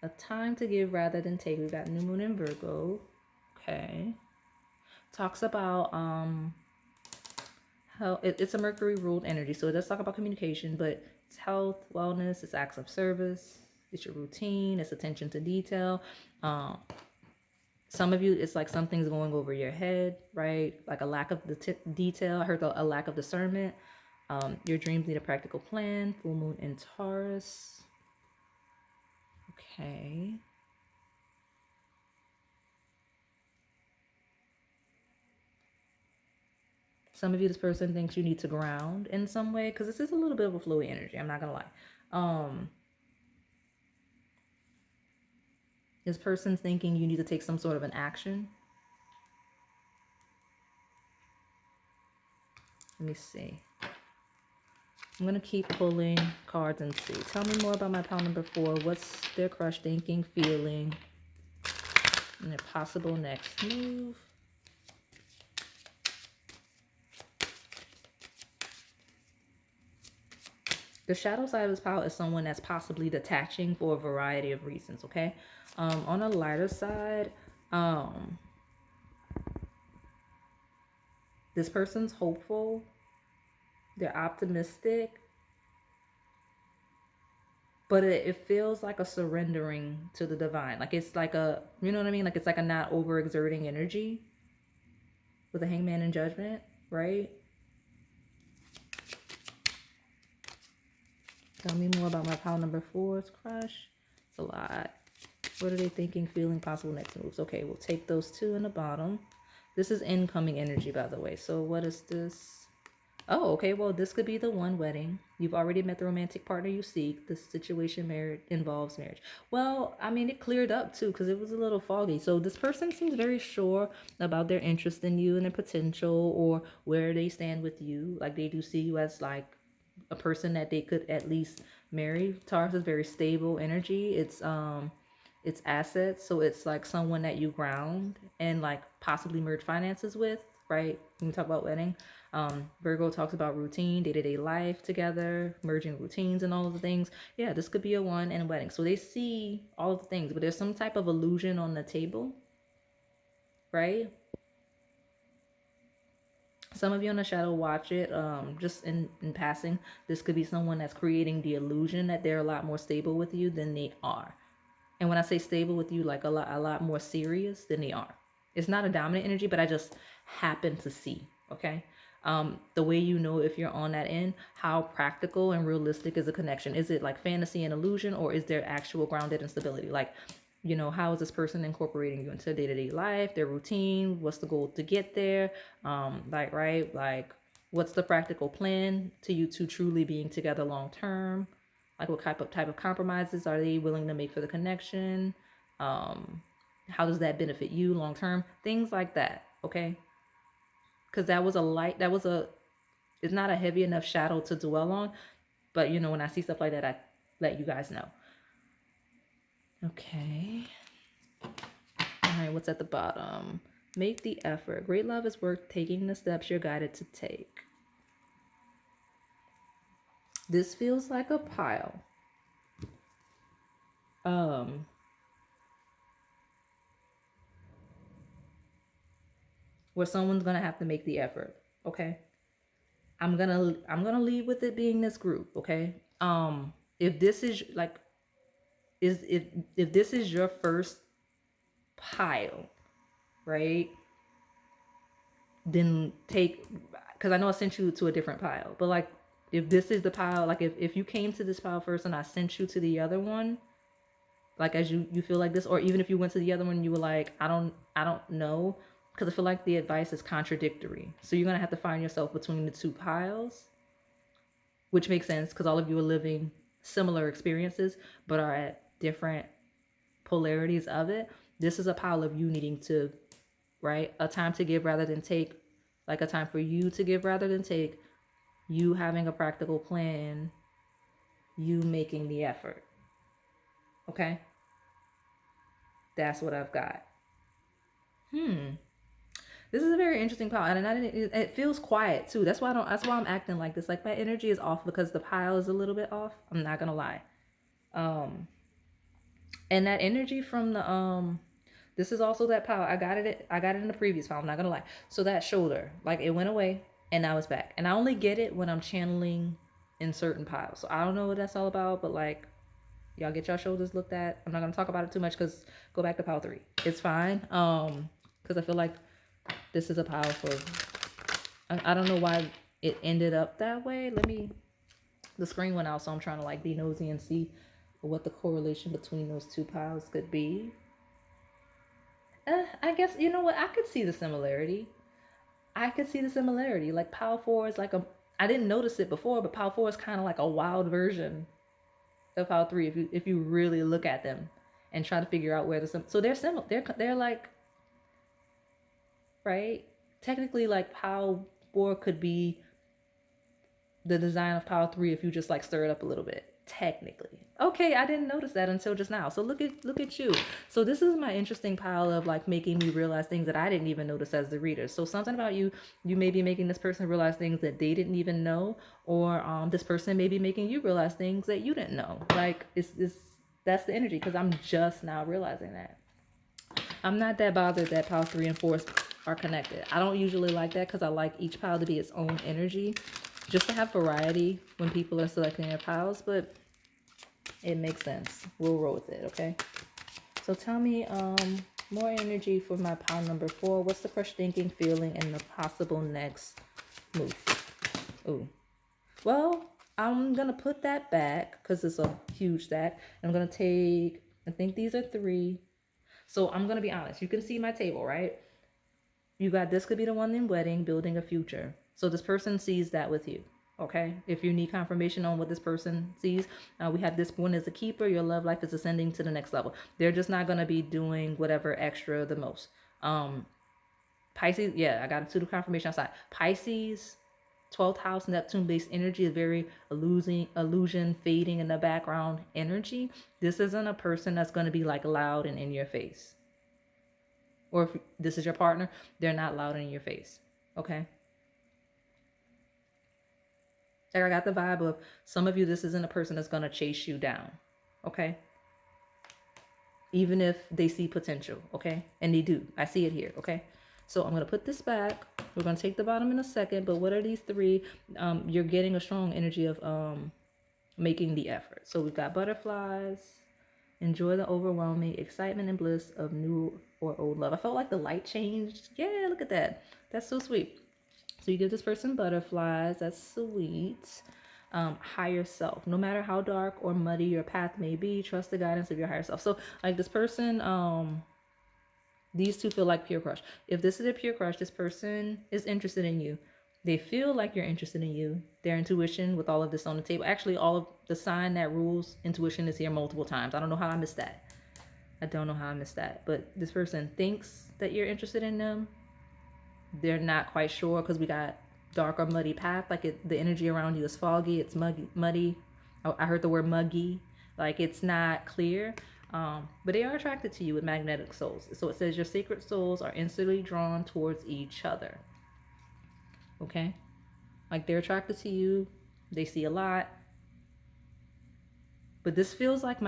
A time to give rather than take. We got New Moon in Virgo. Okay. Talks about how it's a Mercury ruled energy. So it does talk about communication, but it's health, wellness, it's acts of service, it's your routine, it's attention to detail. Some of you, it's like something's going over your head, right? Like a lack of the detail. I heard a lack of discernment. Your dreams need a practical plan. Full moon in Taurus. Okay. Some of you, this person thinks you need to ground in some way because this is a little bit of a flowy energy. I'm not gonna lie. This person's thinking you need to take some sort of an action. Let me see. I'm gonna keep pulling cards and see. Tell me more about my pile number 4. What's their crush thinking, feeling, and their possible next move? The shadow side of this pile is someone that's possibly detaching for a variety of reasons, okay? On the lighter side, this person's hopeful. They're optimistic. But it feels like a surrendering to the divine. Like it's like a, you know what I mean? Like it's like a not overexerting energy with a hangman in judgment, right? Tell me more about my pile number 4's crush. It's a lot. What are they thinking, feeling, possible next moves? Okay, we'll take those 2 in the bottom. This is incoming energy, by the way. So what is this? Oh, okay. Well, this could be the one wedding. You've already met the romantic partner you seek. The situation involves marriage. Well, I mean, it cleared up too because it was a little foggy. So this person seems very sure about their interest in you and their potential or where they stand with you. Like they do see you as like a person that they could at least marry. Taurus is very stable energy. It's assets, so it's like someone that you ground and like possibly merge finances with, right? When we talk about wedding. Virgo talks about routine, day-to-day life together, merging routines and all of the things. Yeah, this could be a one and a wedding. So they see all of the things, but there's some type of illusion on the table, right? Some of you on the shadow watch it, just in passing. This could be someone that's creating the illusion that they're a lot more stable with you than they are. And when I say stable with you, like a lot more serious than they are. It's not a dominant energy, but I just happen to see. Okay. The way you know if you're on that end, how practical and realistic is a connection? Is it like fantasy and illusion, or is there actual grounded instability? Like, you know, how is this person incorporating you into day-to-day life, their routine? What's the goal to get there? Like, right, like, what's the practical plan to you two truly being together long term? Like, what type of compromises are they willing to make for the connection? How does that benefit you long term? Things like that. Okay, because it's not a heavy enough shadow to dwell on, but you know, when I see stuff like that, I let you guys know. Okay. All right, what's at the bottom? Make the effort. Great love is worth taking the steps you're guided to take. This feels like a pile. Where someone's gonna have to make the effort. Okay. I'm gonna lead with it being this group. Okay. If this is like is if this is your first pile, right? Then take, because I know I sent you to a different pile, but like if this is the pile, like if you came to this pile first and I sent you to the other one, like as you feel like this, or even if you went to the other one and you were like, I don't know, because I feel like the advice is contradictory. So you're gonna have to find yourself between the two piles, which makes sense because all of you are living similar experiences but are at different polarities of it. This is a pile of you needing to, right? A time to give rather than take, like a time for you to give rather than take, you having a practical plan, you making the effort. Okay? That's what I've got. This is a very interesting pile, and it feels quiet too. That's why I'm acting like this. Like my energy is off because the pile is a little bit off. I'm not gonna lie. And that energy from the this is also that pile. I got it in the previous pile. I'm not gonna lie. So that shoulder, like it went away and now it's back. And I only get it when I'm channeling in certain piles. So I don't know what that's all about, but like y'all get your shoulders looked at. I'm not gonna talk about it too much because go back to pile 3. It's fine. Because I feel like this is a pile for I don't know why it ended up that way. The screen went out, so I'm trying to like be nosy and see what the correlation between those two piles could be. I guess, you know what, I could see the similarity. Like pile 4 is like I didn't notice it before, but pile 4 is kind of like a wild version of pile 3 if you really look at them and try to figure out where so they're similar. They're like, right, technically like pile 4 could be the design of pile 3 if you just like stir it up a little bit, technically. Okay, I didn't notice that until just now. So look at you. So this is my interesting pile of like making me realize things that I didn't even notice as the reader. So something about you may be making this person realize things that they didn't even know, or this person may be making you realize things that you didn't know. Like it's that's the energy, because I'm just now realizing that. I'm not that bothered that pile 3 and 4 are connected. I don't usually like that because I like each pile to be its own energy, just to have variety when people are selecting their piles, but it makes sense. We'll roll with it, okay? So tell me more energy for my pile number 4. What's the crush thinking, feeling, and the possible next move? Ooh. Well, I'm going to put that back because it's a huge stack. I'm going to take, I think these are 3. So I'm going to be honest. You can see my table, right? You got, this could be the one in wedding, building a future. So this person sees that with you. Okay, if you need confirmation on what this person sees, we have this one as a keeper. Your love life is ascending to the next level. They're just not going to be doing whatever extra the most. Pisces, yeah, I got a pseudo confirmation outside. Pisces, 12th house Neptune based energy is very illusion, fading in the background energy. This isn't a person that's going to be like loud and in your face. Or if this is your partner, they're not loud and in your face. Okay. Like I got the vibe of some of you, this isn't a person that's going to chase you down. Okay. Even if they see potential. Okay. And they do. I see it here. Okay. So I'm going to put this back. We're going to take the bottom in a second. But what are these three? You're getting a strong energy of making the effort. So we've got butterflies. Enjoy the overwhelming excitement and bliss of new or old love. I felt like the light changed. Yeah, look at that. That's so sweet. So you give this person butterflies. That's sweet. Higher self. No matter how dark or muddy your path may be, trust the guidance of your higher self. So like this person, these two feel like pure crush. If this is a pure crush, this person is interested in you. They feel like you're interested in you. Their intuition, with all of this on the table. Actually, all of the sign that rules intuition is here multiple times. I don't know how I missed that. I don't know how I missed that. But this person thinks that you're interested in them. They're not quite sure because we got dark or muddy path. Like the energy around you is foggy. It's muddy. Oh, I heard the word muggy. Like it's not clear. But they are attracted to you with magnetic souls. So it says your sacred souls are instantly drawn towards each other. Okay? Like they're attracted to you. They see a lot. But this feels like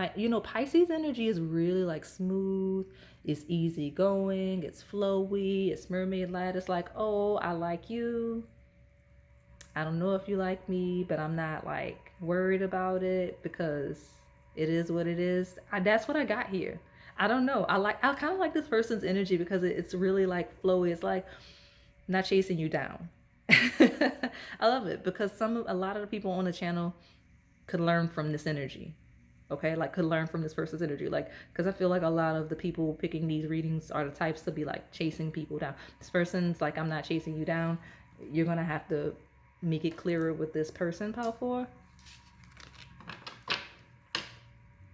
Pisces energy is really like smooth. It's easygoing. It's flowy. It's mermaid light. It's like, oh, I like you. I don't know if you like me, but I'm not like worried about it because it is what it is. That's what I got here. I don't know. I kind of like this person's energy because it's really like flowy. It's like not chasing you down. I love it because a lot of the people on the channel could learn from this energy. Okay, like could learn from this person's energy. Like, because I feel like a lot of the people picking these readings are the types to be like chasing people down. This person's like, I'm not chasing you down. You're gonna have to make it clearer with this person, Pile 4.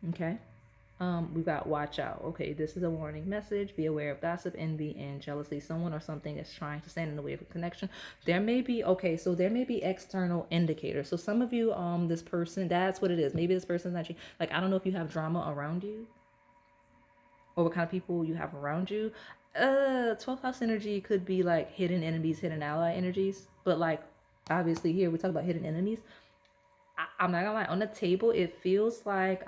Okay. We've got watch out. Okay, this is a warning message. Be aware of gossip, envy, and jealousy. Someone or something is trying to stand in the way of a connection. There may be external indicators. So some of you, this person, that's what it is. Maybe this person's actually, like, I don't know if you have drama around you or what kind of people you have around you. 12th house energy could be like hidden enemies, hidden ally energies. But like, obviously here we talk about hidden enemies. I'm not gonna lie, on the table, it feels like,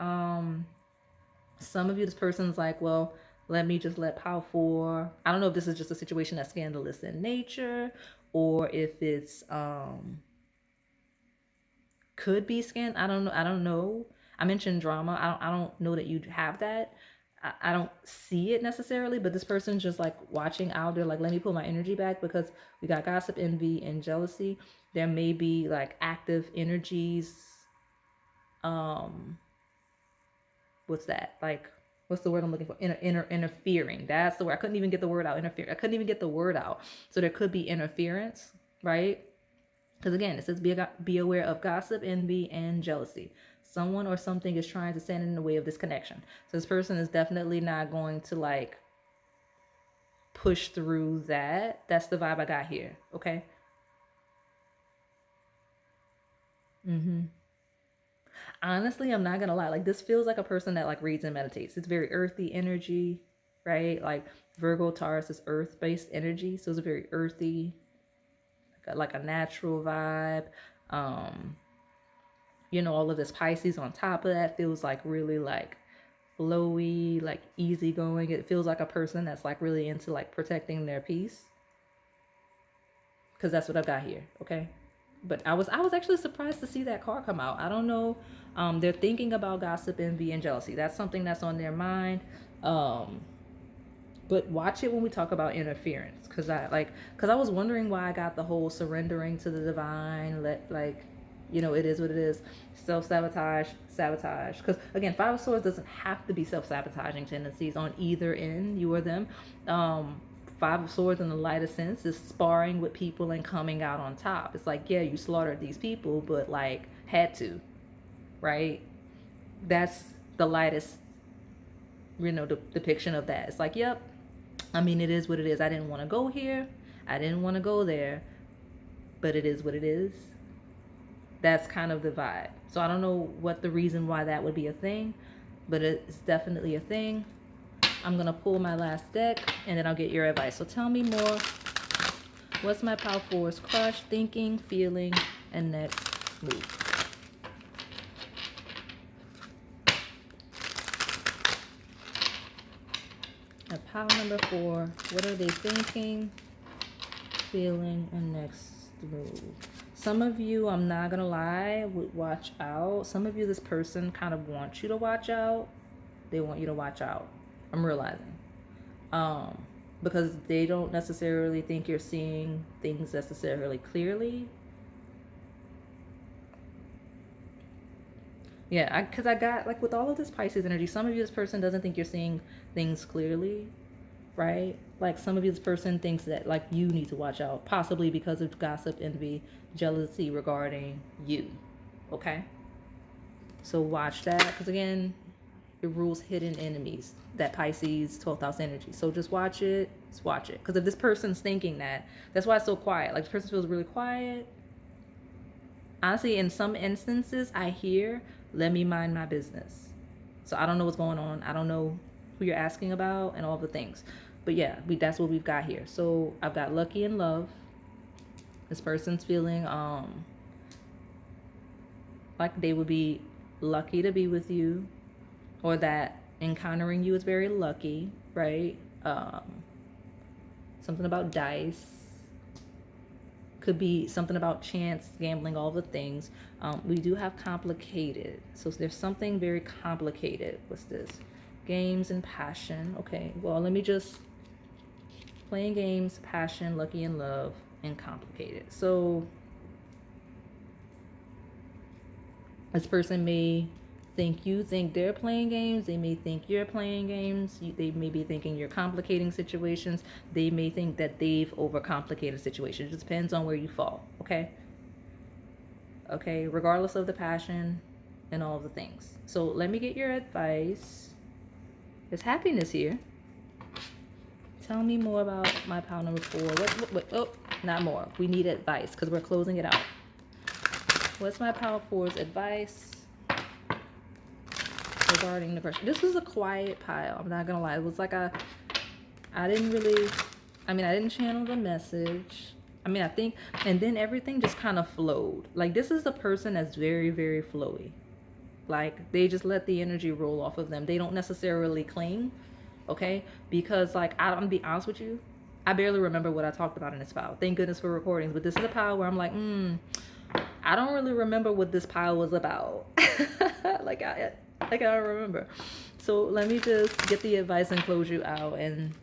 some of you, this person's like, well, let me just let Pile 4. I don't know if this is just a situation that's scandalous in nature or if it's could be I don't know. I mentioned drama. I don't know that you'd have that. I don't see it necessarily, but this person's just like watching out. They're like, let me pull my energy back because we got gossip, envy, and jealousy. There may be like active energies. What's that? Like, what's the word I'm looking for? Interfering. That's the word. I couldn't even get the word out. Interfere. I couldn't even get the word out. So there could be interference, right? Because again, it says be aware of gossip, envy, and jealousy. Someone or something is trying to stand in the way of this connection. So this person is definitely not going to like push through that. That's the vibe I got here. Okay. Honestly, I'm not gonna lie. Like this feels like a person that like reads and meditates. It's very earthy energy, right? Like Virgo, Taurus is earth-based energy, so it's a very earthy, like a natural vibe. All of this Pisces on top of that feels like really like flowy, like easygoing. It feels like a person that's like really into like protecting their peace, because that's what I've got here. Okay. But I was actually surprised to see that card come out. I don't know. They're thinking about gossip, envy, and jealousy. That's something that's on their mind. But watch it when we talk about interference, because I was wondering why I got the whole surrendering to the divine. It is what it is. Self-sabotage, sabotage. Because again, Five of Swords doesn't have to be self-sabotaging tendencies on either end, you or them. Five of Swords in the lighter sense is sparring with people and coming out on top. It's like, yeah, you slaughtered these people, but like had to, right? That's the lightest, depiction of that. It's like, yep, I mean, it is what it is. I didn't want to go here. I didn't want to go there, but it is what it is. That's kind of the vibe. So I don't know what the reason why that would be a thing, but it's definitely a thing. I'm going to pull my last deck, and then I'll get your advice. So tell me more. What's my Pile 4's crush, thinking, feeling, and next move? At Pile number 4, what are they thinking? feeling and next move. Some of you, I'm not gonna lie, would watch out. Some of you, this person kind of wants you to watch out. They want you to watch out. I'm realizing. Because they don't necessarily think you're seeing things necessarily clearly. Yeah, because I got, like, with all of this Pisces energy, some of you, this person doesn't think you're seeing things clearly, right? Like, some of you, this person thinks that, like, you need to watch out, possibly because of gossip, envy, jealousy regarding you, okay? So watch that, because again, it rules hidden enemies, that Pisces 12th house energy. So just watch it, just watch it. Because if this person's thinking that, that's why it's so quiet. Like, this person feels really quiet. Honestly, in some instances, I hear, let me mind my business. So I don't know what's going on. I don't know who you're asking about and all the things. But yeah, that's what we've got here. So I've got lucky in love. This person's feeling like they would be lucky to be with you, or that encountering you is very lucky, right? Something about dice. Could be something about chance, gambling, all the things. We do have complicated. So there's something very complicated. What's this? Games and passion. Okay, well, let me just... Playing games, passion, lucky in love, and complicated. So this person may think you think they're playing games. They may think you're playing games. They may be thinking you're complicating situations. They may think that they've overcomplicated situations. It just depends on where you fall, okay? Okay, regardless of the passion and all the things. So let me get your advice. There's happiness here. Tell me more about my pile number 4. What, oh, not more. We need advice because we're closing it out. What's my pile 4's advice regarding the person? This was a quiet pile. I'm not gonna lie. It was like I didn't channel the message. I think, and then everything just kind of flowed. Like, this is a person that's very, very flowy. Like, they just let the energy roll off of them. They don't necessarily cling, okay? Because, like, I'm gonna be honest with you, I barely remember what I talked about in this pile. Thank goodness for recordings. But this is a pile where I'm like, I don't really remember what this pile was about. like I don't remember. So let me just get the advice and close you out, and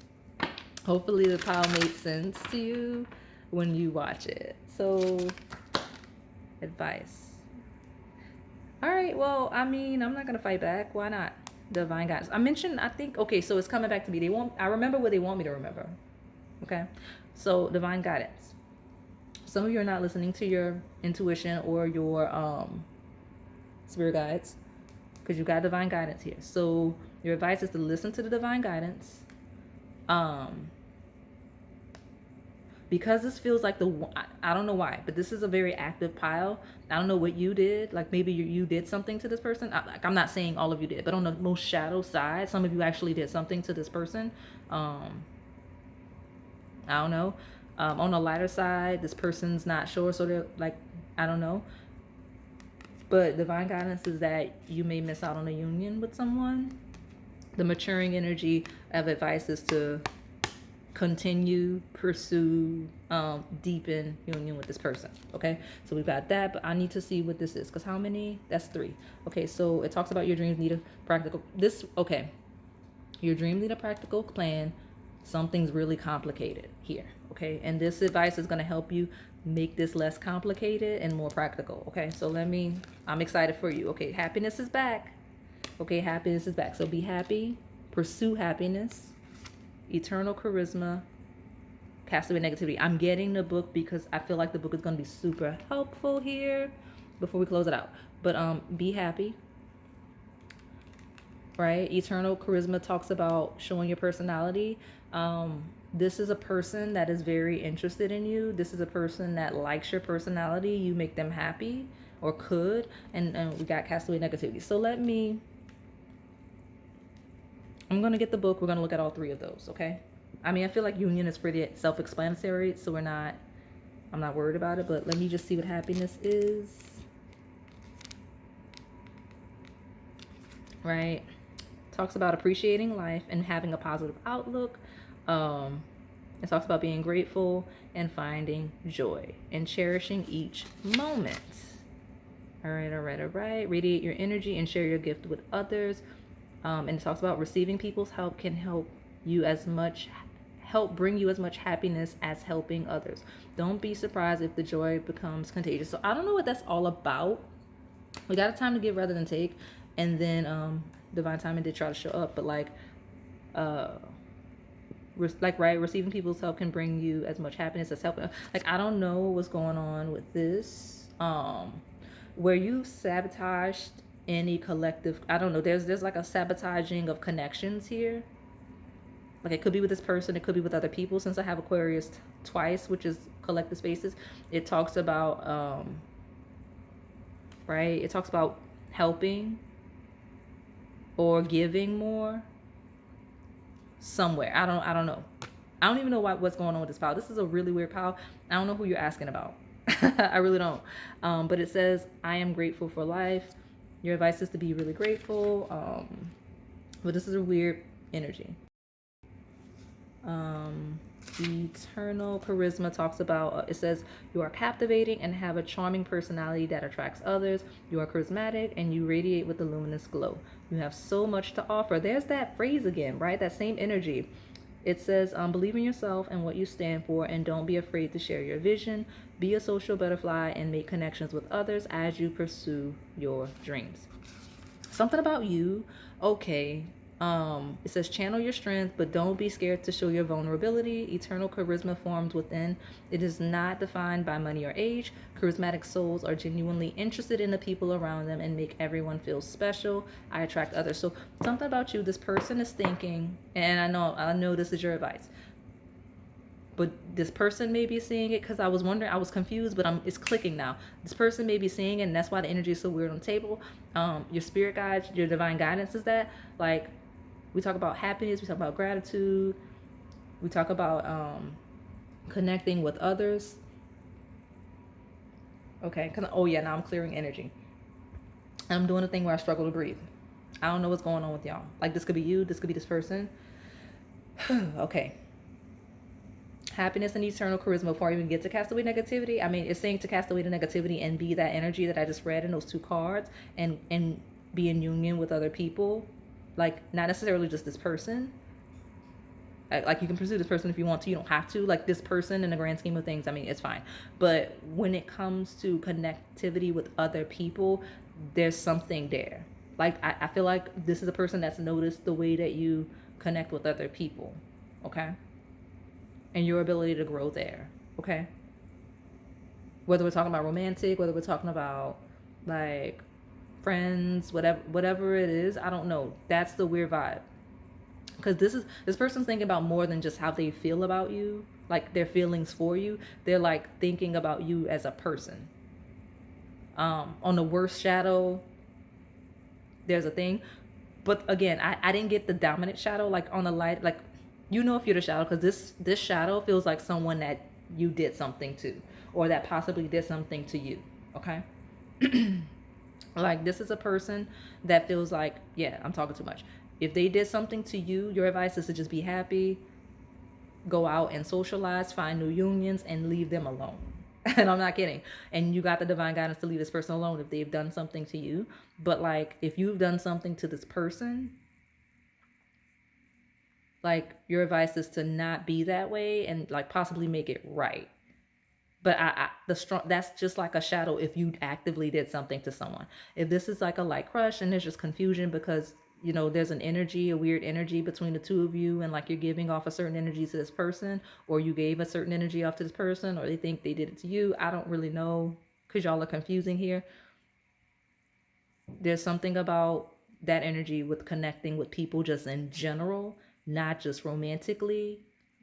hopefully the pile made sense to you when you watch it. So, advice. All right, well, I'm not gonna fight back. Why not? Divine guidance. I think, okay, so it's coming back to me. I remember what they want me to remember. Okay, so divine guidance. Some of you are not listening to your intuition or your spirit guides, because you got divine guidance here. So your advice is to listen to the divine guidance. Because this feels like I don't know why, but this is a very active pile. I don't know what you did. Like, maybe you did something to this person. I'm not saying all of you did, but on the most shadow side, some of you actually did something to this person. I don't know. On the lighter side, this person's not sure, so they're like, I don't know. But divine guidance is that you may miss out on a union with someone. The maturing energy of advice is to continue, pursue, deepen union with this person. Okay, so we've got that, but I need to see what this is, because how many? That's 3. Okay, so it talks about your dreams need a practical your dreams need a practical plan. Something's really complicated here. Okay, and this advice is going to help you make this less complicated and more practical. Okay, so I'm excited for you. Okay, happiness is back. Okay, happiness is back. So be happy, pursue happiness, eternal charisma, cast away negativity. I'm getting the book because I feel like the book is going to be super helpful here before we close it out. But be happy, right? Eternal charisma talks about showing your personality. This is a person that is very interested in you. This is a person that likes your personality. You make them happy, or could. And we got cast away negativity. So I'm going to get the book. We're going to look at all 3 of those, okay? I feel like union is pretty self-explanatory, so I'm not worried about it, but let me just see what happiness is. Right? Talks about appreciating life and having a positive outlook. It talks about being grateful and finding joy and cherishing each moment. All right, all right, all right. Radiate your energy and share your gift with others. And it talks about receiving people's help can help bring you as much happiness as helping others. Don't be surprised if the joy becomes contagious. So I don't know what that's all about. We got a time to give rather than take, and then divine timing did try to show up, but uh right, receiving people's help can bring you as much happiness as helping. Like, I don't know what's going on with this. Where you sabotaged any collective, I don't know, there's like a sabotaging of connections here. Like, it could be with this person, it could be with other people. Since I have Aquarius twice, which is collective spaces, it talks about right, it talks about helping or giving more somewhere. I don't know. I don't even know what's going on with this pile. This is a really weird pile. I don't know who you're asking about. I really don't. But it says, I am grateful for life. Your advice is to be really grateful. But this is a weird energy. Eternal charisma talks about, it says, you are captivating and have a charming personality that attracts others. You are charismatic and you radiate with a luminous glow. You have so much to offer. There's that phrase again, right? That same energy. It says, believe in yourself and what you stand for, and don't be afraid to share your vision. Be a social butterfly and make connections with others as you pursue your dreams. Something about you, okay. It says, channel your strength, but don't be scared to show your vulnerability. Eternal charisma forms within. It is not defined by money or age. Charismatic souls are genuinely interested in the people around them and make everyone feel special. I attract others. So something about you, this person is thinking, and I know this is your advice, but this person may be seeing it, because I was wondering, I was confused, but it's clicking now. This person may be seeing it, and that's why the energy is so weird on the table. Your spirit guides, your divine guidance is that, like, we talk about happiness, we talk about gratitude, we talk about connecting with others. Okay, oh yeah, now I'm clearing energy. I'm doing a thing where I struggle to breathe. I don't know what's going on with y'all. Like, this could be you, this could be this person. Okay. Happiness and eternal charisma. Before I even get to cast away negativity, I mean, it's saying to cast away the negativity and be that energy that I just read in those two cards, and be in union with other people. Like, not necessarily just this person. Like, you can pursue this person if you want to. You don't have to. Like, this person, in the grand scheme of things, I mean, it's fine. But when it comes to connectivity with other people, there's something there. Like, I feel like this is a person that's noticed the way that you connect with other people. Okay? And your ability to grow there. Okay? Whether we're talking about romantic, whether we're talking about, like, friends, whatever it is, I don't know. That's the weird vibe. Because this person's thinking about more than just how they feel about you, like their feelings for you. They're like thinking about you as a person. On the worst shadow, there's a thing. But again, I didn't get the dominant shadow. Like, on the light, like, you know if you're the shadow, because this shadow feels like someone that you did something to, or that possibly did something to you. Okay? Like, this is a person that feels like, yeah, I'm talking too much. If they did something to you, your advice is to just be happy, go out and socialize, find new unions, and leave them alone. And I'm not kidding. And you got the divine guidance to leave this person alone if they've done something to you. But, like, if you've done something to this person, like, your advice is to not be that way and, like, possibly make it right. But that's just like a shadow if you actively did something to someone. If this is like a light crush and there's just confusion because, you know, there's an energy, a weird energy between the two of you, and, like, you're giving off a certain energy to this person, or you gave a certain energy off to this person, or they think they did it to you. I don't really know, because y'all are confusing here. There's something about that energy with connecting with people just in general, not just romantically,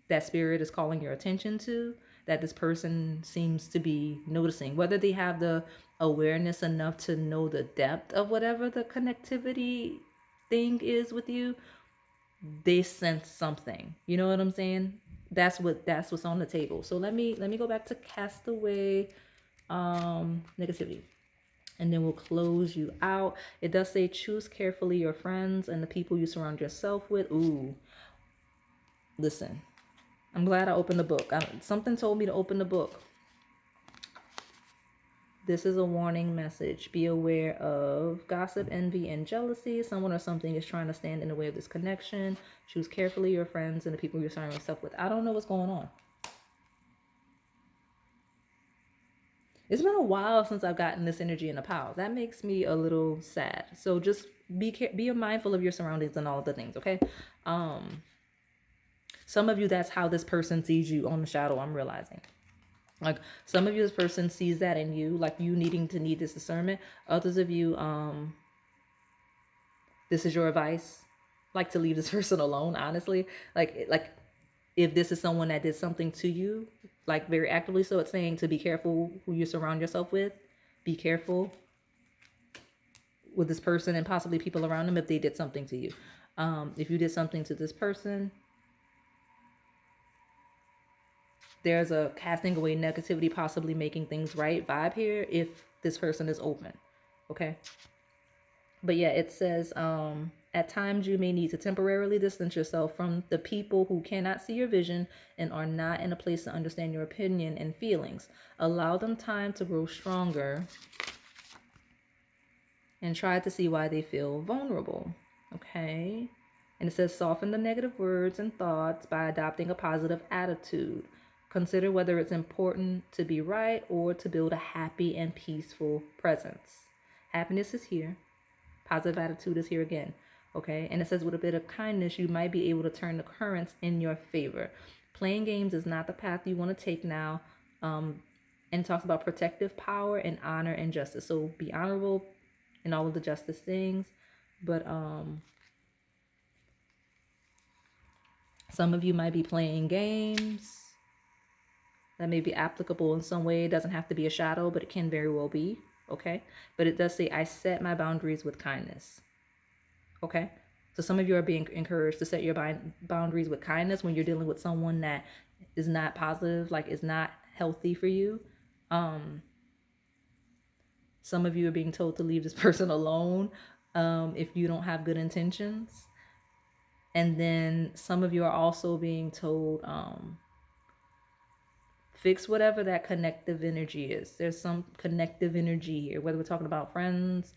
that spirit is calling your attention to, that this person seems to be noticing. Whether they have the awareness enough to know the depth of whatever the connectivity thing is with you, they sense something. You know what I'm saying? That's what's on the table. So let me go back to castaway negativity, and then we'll close you out. It does say, choose carefully your friends and the people you surround yourself with. Ooh, listen, I'm glad I opened the book. Something told me to open the book. This is a warning message. Be aware of gossip, envy, and jealousy. Someone or something is trying to stand in the way of this connection. Choose carefully your friends and the people you're surrounding yourself with. I don't know what's going on. It's been a while since I've gotten this energy in a pile. That makes me a little sad. So just be mindful of your surroundings and all of the things, okay? Some of you, that's how this person sees you on the shadow, I'm realizing. Like some of you, this person sees that in you, like you need this discernment. Others of you, this is your advice, like to leave this person alone, honestly. Like if this is someone that did something to you, like very actively, so it's saying to be careful who you surround yourself with. Be careful with this person and possibly people around them if they did something to you. If you did something to this person, there's a casting away negativity, possibly making things right vibe here if this person is open. Okay. But yeah, it says, at times you may need to temporarily distance yourself from the people who cannot see your vision and are not in a place to understand your opinion and feelings. Allow them time to grow stronger and try to see why they feel vulnerable. Okay. And it says, soften the negative words and thoughts by adopting a positive attitude. Consider whether it's important to be right or to build a happy and peaceful presence. Happiness is here. Positive attitude is here again. Okay. And it says, with a bit of kindness, you might be able to turn the currents in your favor. Playing games is not the path you want to take now. And it talks about protective power and honor and justice. So be honorable in all of the justice things. But some of you might be playing games that may be applicable in some way. It doesn't have to be a shadow, but it can very well be. Okay. But it does say, I set my boundaries with kindness. Okay. So some of you are being encouraged to set your boundaries with kindness when you're dealing with someone that is not positive, like is not healthy for you. Some of you are being told to leave this person alone if you don't have good intentions. And then some of you are also being told, fix whatever that connective energy is. There's some connective energy here, whether we're talking about friends,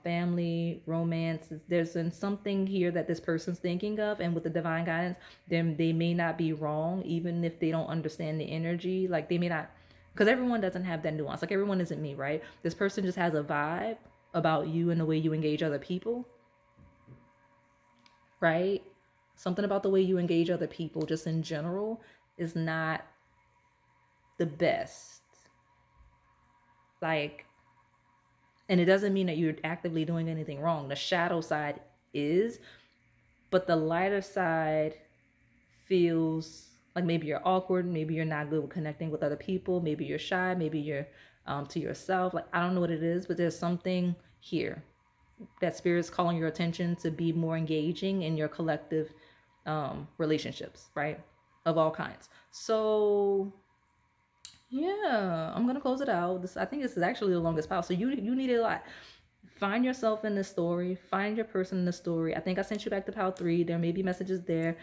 family, romance. There's something here that this person's thinking of, and with the divine guidance, then they may not be wrong, even if they don't understand the energy. Like they may not, because everyone doesn't have that nuance. Like everyone isn't me, right? This person just has a vibe about you and the way you engage other people, right? Something about the way you engage other people, just in general, is not the best. Like, and it doesn't mean that you're actively doing anything wrong. The shadow side is, but the lighter side feels like maybe you're awkward, maybe you're not good with connecting with other people, maybe you're shy, maybe you're to yourself. Like, I don't know what it is, but there's something here that spirit's calling your attention to be more engaging in your collective relationships, right? Of all kinds. So yeah, I'm gonna close it out. I think this is actually the longest pile. So you need a lot. Find yourself in this story. Find your person in the story. I think I sent you back to pile 3. There may be messages there.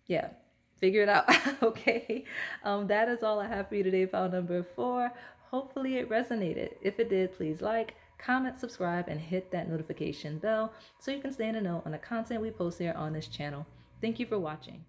Yeah, figure it out. Okay. That is all I have for you today, pile number 4. Hopefully it resonated. If it did, please like, comment, subscribe, and hit that notification bell so you can stay in the know on the content we post here on this channel. Thank you for watching.